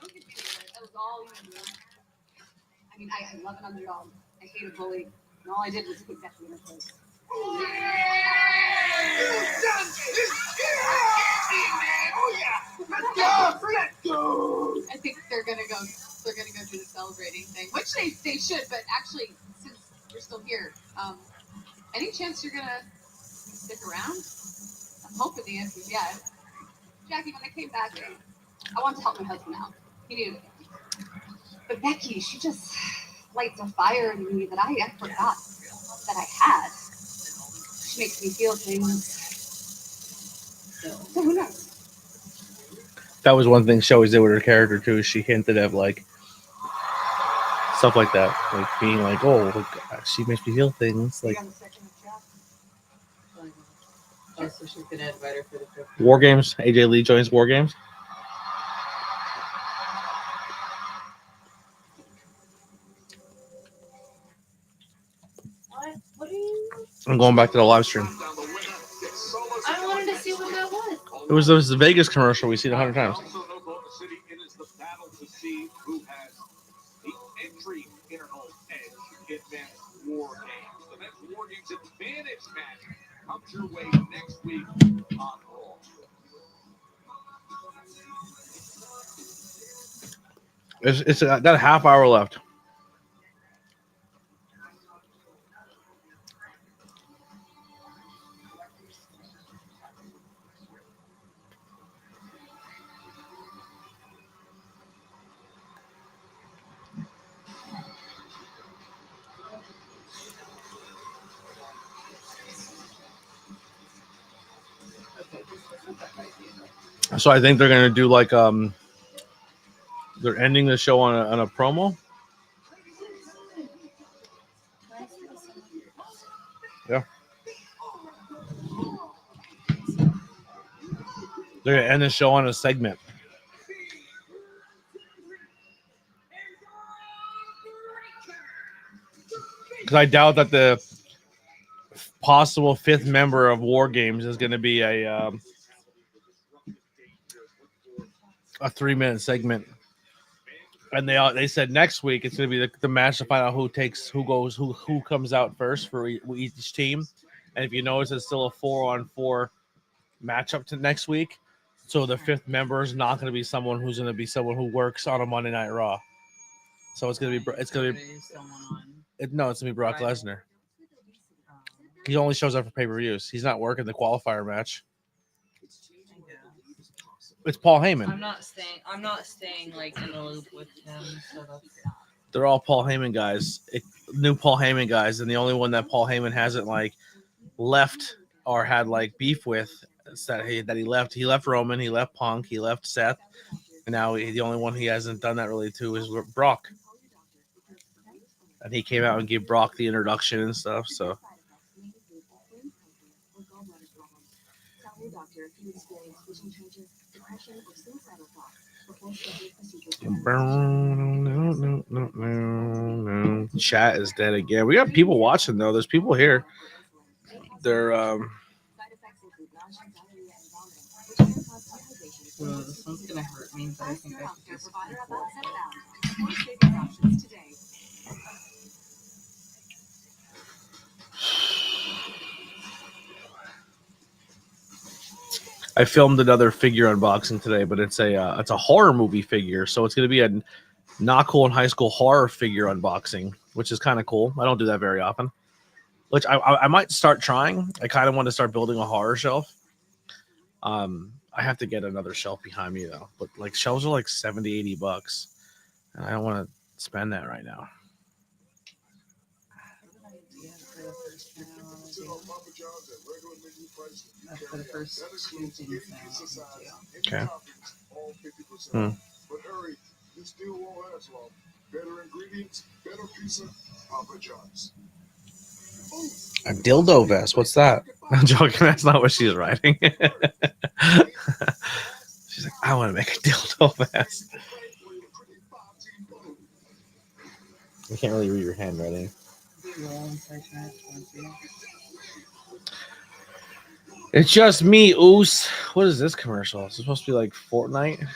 Don't get me started. That was all you do. I mean, I love an underdog. I hate a bully. And all I did was put Becky in her place. I think they're gonna go do the celebrating thing, which they should, but actually, since you're still here, any chance you're gonna stick around? I'm hoping the answer is yes. Jackie, when I came back, I wanted to help my husband out. He needed it. But Becky, she just lights a fire in me that I forgot that I had. She makes me feel things. So who knows? That was one thing she always did with her character too. She hinted at like stuff like that, like being like, "Oh, look, she makes me feel things." Like Oh, so she's gonna invite her for the trip. War Games. AJ Lee joins War Games. What are you? I'm going back to the live stream. I wanted to see what that was. It was the Vegas commercial we've seen 100 times. Also in Oklahoma City, it is the battle to see who has The entry interval edge advanced war games. The next war games advantage match comes your way next week on Raw. It's got a half hour left. So I think they're gonna do like they're ending the show on a promo. Yeah. They're gonna end the show on a segment. Because I doubt that the possible fifth member of War Games is going to be a 3-minute segment. And they said next week it's going to be the match to find out who comes out first for each team. And if you notice, it's still a 4-on-4 matchup to next week. So the fifth member is not going to be someone who works on a Monday Night Raw. So it's going to be It's gonna be Brock Lesnar. He only shows up for pay-per-views. He's not working the qualifier match. It's Paul Heyman. I'm not staying like in the loop with him. So that's They're all Paul Heyman guys. New Paul Heyman guys, and the only one that Paul Heyman hasn't like left or had like beef with is that he left. He left Roman. He left Punk. He left Seth. And now the only one he hasn't done that really to is Brock. And he came out and gave Brock the introduction and stuff. So. Chat is dead again. We got people watching though. There's people here. They're this one's gonna hurt me, but I think I should just I filmed another figure unboxing today, but it's a horror movie figure, so it's gonna be a not cool in high school horror figure unboxing, which is kind of cool. I don't do that very often, which I might start trying. I kind of want to start building a horror shelf. I have to get another shelf behind me though, but like shelves are like $70-$80, and I don't want to spend that right now. for the first two things. Okay. But hurry, this deal won't last long. Better ingredients, better pizza, Papa John's. A dildo vest. What's that? I'm joking. That's not what she's writing. She's like, I want to make a dildo vest. I can't really read your handwriting. It's just me, Oos. What is this commercial? Is it supposed to be like Fortnite?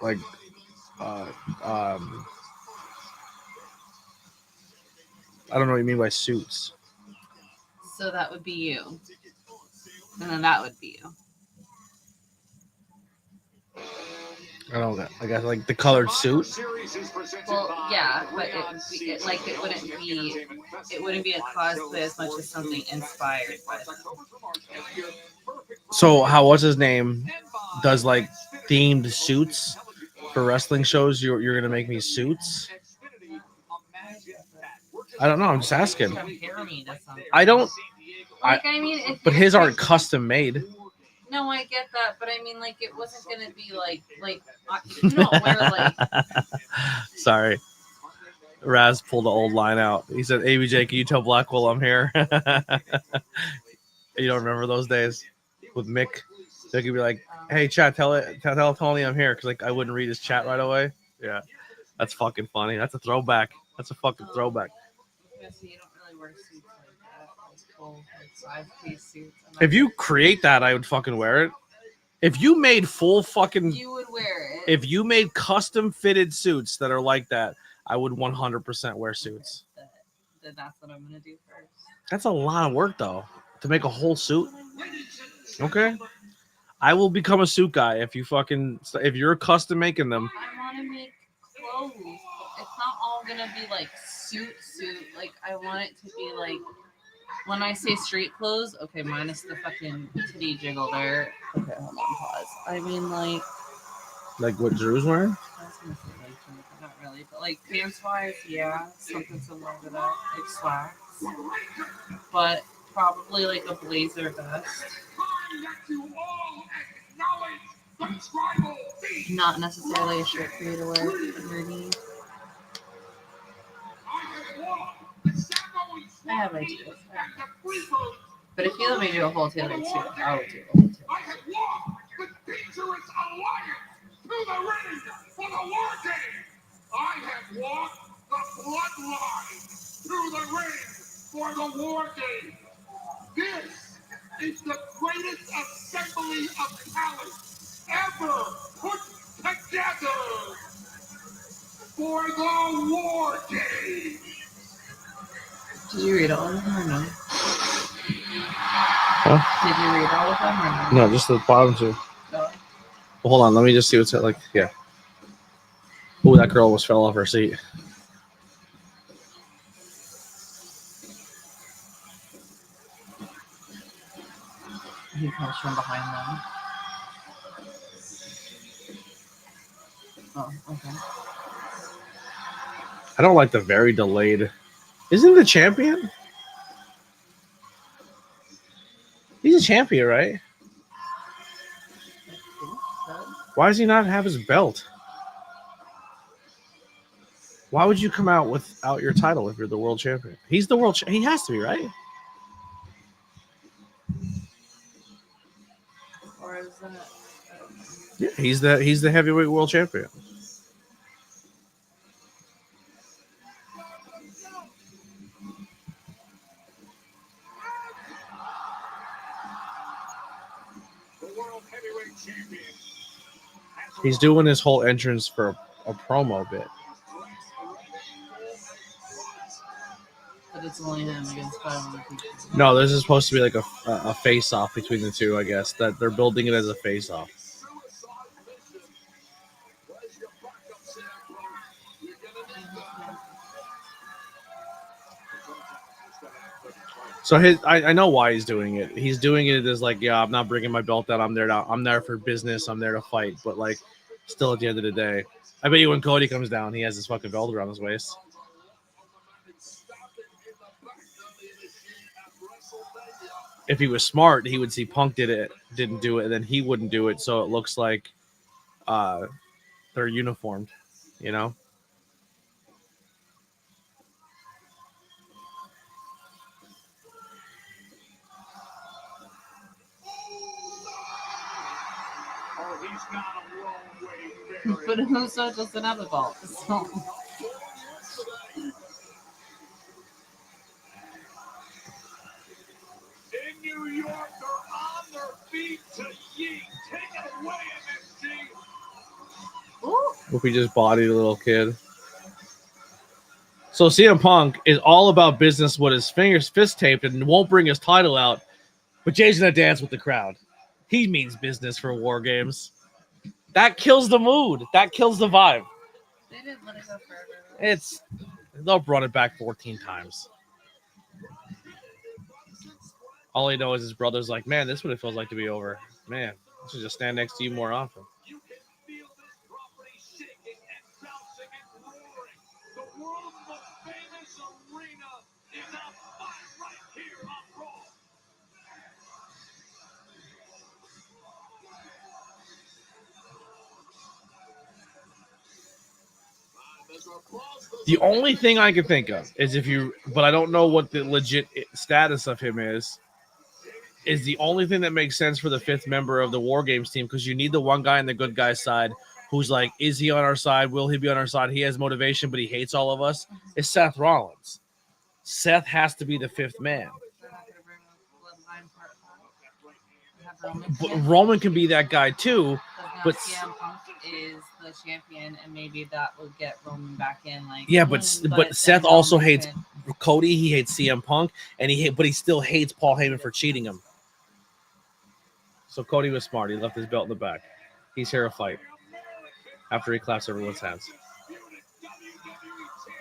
Like, I don't know what you mean by suits. So that would be you. And then that would be you. I don't know. I guess like the colored suit. Well, yeah, but it wouldn't be a cosplay as much as something inspired by them. So how what's his name does like themed suits for wrestling shows? You're gonna make me suits? I don't know. I'm just asking. I don't. But his aren't custom made. No, I get that, but I mean, like, it wasn't gonna be like you don't wear like. Sorry, Raz pulled the old line out. He said, "ABJ, can you tell Blackwell I'm here?" You don't remember those days with Mick? They could be like, "Hey, chat, tell Tony I'm here," because like I wouldn't read his chat right away. Yeah, that's fucking funny. That's a throwback. That's a fucking throwback. So you don't really really wear suits like that, like full like 5-piece suits. If you create that, I would fucking wear it. If you made full fucking, you would wear it. if you made custom fitted suits that are like that, I would 100% wear suits. Then that's what I'm gonna do first. That's a lot of work though to make a whole suit. Okay, I will become a suit guy if you're custom making them. I want to make clothes. It's not all gonna be like suit. Like I want it to be like when I say street clothes. Okay, minus the fucking titty jiggle there. Okay, hold on, pause. I mean like what Drew's wearing. I was gonna say like not really, but like pants wise, yeah, something similar to that, like slacks. But probably like a blazer vest. Not necessarily a shirt for you to wear underneath. I have ideas. But if you let me do a whole tailored suit, I would do a whole tailored suit. I have walked the dangerous alliance to the ring for the war game. I have walked the bloodline to the ring for the war game. This is the greatest assembly of talent ever put together for the war game. Did you read all of them or no? Huh? Did you read all of them or no? No, just the bottom two. No. Well, hold on, let me just see what's like. Yeah. Oh, that girl almost fell off her seat. He comes from behind them. Oh, okay. I don't like the very delayed. Isn't he the champion? He's a champion, right? Why does he not have his belt? Why would you come out without your title if you're the world champion? He's the world. He has to be, right? Or is that? Yeah, he's the heavyweight world champion. He's doing his whole entrance for a promo bit. But it's only him against 500 people. No, this is supposed to be like a face-off between the two, I guess. That they're building it as a face-off. So I know why he's doing it. He's doing it as like, yeah, I'm not bringing my belt out. I'm there for business. I'm there to fight. But like, still at the end of the day, I bet you when Cody comes down, he has his fucking belt around his waist. If he was smart, he would see Punk didn't do it, and then he wouldn't do it. So it looks like they're uniformed, you know. But Uso doesn't have a belt. So. In New York, they're on their feet to yeet. Take it away, MSG. If he just bodied a little kid. So CM Punk is all about business with his fist taped and won't bring his title out, but Jay's gonna dance with the crowd. He means business for War Games. That kills the mood. That kills the vibe. They didn't let it go forever. They'll run it back 14 times. All he knows is his brother's like, man, this is what it feels like to be over. Man, I should just stand next to you more often. You can feel this property shaking and bouncing and roaring. The world's most famous arena is on fire right here on Raw. The only thing I can think of is but I don't know what the legit status of him is the only thing that makes sense for the fifth member of the War Games team, because you need the one guy on the good guy's side who's like, is he on our side? Will he be on our side? He has motivation, but he hates all of us. Is Seth Rollins. Seth has to be the fifth man. They're not gonna bring the bloodline part back. Have But Roman can be that guy too. Because But now CM Punk is the champion, and maybe that would get Roman back in. Like, yeah, but Seth then also Roman hates could- Cody. He hates CM Punk, and but he still hates Paul Heyman for cheating him. So Cody was smart. He left his belt in the back. He's here to fight. After he claps everyone's hands.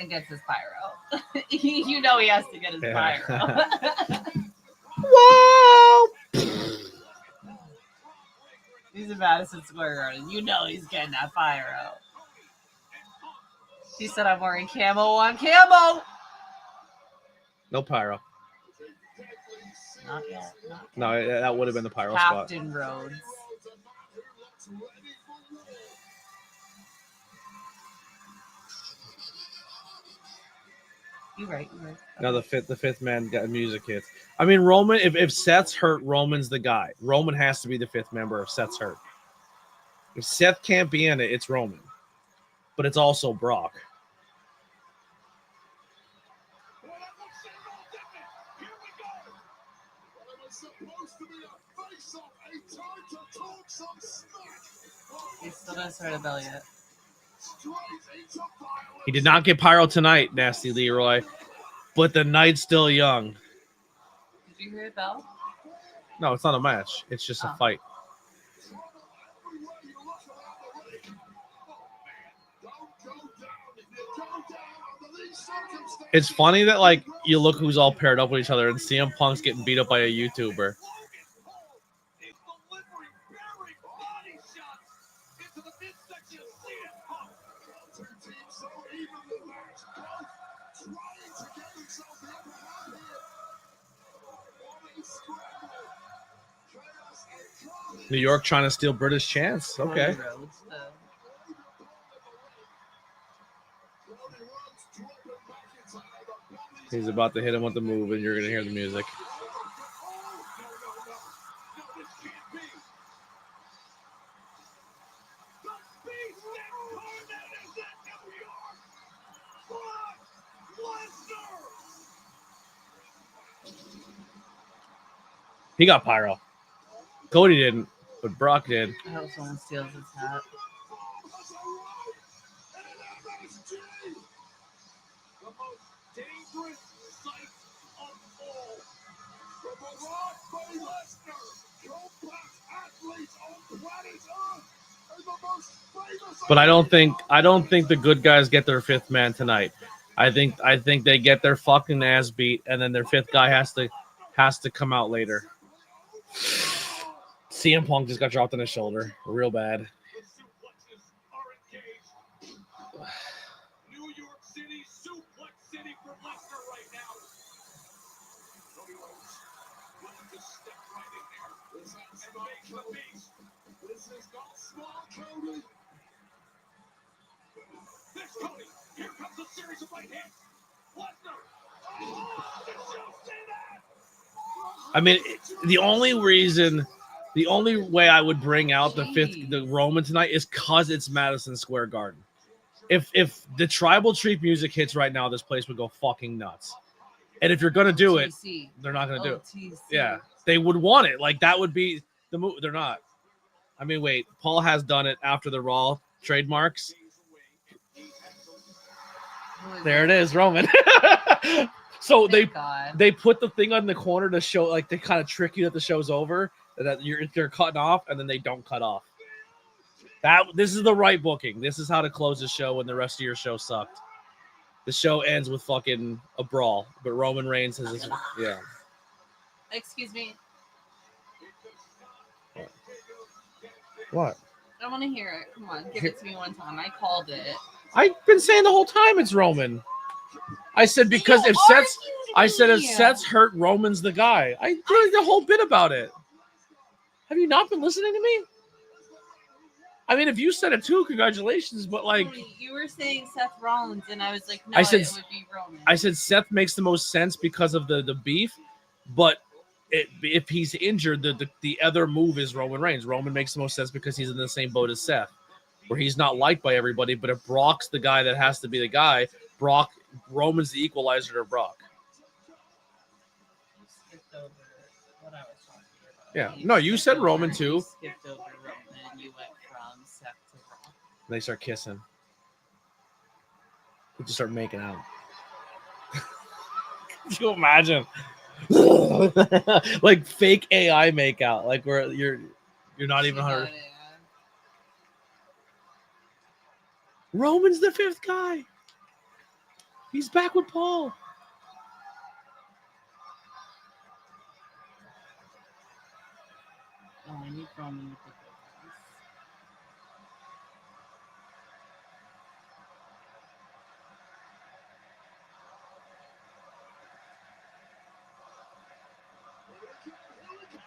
and gets his pyro. You know he has to get his pyro. Whoa! He's in Madison Square Garden. You know he's getting that pyro. He said, "I'm wearing camo on camo." No pyro. Not yet. No, that would have been the pyro spot. Captain Rhodes. You're right. Now the fifth man got music hits. I mean, Roman. If Seth's hurt, Roman's the guy. Roman has to be the fifth member if Seth's hurt. If Seth can't be in it, it's Roman. But it's also Brock. He's still gonna start a bell yet. He did not get pyro tonight, Nasty Leroy. But the night's still young. Did you hear a bell? No, it's not a match. It's just a fight. It's funny that like you look who's all paired up with each other, and CM Punk's getting beat up by a YouTuber. New York trying to steal British chance. Okay. He's about to hit him with the move, and you're going to hear the music. He got pyro. Cody didn't, but Brock did. I hope someone steals his hat. But I don't think the good guys get their fifth man tonight. I think they get their fucking ass beat, and then their fifth guy has to come out later. CM Punk just got dropped on his shoulder, real bad. I mean, the only way I would bring out the Roman tonight is because it's Madison Square Garden. If the tribal tree music hits right now, this place would go fucking nuts. And if you're gonna do it, they're not gonna do it. Yeah, they would want it. Like that would be the move. They're not. I mean, wait. Paul has done it after the Raw trademarks. There it is, Roman. So they put the thing on the corner to show, like, to kind of trick you that the show's over, that they're cutting off, and then they don't cut off. This is the right booking. This is how to close the show when the rest of your show sucked. The show ends with fucking a brawl, but Roman Reigns has this. Yeah. Excuse me. What? I want to hear it. Come on, give it to me one time. I called it. I've been saying the whole time it's Roman. I said because if Seth's hurt, Roman's the guy. I did the whole bit about it. Have you not been listening to me? I mean, if you said it too, congratulations. But like, you were saying Seth Rollins, and I was like, no, it would be Roman. I said Seth makes the most sense because of the beef, but if he's injured, the other move is Roman Reigns. Roman makes the most sense because he's in the same boat as Seth, where he's not liked by everybody. But if Brock's the guy that has to be the guy, Roman's the equalizer to Brock. skipped over what I was talking about. Yeah. No, you said Roman You too. skipped over Roman. You went from Seth to Raw. They start kissing. We just start making out. Can you imagine? Like fake AI makeout. Like where you're not even 100. Roman's the fifth guy. He's back with Paul. Oh, I need Roman with the good ones.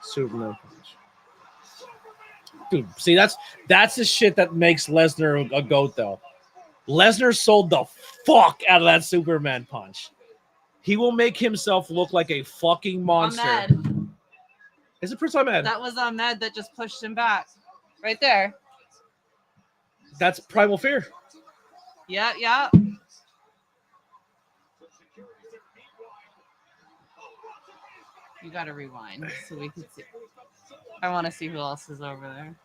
Superman punch. Dude, see that's the shit that makes Lesnar a goat though. Lesnar sold the fuck out of that Superman punch. He will make himself look like a fucking monster. Ahmed. Is it Prince Ahmed? That was Ahmed that just pushed him back. Right there. That's Primal Fear. Yeah, yeah. You gotta rewind so we can see. I want to see who else is over there.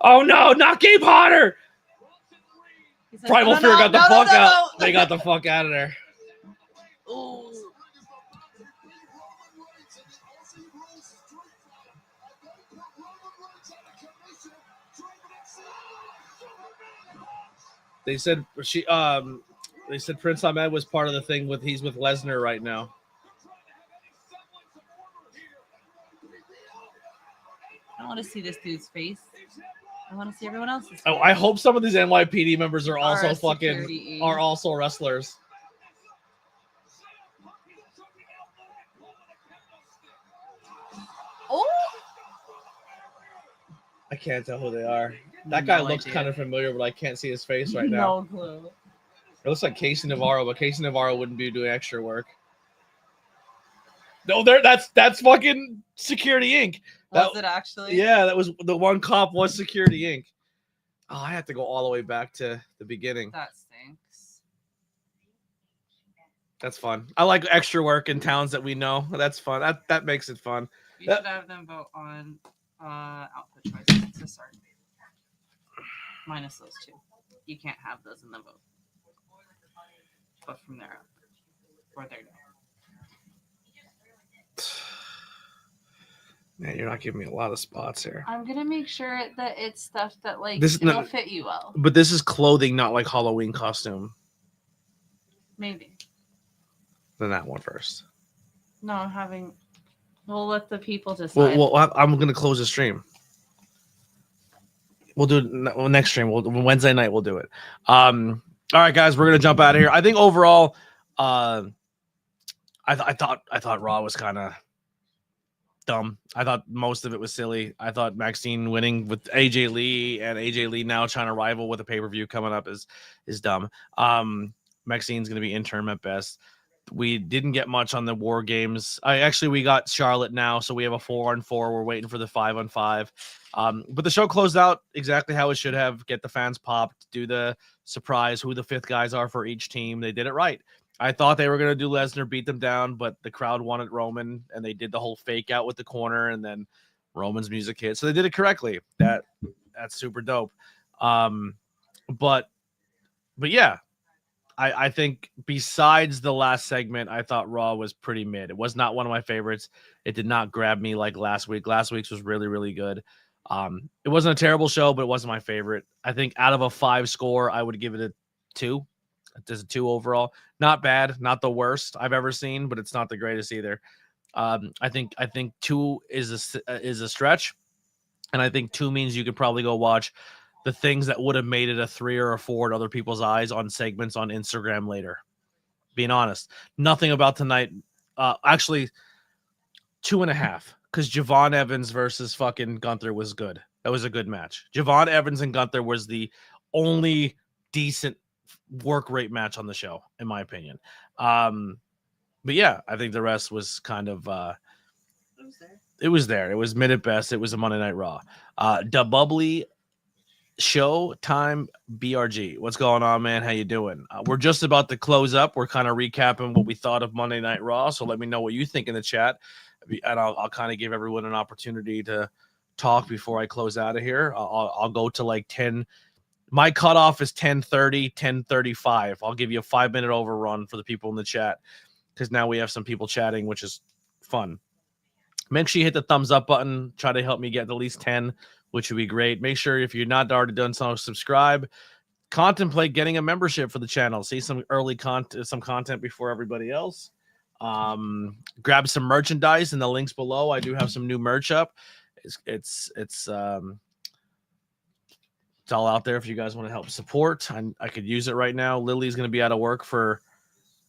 Oh no, not Gabe Potter! He's like, Primal "No, Fear no, got the no, fuck no, out. no." They got the fuck out of there. Ooh. They said they said Prince Ahmed was part of the thing with he's with Lesnar right now. I want to see this dude's face. I want to see everyone else's face. Oh, I hope some of these NYPD members are also a fucking security. are also wrestlers. Oh, I can't tell who they are. That guy No looks idea. kind of familiar, but I can't see his face right now. No clue. It looks like Casey Navarro, but Casey Navarro wouldn't be doing extra work. No, that's fucking Security Inc. Was it actually? Yeah, that was the one cop was Security Inc. Oh, I have to go all the way back to the beginning. That stinks. That's fun. I like extra work in towns that we know. That's fun. That makes it fun. You should have them vote on output choices to start. Minus those two. You can't have those in the vote. But from there up. Or there now. Man, you're not giving me a lot of spots here. I'm gonna make sure that it's stuff that like This- it'll no- fit you well. But this is clothing, not like Halloween costume. Maybe. Then that one first. No, I'm having. We'll let the people decide. Well, I'm gonna close the stream. We'll do it next stream. Wednesday night. We'll do it. All right, guys, we're gonna jump out of here. I think overall, I thought Raw was kind of dumb. I thought most of it was silly. I thought Maxine winning with AJ Lee and AJ Lee now trying to rival with a pay-per-view coming up is dumb. Maxine's gonna be interim at best. We didn't get much on the War Games. We got Charlotte now, so we have a 4-on-4. We're waiting for the 5-on-5. But the show closed out exactly how it should have. Get the fans popped, do the surprise who the fifth guys are for each team. They did it right. I thought they were going to do Lesnar, beat them down, but the crowd wanted Roman, and they did the whole fake out with the corner, and then Roman's music hit. So they did it correctly. That's super dope. But yeah. I think besides the last segment, I thought Raw was pretty mid. It was not one of my favorites. It did not grab me like last week. Last week's was really, really good. It wasn't a terrible show, but it wasn't my favorite. I think out of a 5 score, I would give it a 2. Just a 2 overall. Not bad, not the worst I've ever seen, but it's not the greatest either. I think 2 is a stretch, and I think 2 means you could probably go watch the things that would have made it a 3 or a 4 in other people's eyes on segments on Instagram later. Being honest, nothing about tonight. Actually, 2.5, because Javon Evans versus fucking Gunther was good. That was a good match. Javon Evans and Gunther was the only decent work rate match on the show, in my opinion. But yeah, I think the rest was kind of it was there. It was mid at best. It was a Monday Night Raw. Da Bubbly Showtime BRG. What's going on, man? How you doing? We're just about to close up. We're kind of recapping what we thought of Monday Night Raw. So let me know what you think in the chat, and I'll kind of give everyone an opportunity to talk before I close out of here. I'll go to like 10. My cutoff is 10:30, 10:35. I'll give you a 5-minute overrun for the people in the chat because now we have some people chatting, which is fun. Make sure you hit the thumbs up button. Try to help me get at least 10, which would be great. Make sure if you're not already done so, subscribe. Contemplate getting a membership for the channel. See some early content before everybody else. Grab some merchandise in the links below. I do have some new merch up. It's all out there if you guys want to help support. I could use it right now. Lily's going to be out of work for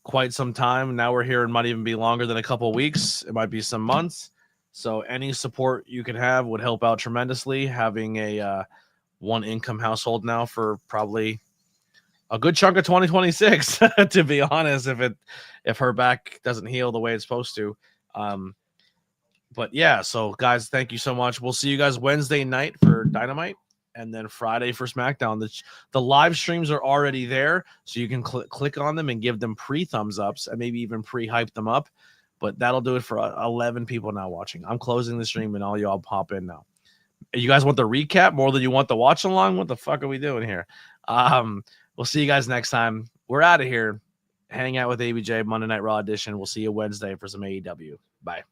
quite some time. Now we're here. It might even be longer than a couple of weeks. It might be some months. So any support you can have would help out tremendously. Having a one income household now for probably a good chunk of 2026, to be honest, if her back doesn't heal the way it's supposed to. But yeah, so guys, thank you so much. We'll see you guys Wednesday night for Dynamite and then Friday for SmackDown. The live streams are already there, so you can click on them and give them pre-thumbs ups and maybe even pre-hype them up. But that'll do it for 11 people now watching. I'm closing the stream and all y'all pop in now. You guys want the recap more than you want the watch along? What the fuck are we doing here? We'll see you guys next time. We're out of here. Hang out with ABJ Monday Night Raw edition. We'll see you Wednesday for some AEW. Bye.